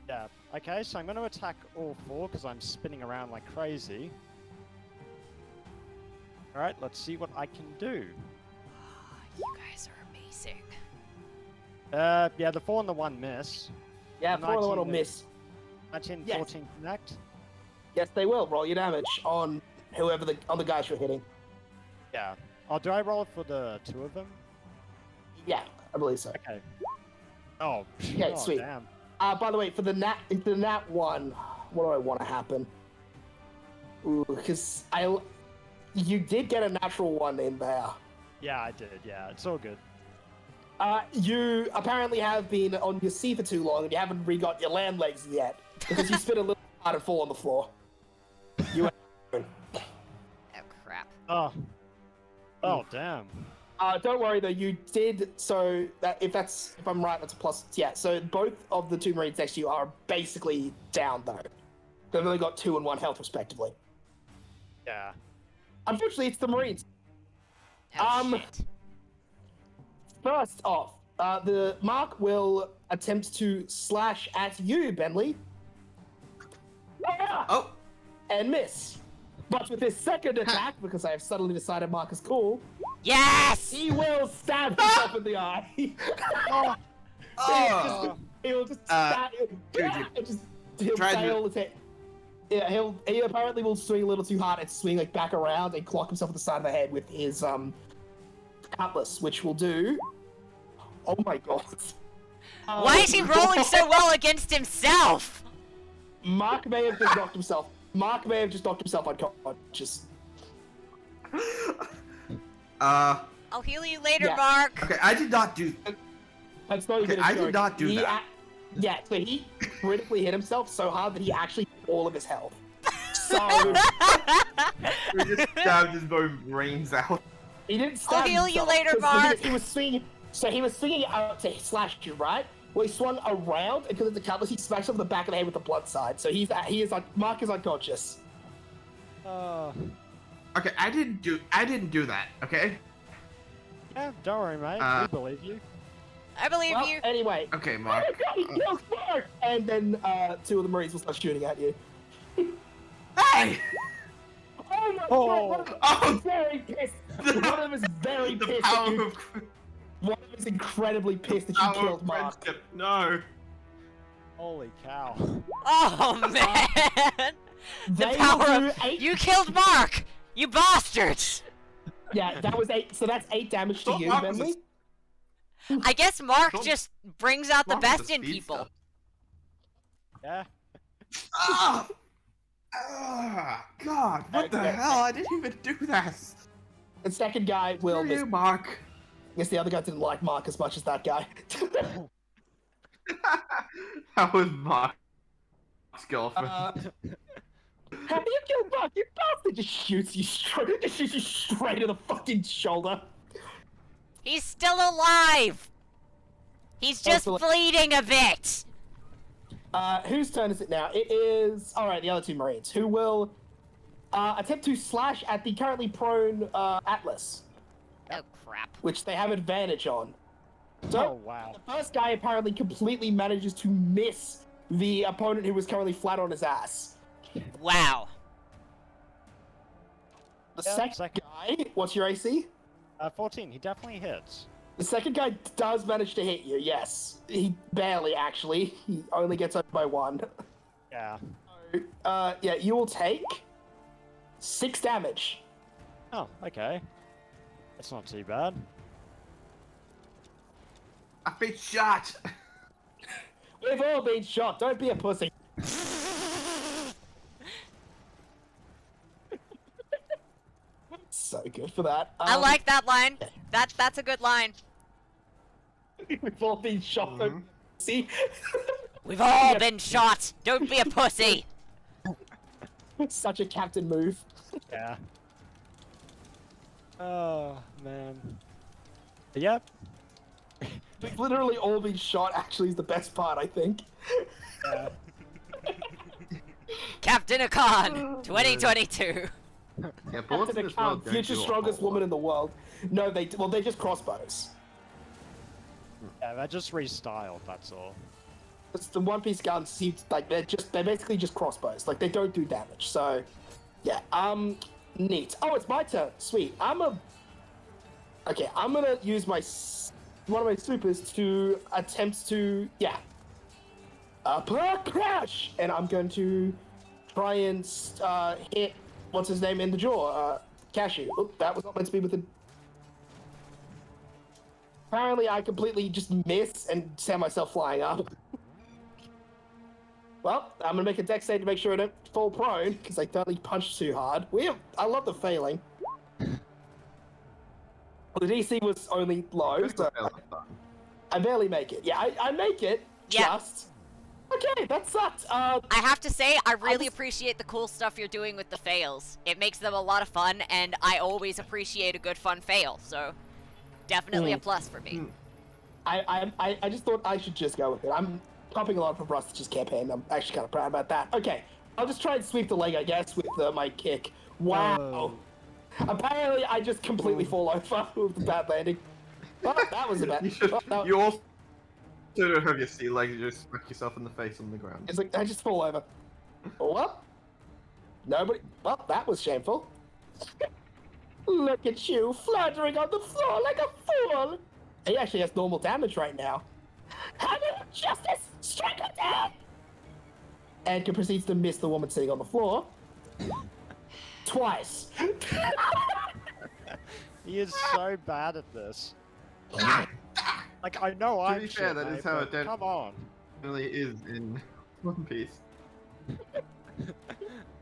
Yeah, okay, so I'm going to attack all 4 because I'm spinning around like crazy. Alright, let's see what I can do. You guys are amazing. Yeah, the 4 and the 1 miss. Yeah, 4 of the one will 19 miss. 19, Yes. 14 connect. Yes, they will. Roll your damage on whoever on the guys you're hitting. Yeah. Oh, do I roll it for the 2 of them? Yeah, I believe so. Okay. Oh, Okay, oh, sweet. damn. By the way, for the nat 1, what do I want to happen? Ooh, because you did get a natural 1 in there. Yeah, I did. Yeah, it's all good. You apparently have been on your sea for too long, and you haven't re-got your land legs yet, because you spin a little hard and fall on the floor. You. Oh, crap. Oh. Oh, damn. Don't worry though, you did so that if I'm right, that's a plus. Yeah, so both of the 2 Marines next to you are basically down though. They've only got 2 and 1 health respectively. Yeah. Unfortunately, it's the Marines. Oh, shit. First off, the Mark will attempt to slash at you, Bentley. Oh, And miss. But with his second attack, because I have suddenly decided Mark is cool, Yes! he will stab himself in the eye. oh. He'll just Uh, stab. dude, He'll tried to- fail to. Yeah, he apparently will swing a little too hard and swing like back around and clock himself at the side of the head with his Atlas, which will do. Oh my god. Why is he rolling so well against himself? Mark may have just knocked himself. Mark may have just knocked himself unconscious. I'll heal you later, Yeah. Mark. Okay, I did not do. That's not even a I joke. did not do He that. Yeah, so he critically hit himself so hard that he actually hit all of his health. So We just stabbed his own brains out. he didn't stab I'll heal you himself, later, 'cause the thing Mark. is, he was swinging. So he was swinging out to slash you, right? Well, he swung around, and because it's a cutlass, he smashed him in the back of the head with the blood side. So he is like Mark is unconscious. Okay, I didn't do that. Okay. Yeah, don't worry, mate. Uh, We believe you. I believe Well, you. anyway, Okay, Mark. he kills Mark, and then 2 of the Marines will start shooting at you. Hey! Oh my Oh. god! One of them Oh. is very pissed. One of them is very The pissed. At power you. of One of them is incredibly pissed that you power killed of Mark. friendship. No. Holy cow. Oh man! The They power will do of 8. you killed Mark. You bastards! Yeah, that was 8. So that's 8 damage to Thought you, Mark was a- Bentley. I guess Mark Don't- just brings out the Mark was a best in speedster. people. Yeah. Ah! Ah! God, what the Okay. hell? I didn't even do that. The second guy will Screw miss. you, Mark. I guess the other guy didn't like Mark as much as that guy. That was Mark's girlfriend. Have you killed Mark? You bastard! Just shoots you straight in the fucking shoulder. He's still alive. He's just still- bleeding a bit. Whose turn is it now? It is. Alright, the other 2 Marines, who will attempt to slash at the currently prone Atlas, Oh crap! which they have advantage on. Oh, So, wow. the first guy apparently completely manages to miss the opponent who was currently flat on his ass. Wow. The Yeah, second second. guy, what's your AC? 14. He definitely hits. The second guy does manage to hit you, yes. He barely, actually. He only gets over by 1. Yeah. Yeah, you will take 6 damage. Oh, okay. That's not too bad. I've been shot. We've all been shot. Don't be a pussy. So good for that. I like that line. That's a good line. We've all been shot. Mhm. Don't see? We've all been shot. Don't be a pussy. Such a captain move. Yeah. Oh, man. Yep. We've literally all been shot. Actually, is the best part, I think. Yeah. Captain Akan, 2022. Yeah, bullets Captain in this world Akam, don't future do a strongest whole woman lot. in the world. No, they're just crossbows. Yeah, they're just restyled, that's all. It's the One Piece guns seem like they're basically just crossbows. Like they don't do damage. So, yeah. Neat. Oh, it's my turn. Sweet. I'm gonna use one of my supers to attempt to upper crash, and I'm going to try and hit what's his name in the jaw. Cashew. Oop, that was not meant to be with the. Apparently, I completely just miss and send myself flying up. Well, I'm gonna make a dex save to make sure I don't fall prone, because I totally punched too hard. I love the failing. Well, the DC was only low, so I barely make it. Yeah, I make it, Yeah. just. Okay, that sucked. I have to say, I really just- appreciate the cool stuff you're doing with the fails. It makes them a lot of fun, and I always appreciate a good fun fail. So, definitely a plus for me. I just thought I should just go with it. I'm pumping a lot from Rust's campaign. I'm actually kind of proud about that. Okay, I'll just try and sweep the leg, I guess, with my kick. Wow. Oh. Apparently, I just completely fall over with the bad landing. Well, that was a bad. You should. well, that- You also don't have your sea legs. You just smack yourself in the face on the ground. It's like I just fall over. What? Nobody. Well, that was shameful. Look at you, floundering on the floor like a fool. He actually has normal damage right now. Have you justice? Strike her down. Edgar proceeds to miss the woman sitting on the floor. Twice. He is so bad at this. Like, I know To I'm be fair, shit, that is mate, how but it come on. really is in One Piece.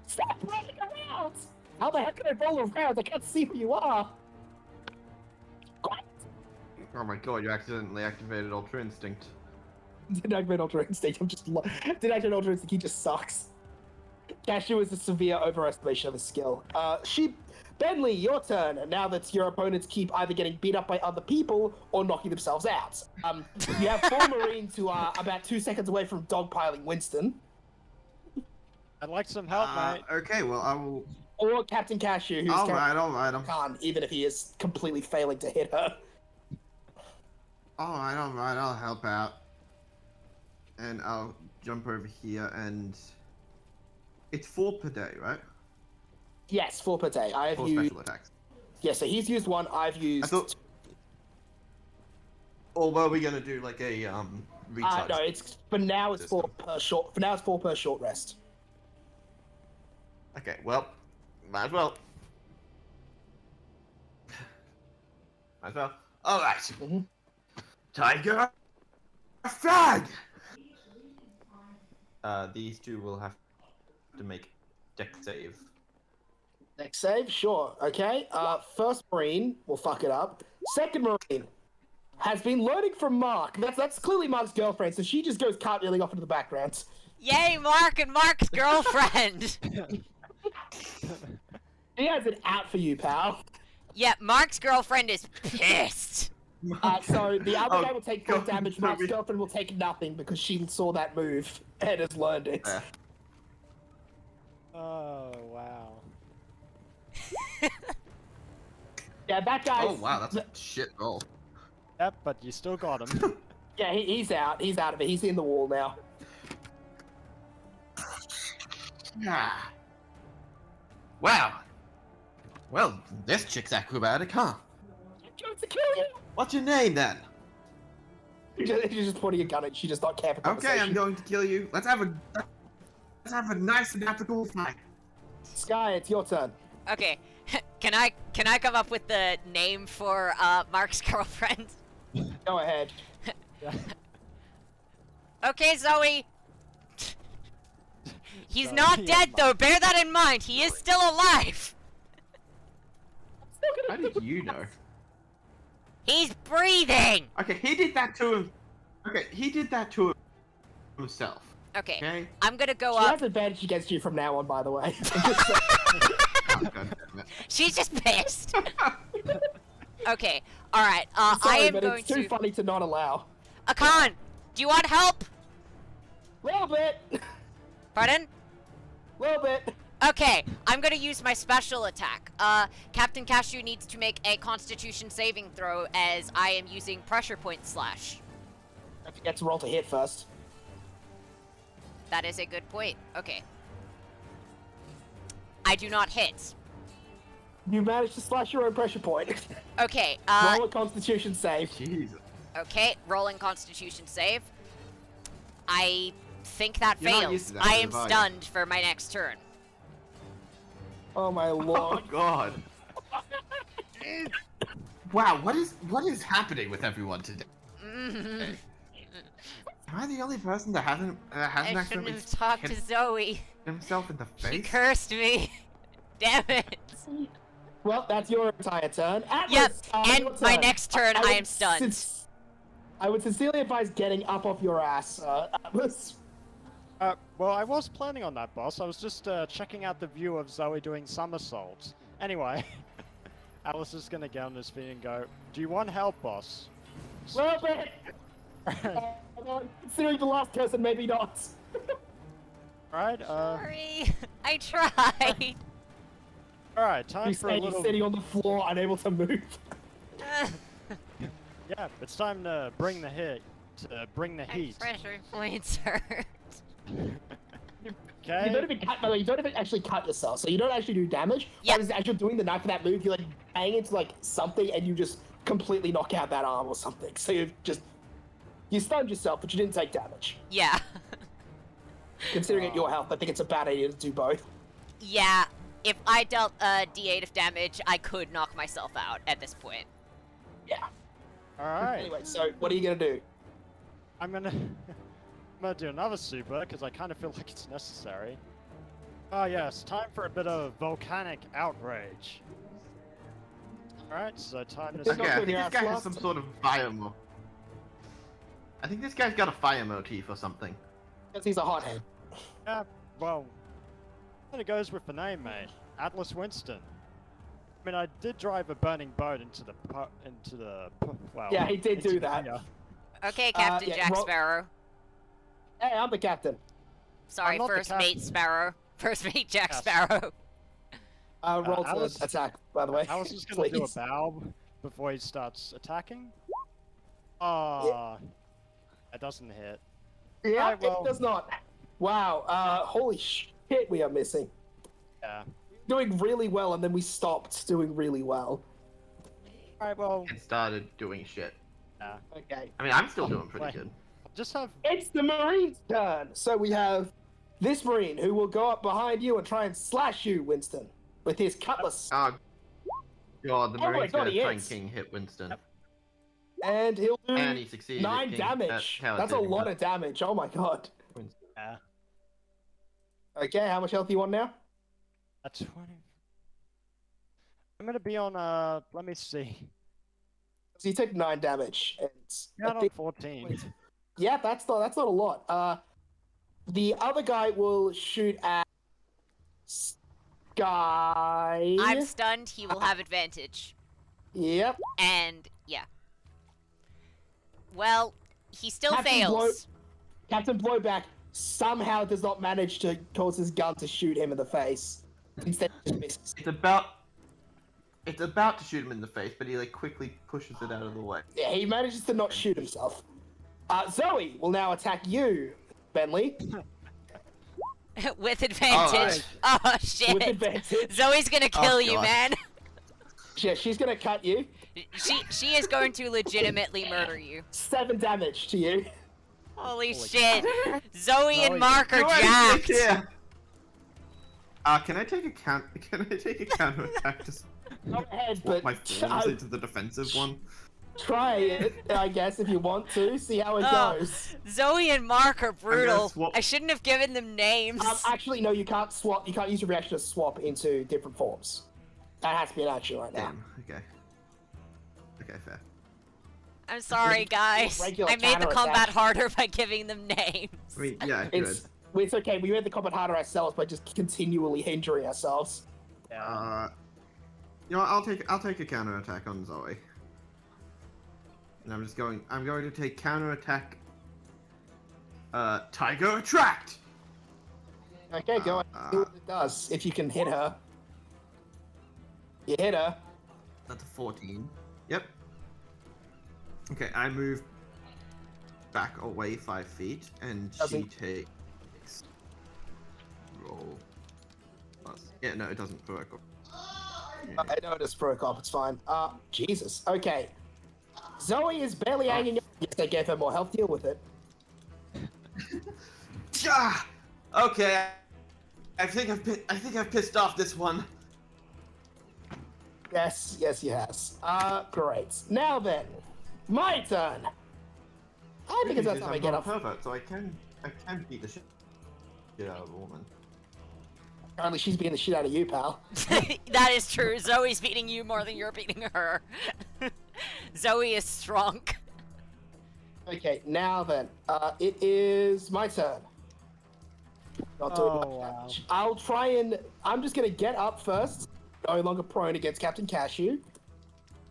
Stop running around! How the heck can I roll around? I can't see who you are. Oh my god, you accidentally activated Ultra Instinct. Didn't activate Ultra Instinct. Didn't activate Ultra Instinct. He just sucks. Cashew is a severe overestimation of his skill. Bentley, your turn. Now that your opponents keep either getting beat up by other people or knocking themselves out. You have 4 Marines who are about 2 seconds away from dogpiling Winston. I'd like some help, mate. Okay, well, I will. Or Captain Cashew, who's Alright. can't, even if he is completely failing to hit her. Alright, I'll help out. And I'll jump over here and. It's 4 per day, right? Yes, 4 per day. I have 4 used. special attacks. Yeah, so he's used 1. I've used. I thought. Or were we gonna do like a recharge? No, it's for now. It's system? 4 per short. For now, it's 4 per short rest. Okay, well, might as well. Might as well. Alright. Mhm. Tiger Frog! These two will have to make deck save. Next save, sure. Okay. First Marine will fuck it up. Second Marine has been learning from Mark. That's clearly Mark's girlfriend, so she just goes cartwheeling off into the background. Yay, Mark and Mark's girlfriend! She has it out for you, pal. Yeah, Mark's girlfriend is pissed. So the other Oh, guy will take 4 God, damage. Mark's Toby. girlfriend will take nothing because she saw that move and has learned it. Yeah. Oh, wow. Yeah, that guy's. Oh wow, that's a shit roll. Yep, but you still got him. Yeah, he's out. He's out of it. He's in the wall now. Ah. Wow. Well, this chick's acrobatic, huh? She's going to kill you. What's your name then? She's just pointing a gun at. She does not care for Okay, conversation. I'm going to kill you. Let's have a nice and ethical fight. Sky, it's your turn. Okay, can I come up with the name for Mark's girlfriend? Go ahead. Okay, Zoe. He's Zoe not and dead Mark. though. Bear that in mind. He is still alive. How did you know? He's breathing. Okay, he did that to him. Okay, he did that to himself. Okay, Okay. I'm gonna go She up. has advantage against you from now on, by the way. Oh, God damn it. She's just pissed. Okay, all right. Sorry, I am but going it's too to. funny to not allow. Akan, do you want help? Little bit. Pardon? Little bit. Okay, I'm gonna use my special attack. Captain Cashew needs to make a Constitution saving throw as I am using Pressure Point Slash. Don't forget to roll to hit first. That is a good point. Okay. I do not hit. You managed to slash your own pressure point. Okay, Roll a Constitution save. Jesus. okay, rolling Constitution save. I think that You're not fails. used to that, I am are you? stunned for my next turn. Oh my Oh lord. God. Wow, what is happening with everyone today? Mhm. Am I the only person that hasn't I accidentally shouldn't have talked to hit Zoe. himself in the She face? cursed me. Damn it. Well, that's your entire turn. Atlas, Yep, your and my turn. next turn I would am stunned. I would sincerely advise getting up off your ass, Atlas. Well, I was planning on that, boss. I was just checking out the view of Zoe doing somersaults. Anyway, Alice is gonna get on his feet and go, "Do you want help, boss?" Little bit. Considering the last person, maybe not. Right, Sorry. I tried. alright, time He's for a little... sitting on the floor, unable to move. Yeah, it's time to bring the hit. Bring the My heat. pressure points hurt. You Okay? don't even cut, by the way, you don't even actually cut yourself, so you don't actually do damage. Yep. But as you're doing the knife for that move, you're like bang into like something and you just completely knock out that arm or something. So you stunned yourself, but you didn't take damage. Yeah. Considering it your health, I think it's a bad idea to do both. Yeah. if I dealt d8 of damage, I could knock myself out at this point. All right. Anyway, so what are you gonna do? I'm gonna do another super because I kind of feel like it's necessary. Oh yes, time for a bit of volcanic outrage. All right, so time to. It's not Okay, I putting think your this ass guy has last some time. sort of fire I think this guy's got a fire motif or something. Because he's a hothead. Yeah, well, and it goes with the name, mate. Atlas Winston. I mean, I did drive a burning boat into the well. Yeah, he did do into that. here. Okay, Captain yeah, Jack roll- Sparrow. Hey, I'm the captain. Sorry, not the first mate captain. Sparrow. First mate Jack Yes. Sparrow. Roll to Alice- attack, by the way. I was just gonna do a Please. bow before he starts attacking. Ah, that doesn't hit. Yeah, Alright, well- it does not. Wow, holy shit, we are missing. Yeah. Doing really well, and then we stopped doing really well. All right, well, And started doing shit. Okay. I mean, I'm still doing pretty Wait. good. just have. It's the Marine's turn. So we have this Marine who will go up behind you and try and slash you, Winston, with his cutlass. Oh, God, the Oh my Marine's God, gonna he try and is. king hit Winston. And he'll do And he succeeded. 9 damage. That's a lot of damage. Oh my god. Yeah. Okay, how much health do you want now? A 20. I'm gonna be on. Let me see. So you take 9 damage. And I Not on think- 14. Yeah, that's not a lot. The other guy will shoot at Sky. I'm stunned. He will have advantage. Yep. And yeah. Well, he still Captain fails. Captain Blowback somehow does not manage to cause his gun to shoot him in the face. Instead, he just misses. It's about to shoot him in the face, but he like quickly pushes it out of the way. Yeah, he manages to not shoot himself. Zoe will now attack you, Bentley, With advantage. Oh, shit. with advantage. Zoe's gonna kill you, God. man. Yeah, she's gonna cut you. She is going to legitimately murder you. 7 damage to you. Holy Holy shit. Zoe and Zoe. Mark are Go ahead, jacked. yeah. Can I take a counter attack to Go ahead, swap but my forms into the defensive one? try it, I guess, if you want to. See how it Oh. goes. Zoe and Mark are brutal. swap- I shouldn't have given them names. Actually, no, you can't swap. You can't use your reaction to swap into different forms. That has to be an action right now. Damn. Okay. Okay, fair. I'm sorry, guys. regular I made the counterattack. combat harder by giving them names. I mean, yeah, good. It's okay. We made the combat harder ourselves by just continually hindering ourselves. Yeah. You know what, I'll take a counter attack on Zoe. And I'm going to take counter attack. Tiger Attract! Okay, go ahead. See what it does. If you can hit her. You hit her. That's a 14. Yep. Okay, I move back away 5 feet, and she Doesn't- takes roll. Plus. Yeah, no, it doesn't work. I know it is broke off. It's fine. Jesus. Okay. Zoe is barely hanging. Yes, they gave her more health. Deal with it. Ah! Okay, I think I've pissed off this one. Yes, he has. Great. Now then, my turn. I think it's that time I I'm get not off. a pervert, so I can beat the shit out of a woman. Apparently, she's beating the shit out of you, pal. That is true. Zoe's beating you more than you're beating her. Zoe is strong. Okay, now then, it is my turn. Not doing much Oh, wow. damage. I'll try and. I'm just gonna get up first, no longer prone against Captain Cashew,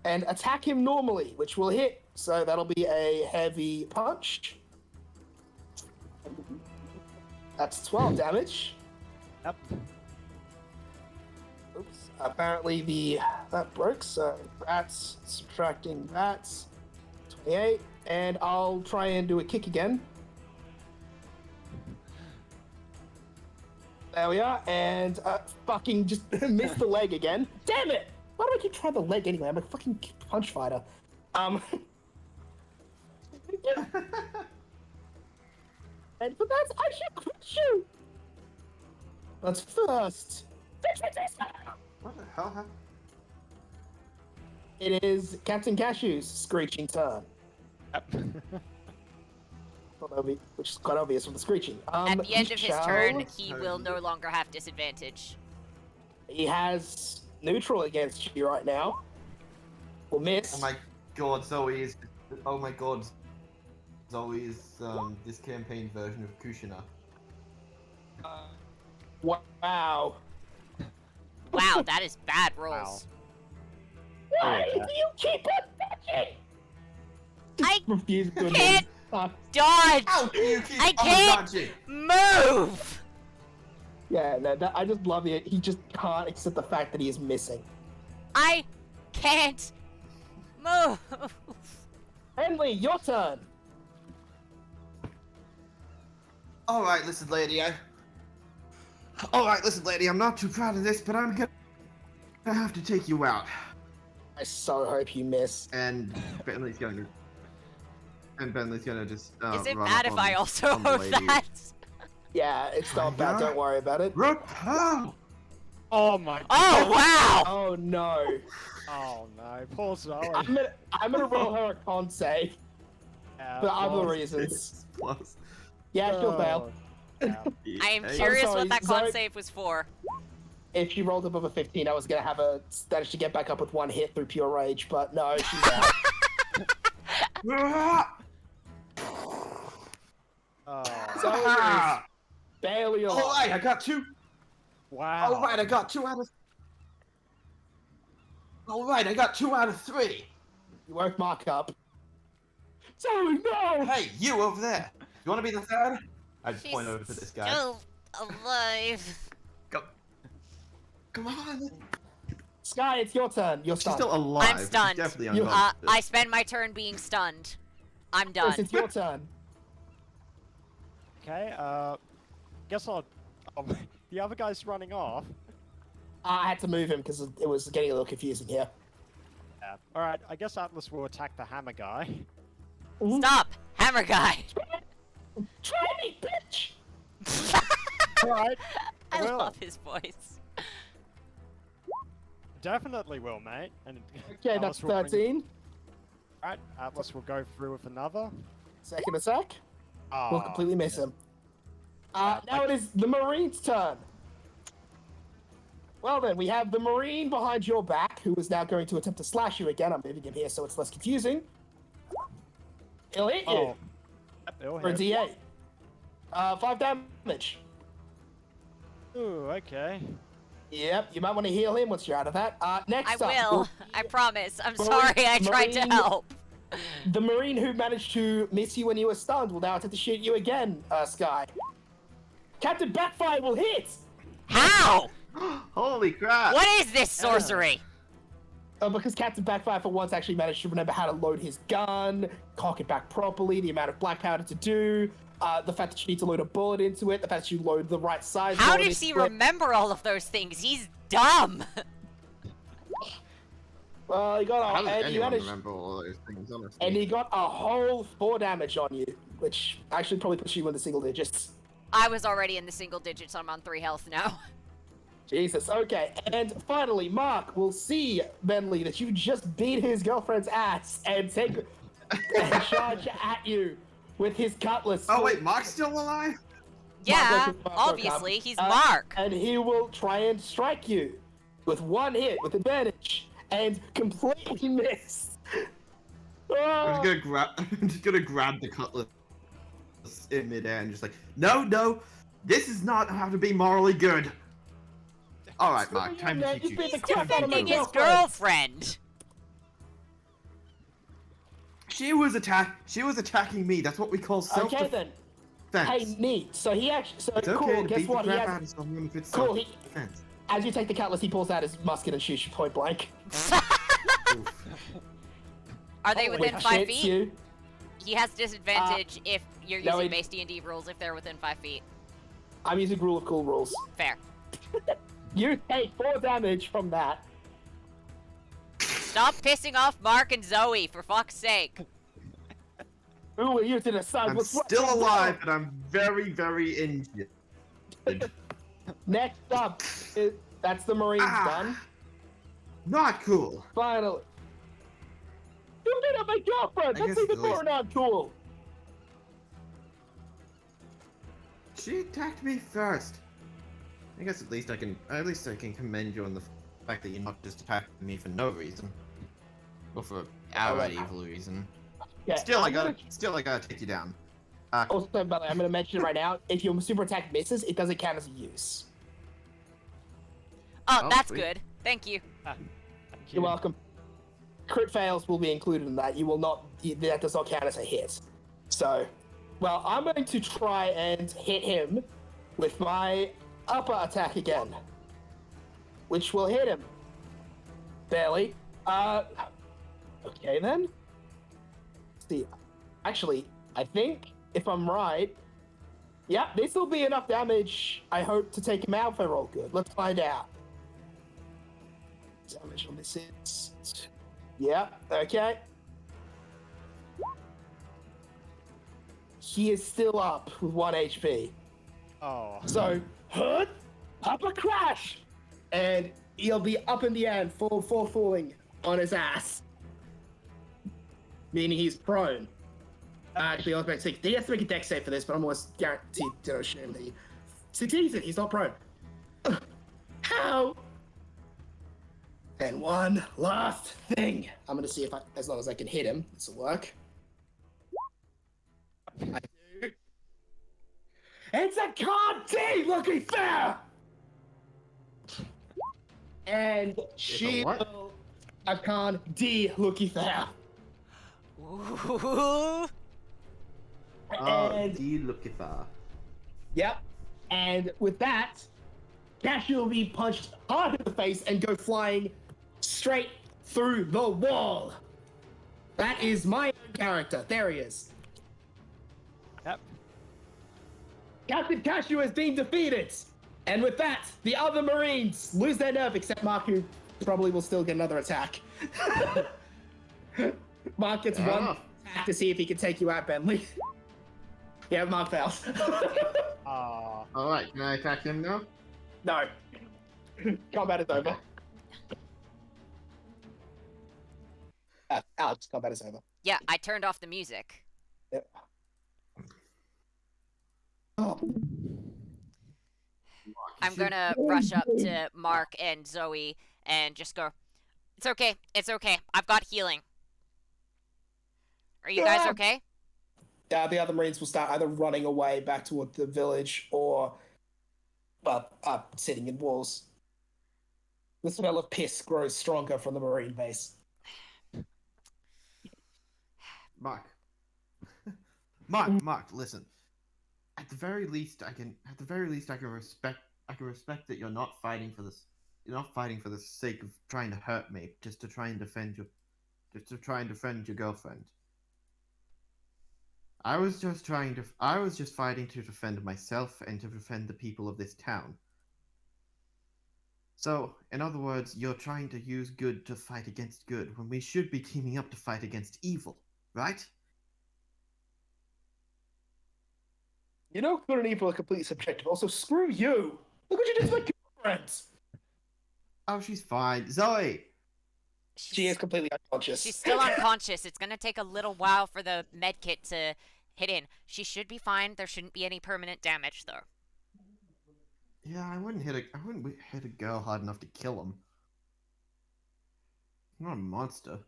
and attack him normally, which will hit. So that'll be a heavy punch. That's 12 damage. Yep. Oops. Apparently that broke, so that's subtracting that. 28. And I'll try and do a kick again. There we are, and fucking just missed the leg again. Damn it! Why do I keep trying the leg anyway? I'm a fucking punch fighter. And for that, I should crush you! But first, What the hell happened? It is Captain Cashew's screeching turn. Which is quite obvious from the screeching. At the end of his shall- turn, he will no longer have disadvantage. He has neutral against you right now. Will miss. Oh my god, Zoe is. Oh my god. Zoe is this campaign version of Kushina. Wow. Wow, that is bad rolls. Why Yeah. do you keep on touching? I refuse to can't admit. dodge! How can you keep I on can't- dodging? Move! Yeah, no, I just love it. He just can't accept the fact that he is missing. I can't move! Henley, your turn. Alright, listen, lady, Alright, listen, lady, I'm not too proud of this, but I'm gonna have to take you out. I so hope you miss. And Bentley's gonna just Is it run bad up if on- I also on the hope lady. that? Yeah, it's not bad. Don't worry about it. Repel! Oh my Oh, wow! Oh no. Oh no, poor Zoe. I'm gonna roll her a con save Yeah, for other well, reasons. Plus. Yeah, she'll fail. yeah. I am Hey. curious sorry, what that con Zoe- save was for. If she rolled above a 15, I was gonna have her manage to get back up with one hit through pure rage, but no, she's out. Ah! Oh, So is barely alive. Alright, I got two. wow. Alright, I got 2 out of. Alright, I got 2 out of 3. You woke Mark up. Zoe, no! Hey, you over there. You want to be the third? I just She's point over to this guy. still alive. Go. Come on. Sky, it's your turn. You're She's stunned. still alive. I'm stunned. She's definitely You- unconscious. I spend my turn being stunned. I'm done. Chris, it's your turn. Okay, guess I'll. Oh, the other guy's running off. I had to move him because it was getting a little confusing here. Yeah. Alright, I guess Atlas will attack the hammer guy. Stop! Hammer guy! Try me, bitch! Alright, I will. love his voice. definitely will, mate. And Okay, Atlas that's will bring- 13. Alright, Atlas will go through with another. Second attack. Oh, We'll completely miss him. Yeah, Now it is the Marine's turn. Well then, we have the Marine behind your back, who is now going to attempt to slash you again. I'm moving him here so it's less confusing. He'll hit you Oh. Yep, it'll for a hit. D8. 5 damage. Ooh, okay. Yep, you might want to heal him once you're out of that. Next I up, will. I promise. I'm Marine- sorry. I tried to Marine- help. the Marine who managed to miss you when you were stunned will now attempt to shoot you again, Sky. Captain Backfire will hit! How? Holy crap! What is this sorcery? Because Captain Backfire for once actually managed to remember how to load his gun, cock it back properly, the amount of black powder to do, the fact that you need to load a bullet into it, the fact that you load the right size. How bullet does he into it. remember all of those things? He's dumb. Well, he got How a, does and, he anyone managed, remember all those things, honestly? and he got a whole 4 damage on you, which actually probably puts you in the single digits. I was already in the single digits. I'm on 3 health now. Jesus, okay. And finally, Mark will see Bentley that you just beat his girlfriend's ass and take and charge at you with his cutlass. Oh wait, Mark's still alive? Yeah, Mark woke up. obviously. He's Mark. And he will try and strike you with 1 hit with advantage and completely miss. I'm Oh, just gonna grab. I'm just gonna grab the cutlass in midair and just like, no, this is not how to be morally good. All right, Mark, time to man, teach you you. beat the He's crap out of my defending his girlfriend. girlfriend. She was attacking me. That's what we call Okay self-defense. then. Hey, neat. So he actually. So It's cool. okay to Guess beat the what? He crap out has. of someone if it's Cool, he- self-defense. As you take the cutlass, he pulls out his musket and shoots you point blank. Oof. Are they Holy within Which 5 hits feet? you. He has disadvantage if you're no, using he- base D&D rules if they're within 5 feet. I'm using rule of cool rules. Fair. You take 4 damage from that. Stop pissing off Mark and Zoe, for fuck's sake. Who are you to decide I'm what's right still and alive, wrong? and I'm very, very injured. Next up is That's the Marines done. Not cool. Finally. You beat up my girlfriend! I That's guess even at least- more not cool! She attacked me first. I guess at least I can commend you on the fact that you're not just attacking me for no reason, or for outright evil reason. Yeah, Still, I I'm gonna- gotta take you down. Also, by the way, I'm gonna mention it right now. If your super attack misses, it doesn't count as a use. Oh, Oh, that's sweet. good. Thank you. Thank You're you. welcome. Crit fails will be included in that. You will not. That does not count as a hit. So, well, I'm going to try and hit him with my upper attack again, which will hit him. Barely. Okay then. Let's see, actually, I think if I'm right, yeah, this will be enough damage. I hope to take him out if I roll good. Let's find out. Damage on this is. Yeah, okay. He is still up with 1 HP. Oh. So, hurt, upper crash, and he'll be up in the air and falling on his ass. Meaning he's prone. Actually, I was about to say, he has to make a dex save for this, but I'm almost guaranteed to assume that he succeeds it. He's not prone. How? And one last thing. I'm gonna see if as long as I can hit him, this will work. I do. It's a Con D looking fair! And she what? will a Con D looking fair. Ooh. And look at that. yep. And with that, Cashew will be punched hard in the face and go flying straight through the wall. That is my own character. There he is. Yep. Captain Cashew has been defeated. And with that, the other Marines lose their nerve, except Mark, who probably will still get another attack. Mark gets Fair one enough. attack to see if he can take you out, Bentley. Yeah, Mark fails. Alright, can I attack him now? No. Combat is over. Alex, combat is over. Yeah, I turned off the music. Oh, I'm gonna rush up to Mark and Zoe and just go, "It's okay. It's okay. I've got healing. Are you guys Yeah. okay?" the other Marines will start either running away back toward the village or, well, sitting in walls. The smell of piss grows stronger from the Marine base. Mark. Mark, listen. At the very least I can respect that you're not fighting for this. You're not fighting for the sake of trying to hurt me, just to try and defend your girlfriend. I was just fighting to defend myself and to defend the people of this town. So, in other words, you're trying to use good to fight against good when we should be teaming up to fight against evil, right? You know, good and evil are completely subjective. Also, screw you. Look what you did to my girlfriend. Oh, she's fine. Zoe! She is completely unconscious. She's still unconscious. It's gonna take a little while for the med kit to hit in. She should be fine. There shouldn't be any permanent damage, though. Yeah, I wouldn't hit a girl hard enough to kill him. I'm not a monster.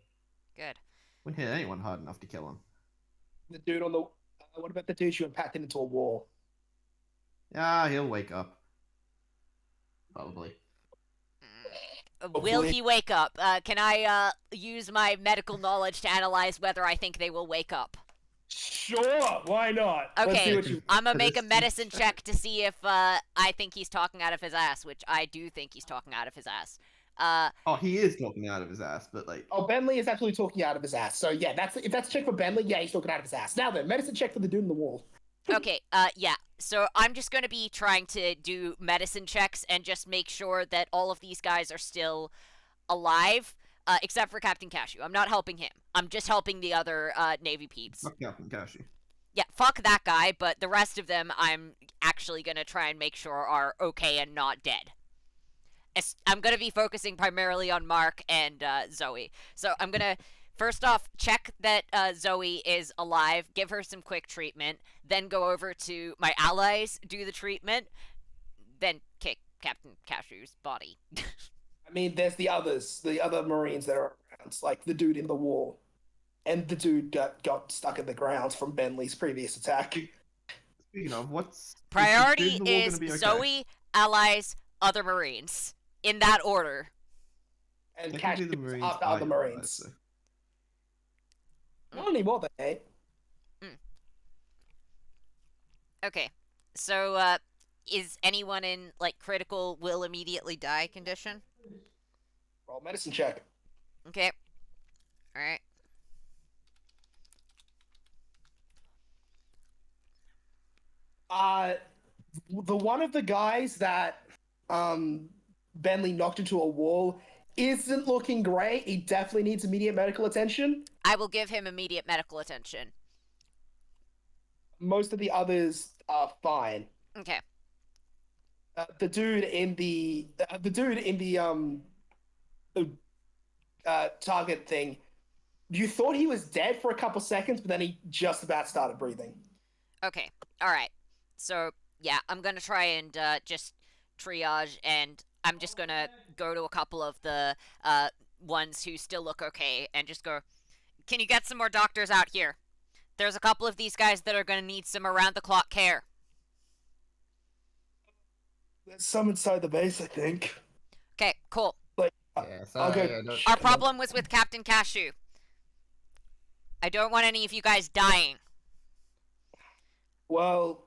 Good. Wouldn't hit anyone hard enough to kill him. The dude on the... what about the dude you impacted into a wall? Yeah, he'll wake up. Probably. Will he wake up? Can I use my medical knowledge to analyze whether I think they will wake up? Sure, why not? Let's see Okay, what you... I'm gonna make a This- medicine check to see if I think he's talking out of his ass, which I do think he's talking out of his ass. Oh, he is talking out of his ass, but like, Oh, Bentley is absolutely talking out of his ass. So yeah, if that's a check for Bentley, yeah, he's talking out of his ass. Now then, medicine check for the dude in the wall. Okay, yeah. So I'm just gonna be trying to do medicine checks and just make sure that all of these guys are still alive, except for Captain Cashew. I'm not helping him. I'm just helping the other Navy peeps. fuck Captain Kashi. Yeah, fuck that guy, but the rest of them I'm actually gonna try and make sure are okay and not dead. I'm gonna be focusing primarily on Mark and Zoe. So I'm gonna first off check that Zoe is alive, give her some quick treatment, then go over to my allies, do the treatment, then kick Captain Cashew's body. I mean, there's the others, the other Marines that are around, like the dude in the wall, and the dude got stuck in the ground from Bentley's previous attack. Speaking of, what's Priority the dude in the wall is gonna be okay? Zoe, allies, other Marines, in that order. And They can Cash do the Marines after other either, Marines. so- Not anymore, than 8. Okay, so is anyone in like critical will immediately die condition? Roll medicine check. Okay, all right. The one of the guys that Bentley knocked into a wall isn't looking great. He definitely needs immediate medical attention. I will give him immediate medical attention. Most of the others are fine. Okay. The dude in the target thing, you thought he was dead for a couple seconds, but then he just about started breathing. Okay. All right. So yeah, I'm gonna try and just triage, and I'm just gonna go to a couple of the ones who still look okay, and just go. Can you get some more doctors out here? There's a couple of these guys that are gonna need some around-the-clock care. There's some inside the base, I think. Okay. Cool. Like, Yeah, so I'll go. yeah, don't- Our problem was with Captain Cashew. I don't want any of you guys dying. Well,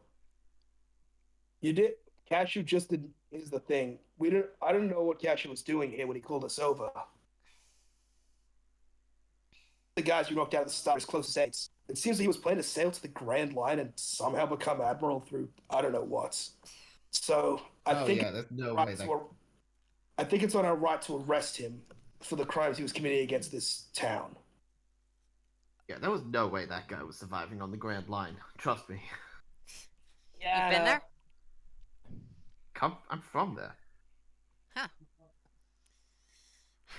you did. Cashew just did. Is the thing. I don't know what Cashew was doing here when he called us over. The guys you knocked out at the start, his closest aides. It seems that he was planning to sail to the Grand Line and somehow become admiral through I don't know what. So I think yeah, there's no right way that. I think it's on our right to arrest him for the crimes he was committing against this town. Yeah, there was no way that guy was surviving on the Grand Line. Trust me. Yeah, You've been there? I'm from there.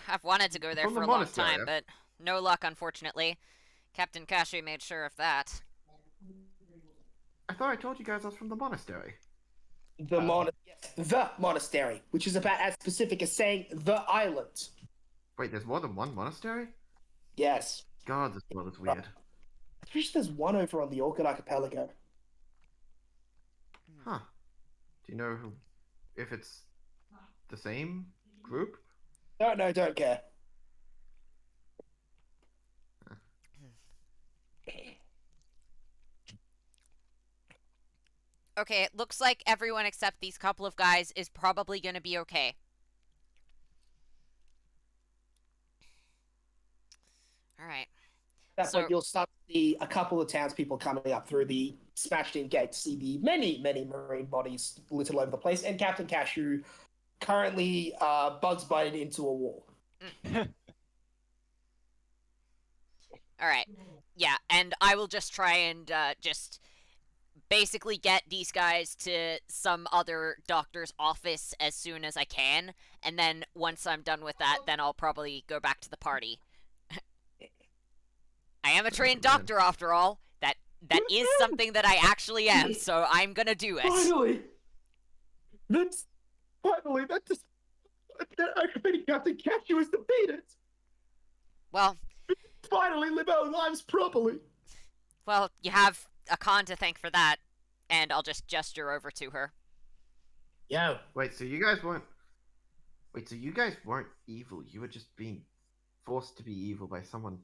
I've wanted to go there From for the a long monastery, time, yeah. but no luck, unfortunately. Captain Cashew made sure of that. I thought I told you guys I was from the monastery. The monastery, which is about as specific as saying the island. Wait, there's more than one monastery? Yes. God, this world is weird. I'm pretty sure there's one over on the Orchid Archipelago. Huh. Do you know if it's the same group? No, don't care. Okay, it looks like everyone except these couple of guys is probably going to be okay. Alright. At that So- point, you'll start to see a couple of townspeople coming up through the smashed-in gate to see the many, many Marine bodies littered all over the place, and Captain Cashew currently bugs bited into a wall. Alright. Yeah, and I will just try and just basically get these guys to some other doctor's office as soon as I can, and then once I'm done with that, then I'll probably go back to the party. I am a trained doctor after all. That is something that I actually am, so I'm gonna do it. Finally! That Archimedes Captain Cashew is defeated! Well, Finally live our lives properly! you have a Khan to thank for that, and I'll just gesture over to her. Yo. Wait, so you guys weren't. Wait, so you guys weren't evil. You were just being forced to be evil by someone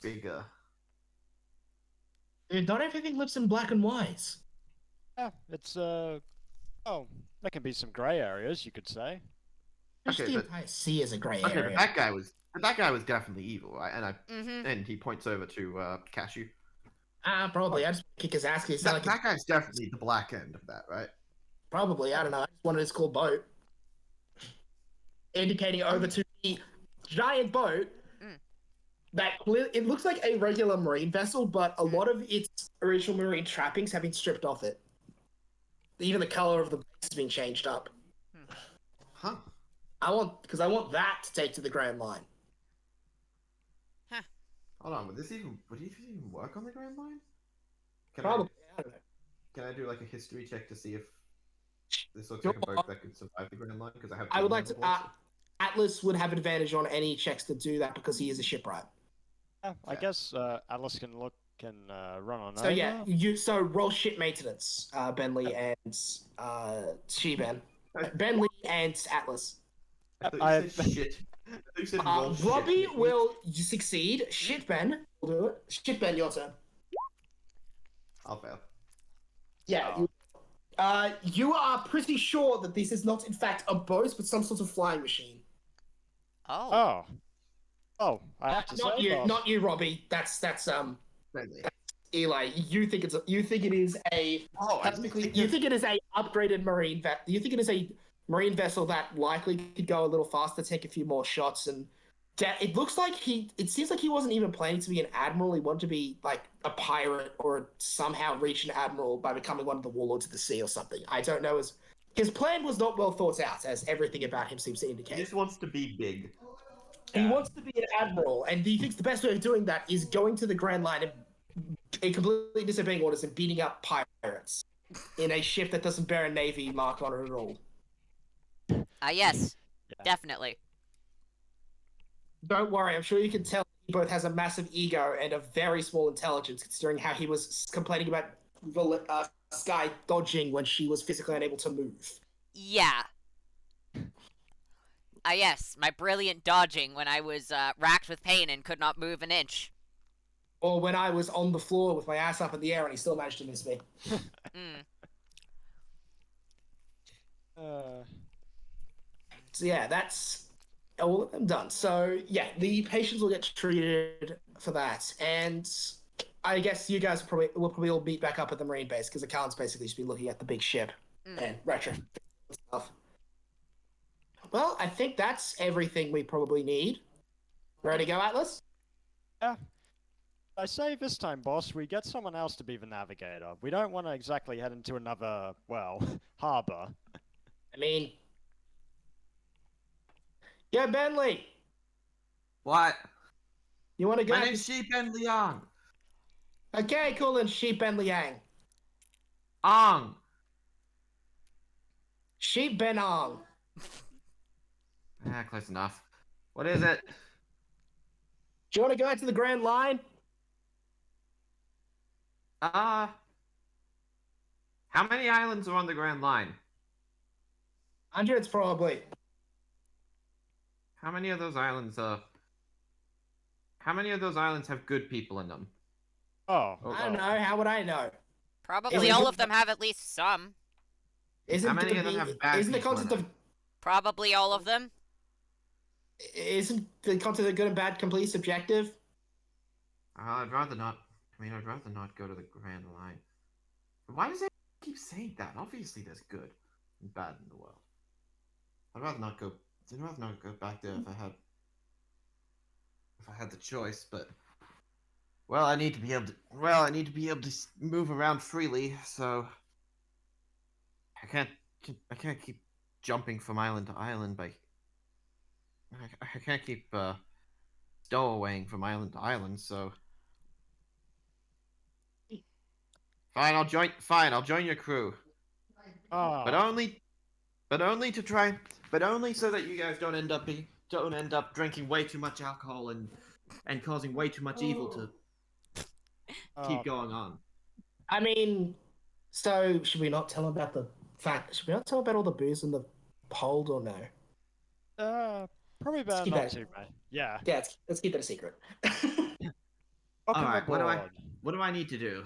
bigger. Dude, not everything lives in black and white. Yeah, it's oh, there can be some grey areas, you could say. Just Okay, the but- entire sea is a grey Okay, area. but that guy was definitely evil, right? Mm-hmm. And he points over to Cashew. Probably. I just kick his ass because That guy's definitely the black end of that, right? probably. I don't know. I just wanted his cool boat. Indicating over to the giant boat. Mm. It looks like a regular marine vessel, but a lot of its original marine trappings have been stripped off it. Even the color of the base has been changed up. Huh. I want that to take to the Grand Line. Hold on, would this even work on the Grand Line? Can Probably. I don't know. can I do like a history check to see if this looks Sure. like a boat that could survive the Grand Line? Because I have. I would been like there to. before. Atlas would have advantage on any checks to do that because he is a shipwright. Yeah, I Fair. guess Atlas can run on So over. yeah, roll ship maintenance, Bentley and She-Ben. Bentley and Atlas. I thought I- you said shit. I thought you said roll shit. Robbie will succeed. Shit, Ben will do it. Shit, Ben, your turn. I'll fail. Yeah. Oh. You are pretty sure that this is not, in fact, a boat, but some sort of flying machine. Oh. Oh, I have to Not say, you, boss. not you, Robbie. That's Bentley. Eli. You think it is a Oh, technically you think it is a upgraded marine you think it is a marine vessel that likely could go a little faster, take a few more shots, and it looks like it seems like he wasn't even planning to be an admiral. He wanted to be like a pirate or somehow reach an admiral by becoming one of the warlords of the sea or something. I don't know. His plan was not well thought out, as everything about him seems to He indicate. just wants to be big. He wants to be an admiral, and he thinks the best way of doing that is going to the Grand Line and completely disobeying orders and beating up pirates in a ship that doesn't bear a navy mark on it at all. Yes. Yeah. Definitely. Don't worry, I'm sure you can tell he both has a massive ego and a very small intelligence, considering how he was complaining about Sky dodging when she was physically unable to move. Yeah. Yes. My brilliant dodging when I was racked with pain and could not move an inch. Or when I was on the floor with my ass up in the air and he still managed to miss me. Mm. So yeah, that's all of them done. So yeah, the patients will get treated for that, and I guess you guys will probably all meet back up at the marine base because the Khan's basically just be looking at the big ship and retro stuff. Well, I think that's everything we probably need. Ready to go, Atlas? Yeah. I say this time, boss, we get someone else to be the navigator. We don't want to exactly head into another, well, harbor. I mean, yeah, Bentley, What? you want to go? My name's Sheep and Liang. Okay, cool, and Sheep Ben Liang. Ong. Sheep Ben Ong. Close enough. What is it? Do you want to go out to the Grand Line? How many islands are on the Grand Line? Hundreds, probably. How many of those islands have good people in them? Oh. I don't know. How would I know? Probably all of them have at least some. Isn't How many of them have bad isn't the people in concept of them? Probably all of them. isn't the concept of good and bad completely subjective? I'd rather not. I mean, I'd rather not go to the Grand Line. Why does it keep saying that? Obviously, there's good and bad in the world. I'd rather not go. I'd rather not go back there if I had the choice. But well, I need to be able to. Well, I need to be able to move around freely. So I can't keep jumping from island to island by. I can't keep stowawaying from island to island. So. Fine, I'll join your crew. Oh. But only to try. But only so that you guys don't end up drinking way too much alcohol and causing way too much evil to keep going on. I mean, so should we not tell him about the fact? Should we not tell him about all the booze in the hold or no? Probably better keep not that- to, mate. Yeah. Yeah, let's keep that a secret. Welcome Alright, aboard. what do I need to do?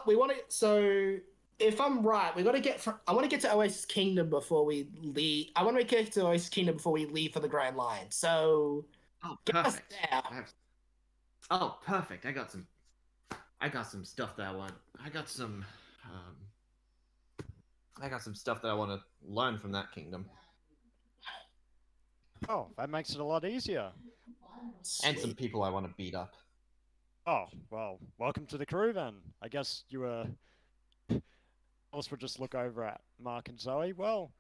We want to. So, if I'm right, I want to get to Oasis Kingdom before we leave. I want to get to Oasis Kingdom before we leave for the Grand Line. So, Oh, get us perfect. there. Oh, perfect. I got some stuff that I want. I got some stuff that I want to learn from that kingdom. Oh, that makes it a lot easier. And some Sweet. people I want to beat up. Oh, well, welcome to the crew then. I guess you Alice would just look over at Mark and Zoe. Well,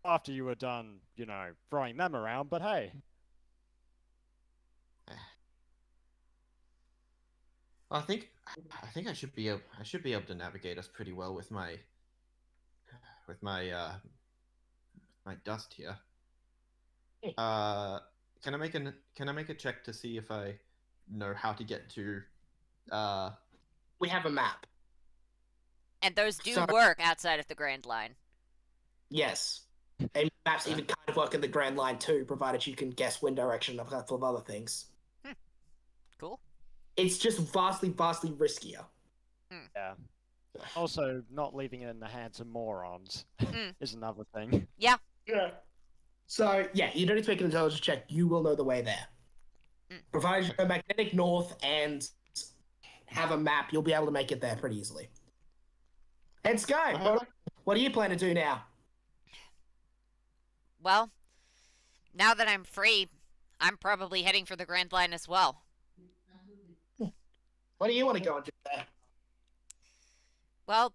After you were done, you know, throwing them around, but hey. I think I should be able to navigate us pretty well with my my dust here. Can I make a check to see if I know how to get to We have a map. And those do So- work outside of the Grand Line. Yes. And maps even kind of work in the Grand Line too, provided you can guess wind direction and a couple of other things. Cool. It's just vastly, vastly riskier. Yeah. Also, not leaving it in the hands of morons Mm. is another thing. Yeah. So, yeah, you don't need to make an intelligence check. You will know the way there. Mm. Provided you go magnetic north and have a map, you'll be able to make it there pretty easily. And Sky, what do you plan to do now? Well, now that I'm free, I'm probably heading for the Grand Line as well. What do you want to go and do there? Well,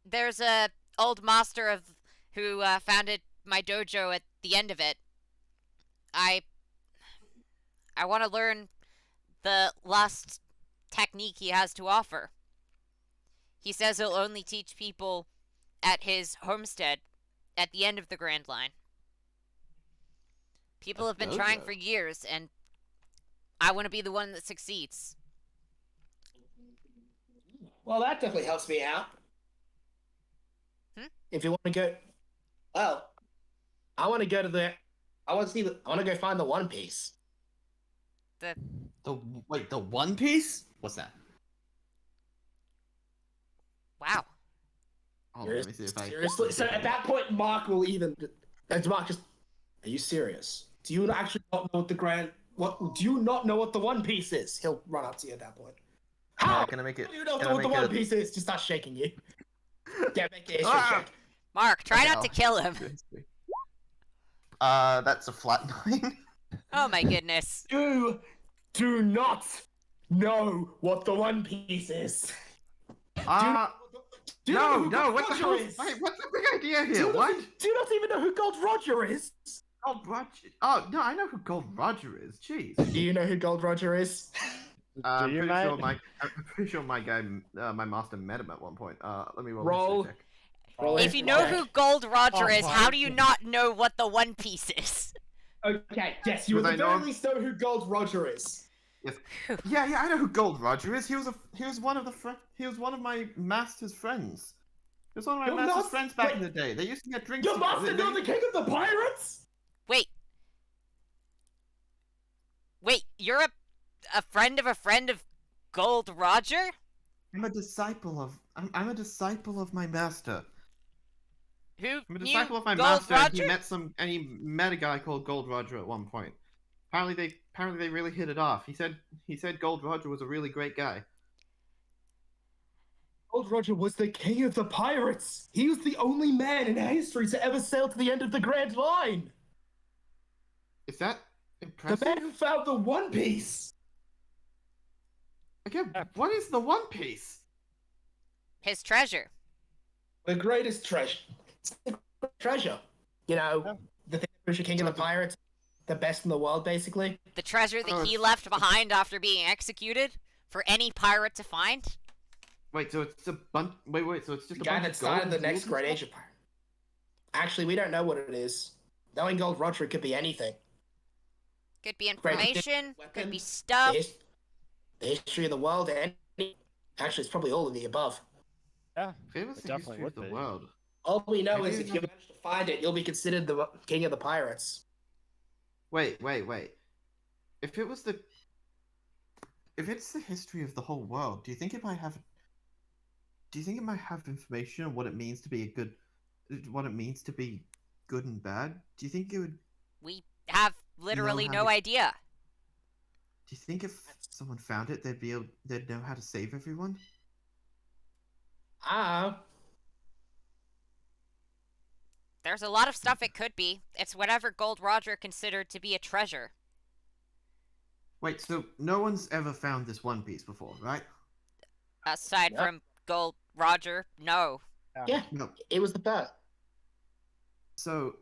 there's a old master of who founded my dojo at the end of it. I want to learn the last technique he has to offer. He says he'll only teach people at his homestead at the end of the Grand Line. People have been trying for years, and I want to be the one that succeeds. Well, that definitely helps me out. Hmm? If you want to go, well, I want to go to the. I want to go find the One Piece. the One Piece? What's that? Wow. Oh, let me see if I Seriously? So at that point, Mark will even. And Mark just. Are you serious? Do you actually not know what the Grand? What do you not know what the One Piece is? He'll run up to you at that point. How? can I make it? do you know can I what the make One it- Piece is? Just start shaking you. Yeah, make a history Ah! check. Mark, try Okay, not to kill him. That's a flat 9. Oh my goodness. You do not know what the One Piece is. Do you know who No, Gold what the hell? Roger Wait, is? what's the big idea Do here? you, What? not, do you not even know who Gold Roger is? Gold Roger? Oh no, I know who Gold Roger is. Jeez. Do you know who Gold Roger is? I'm Do you, pretty mate? sure I'm pretty sure my guy, my master met him at one point. Let me roll. Roll. This check. Roll If it. you know Okay. who Gold Roger Oh is, my how do you God. not know what the One Piece is? Okay, yes, you at Because the I know very him. least know who Gold Roger is. Yeah, I know who Gold Roger is. He was one of my master's friends. He was one of my Your master's master- friends back in wait. the day. They used to get drinks. Your together. master They- know the king of the pirates? Wait. Wait, you're a friend of Gold Roger? I'm a disciple of my master. Who I'm a knew disciple of my Gold master, and Roger? he met a guy called Gold Roger at one point. Apparently they really hit it off. He said Gold Roger was a really great guy. Gold Roger was the king of the pirates. He was the only man in history to ever sail to the end of the Grand Line. Is that The impressive? man who found the One Piece. Again, what is the One Piece? His treasure. The greatest treasure. Treasure. You know, Yeah. the thing that was the king of the pirates. The best in the world, basically. The treasure that Oh, he it's- left behind after being executed for any pirate to find? Wait, so it's a bunch. Wait, so it's just The a guy bunch that of started gold the and next jewels Great and Asia Pirate. Actually, we don't know what it is. Knowing Gold Roger, it could be anything. Could be Great. information, could be Weapons, stuff. The history of the world, and actually, it's probably all of the above. Yeah. stuff? If it was It the definitely history of would the be. world. All we know Maybe is it's if you not- manage to find it, you'll be considered the king of the pirates. Wait. If it was the. If it's the history of the whole world, do you think it might have? Do you think it might have information on what it means to be what it means to be good and bad? Do you think it would? We have literally how no to- idea. Do you think if someone found it, they'd know how to save everyone? There's a lot of stuff it could be. It's whatever Gold Roger considered to be a treasure. Wait, so no one's ever found this One Piece before, right? Aside Yeah. from Gold Roger, no. Yeah, No. it was the first. So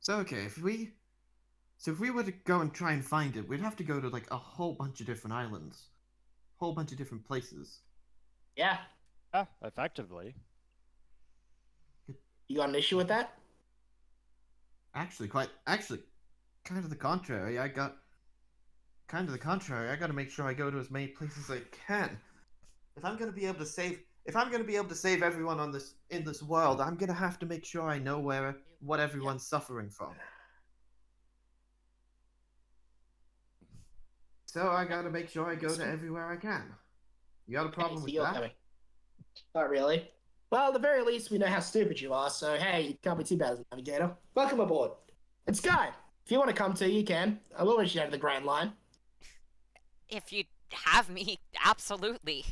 okay, if we were to go and try and find it, we'd have to go to like a whole bunch of different islands, whole bunch of different places. Yeah. Yeah, effectively. You got an issue with that? Actually, kind of the contrary. I got to make sure I go to as many places as I can. If I'm gonna be able to save everyone in this world, I'm gonna have to make sure I know what everyone's suffering from. So I gotta make sure I go to everywhere I can. You got a problem with that? Coming. Not really. Well, at the very least, we know how stupid you are, so hey, you can't be too bad as a navigator. Welcome aboard. And Sky, if you want to come too, you can. I will let you out of the Grand Line. If you have me, absolutely.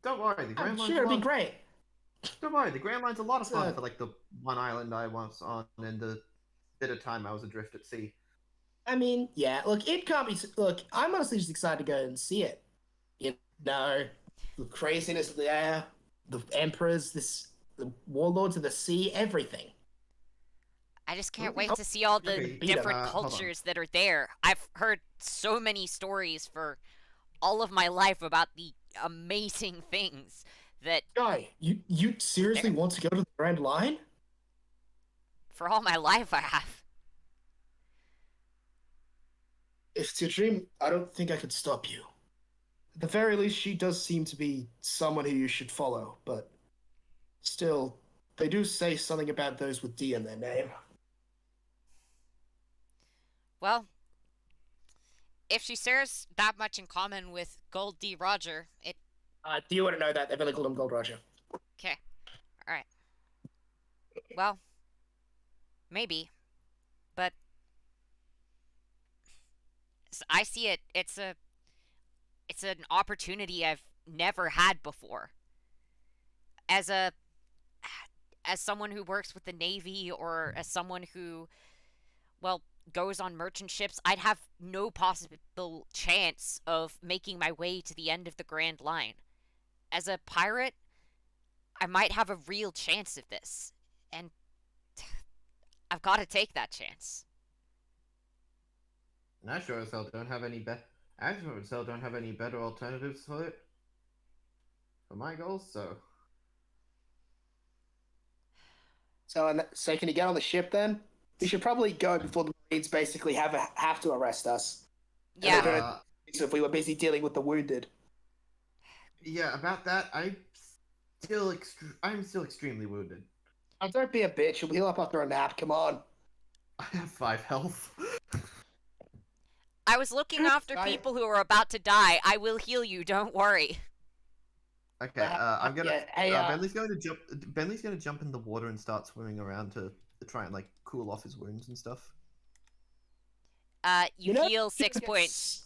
Don't worry, the Grand I'm Line's sure it'd be great. Don't worry, the Grand Line's a lot of fun for like the one island I was on and the bit of time I was adrift at sea. I mean, yeah, look, it can't be... Look, I'm honestly just excited to go and see it. You know, the craziness of the air, the emperors, the warlords of the sea, everything. I just can't wait to see all the Okay, different hold on. cultures that are there. I've heard so many stories for all of my life about the amazing things that Guy, you seriously want to go to the Grand Line? for all my life I have. If it's your dream, I don't think I could stop you. At the very least, she does seem to be someone who you should follow, but still, they do say something about those with D in their name. Well, if she shares that much in common with Gold D. Roger, it... Do you want to know that? They've only called him Gold Roger. Okay. Alright. Well, maybe. But... I see it. It's an opportunity I've never had before. As someone who works with the Navy, or as someone who, well, goes on merchant ships, I'd have no possible chance of making my way to the end of the Grand Line. As a pirate, I might have a real chance of this, and I've got to take that chance. And I sure as hell don't have any better alternatives for it. For my goals, so. So can you get on the ship then? We should probably go before the Marines basically have to arrest us. Yeah. So if we were busy dealing with the wounded. Yeah, about that, I'm still extremely wounded. Oh, don't be a bitch. You'll heal up after a nap. Come on. I have 5 health. I was looking after people who are about to die. I will heal you, don't worry. Okay, I'm gonna. Yeah, hey, Bentley's going to jump. Bentley's going to jump in the water and start swimming around to try and like cool off his wounds and stuff. You heal 6 points.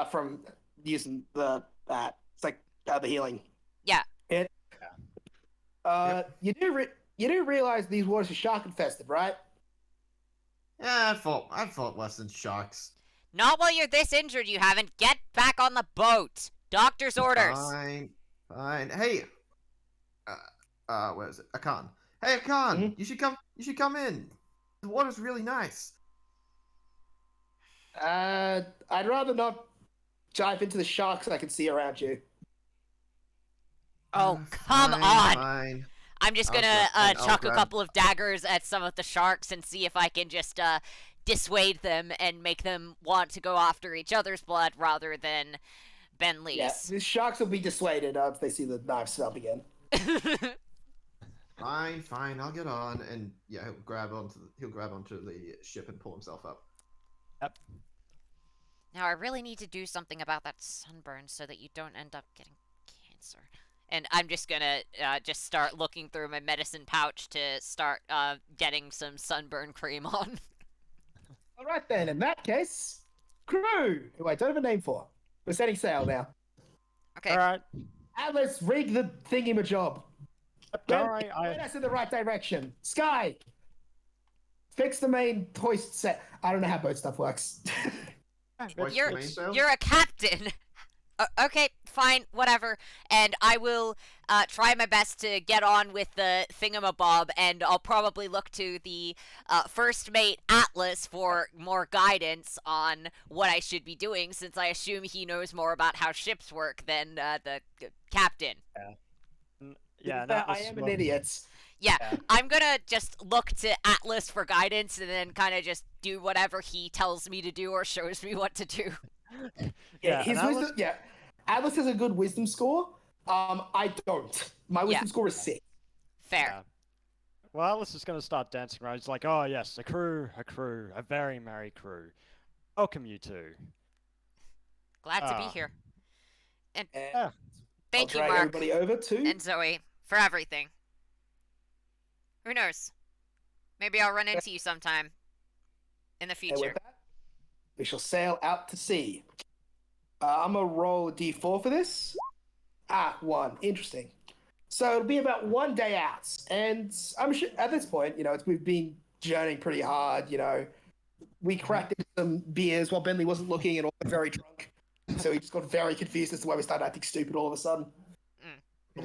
From using that. It's like the healing. Yeah. Yep. You do realize these waters are shark infested, right? Yeah, I've fought less than sharks. Not while you're this injured, you haven't. Get back on the boat. Doctor's orders. Fine. Hey, where is it? Akan. Hey, Akan, Mhm. you should come in. The water's really nice. I'd rather not dive into the sharks I can see around you. Oh, come on. Fine. I'm just gonna chuck a couple of daggers at some of the sharks and see if I can just dissuade them and make them want to go after each other's blood rather than Bentley's. Yeah, the sharks will be dissuaded if they see the knife smell again. Fine, I'll get on, and yeah, he'll grab onto the ship and pull himself up. Yep. Now I really need to do something about that sunburn so that you don't end up getting cancer. And I'm just gonna just start looking through my medicine pouch to start getting some sunburn cream on. All right then, in that case, crew, who I don't have a name for. We're setting sail now. Okay. All right. And let's rig the thingy-ma-job. All right. Point us in the right direction. Sky, fix the main hoist set. I don't know how boat stuff works. Hoist the mainsail? You're a captain. Okay, fine, whatever. And I will try my best to get on with the thingamabob, and I'll probably look to the first mate Atlas for more guidance on what I should be doing, since I assume he knows more about how ships work than the captain. Yeah, and I Atlas am will- an idiot. Yeah, Yeah. I'm gonna just look to Atlas for guidance, and then kind of just do whatever he tells me to do or shows me what to do. Yeah, and his Atlas- wisdom. Yeah, Atlas has a good wisdom score. I don't. My wisdom score is 6. Fair. Yeah. Well, Atlas is going to start dancing around. He's like, oh, yes, a crew, a very merry crew. Welcome, you two. Glad to be Ah. here. And And thank I'll you, drag Mark everybody over to. and Zoe, for everything. Who knows? Maybe I'll run into you sometime in the And with future. that, we shall sail out to sea. I'm gonna roll a d4 for this. 1. Interesting. So it'll be about 1 day out, and I'm sure at this point, we've been journeying pretty hard. We cracked into some beers while Bentley wasn't looking, and all got very drunk. So he just got very confused as to why we started acting stupid all of a sudden. There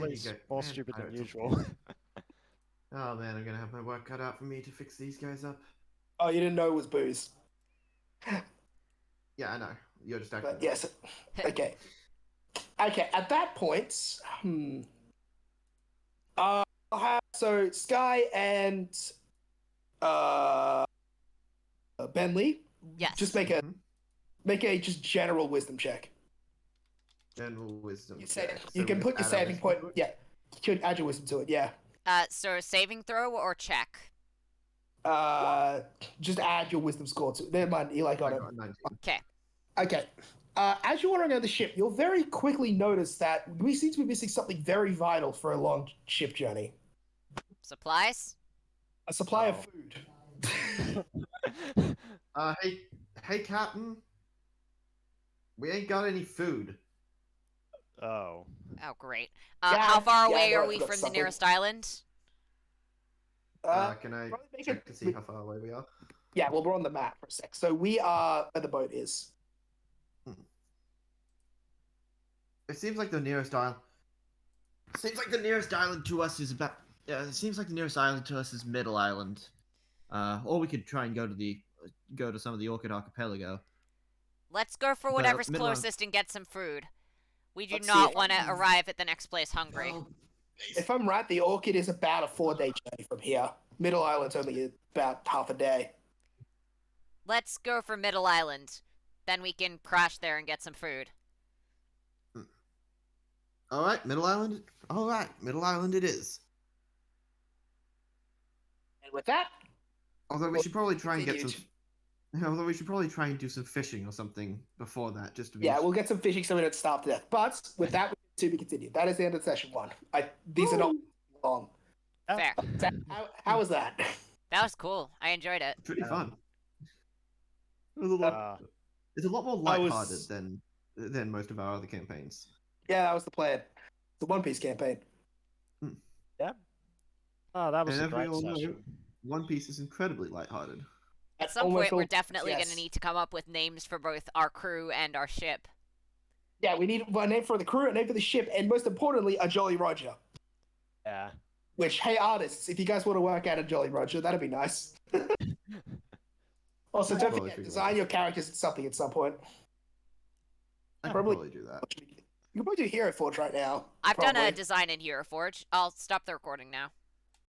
you Police, go. more Man, stupid than pirates. usual. Oh man, I'm gonna have my work cut out for me to fix these guys up. Oh, you didn't know it was booze, Yeah, I know. You're just acting. but yes. Okay. Okay. At that point, I'll have Sky and Bentley Yes. just make a just general wisdom check. General wisdom. You check. you So can we put your just add our saving wisdom point. to it? Yeah, you could add your wisdom to it. Yeah. So saving throw or check? Just add your wisdom score to it. Never mind, Eli I got it. got 19. Okay. Okay. As you're wandering around the ship, you'll very quickly notice that we seem to be missing something very vital for a long ship journey: Supplies? a supply Oh. of food. Hey, Captain. We ain't got any food. Oh. Oh, great. Yeah, How far yeah, away no, are I we forgot from the something. nearest island? Can I probably make check it- to see how far away we are? Yeah, well, we're on the map for a sec. So we are where the boat is. It seems like the nearest island. Seems like the nearest island to us is about. Yeah, it seems like the nearest island to us is Middle Island. Or we could try and go to some of the Orchid Archipelago. Let's go for But, whatever's middle island- closest and get some food. We do Let's see not if- want to arrive at the next place hungry. Well, If I'm right, the Orchid is about a 4-day journey from here. Middle Island's only about half a day. Let's go for Middle Island. Then we can crash there and get some food. all right, Middle Island. All right, Middle Island it is. And with that, Although we Well, should probably try and get some. continued. Although we should probably try and do some fishing or something before that, just to be. yeah, we'll get some fishing so we don't starve to death. But with that, to be continued. That is the end of session 1. These are not long. Fair. How was that? That was cool. I enjoyed it. Pretty fun. It was a lot. It's a lot more I was- lighthearted than most of our other campaigns. Yeah, that was the plan. The One Piece campaign. Oh, that was And a as we great all know, session. One Piece is incredibly lighthearted. At some Almost point, we're all- definitely going yes. to need to come up with names for both our crew and our ship. Yeah, we need a name for the crew, a name for the ship, and most importantly, a Jolly Roger. Yeah. Which, hey, artists, if you guys want to work out a Jolly Roger, that'd be nice. Also, don't Probably forget, figure design out. your characters something at some point. I could Probably- probably do that. You can probably do Hero Forge right now. I've done a probably. design in Hero Forge. I'll stop the recording now.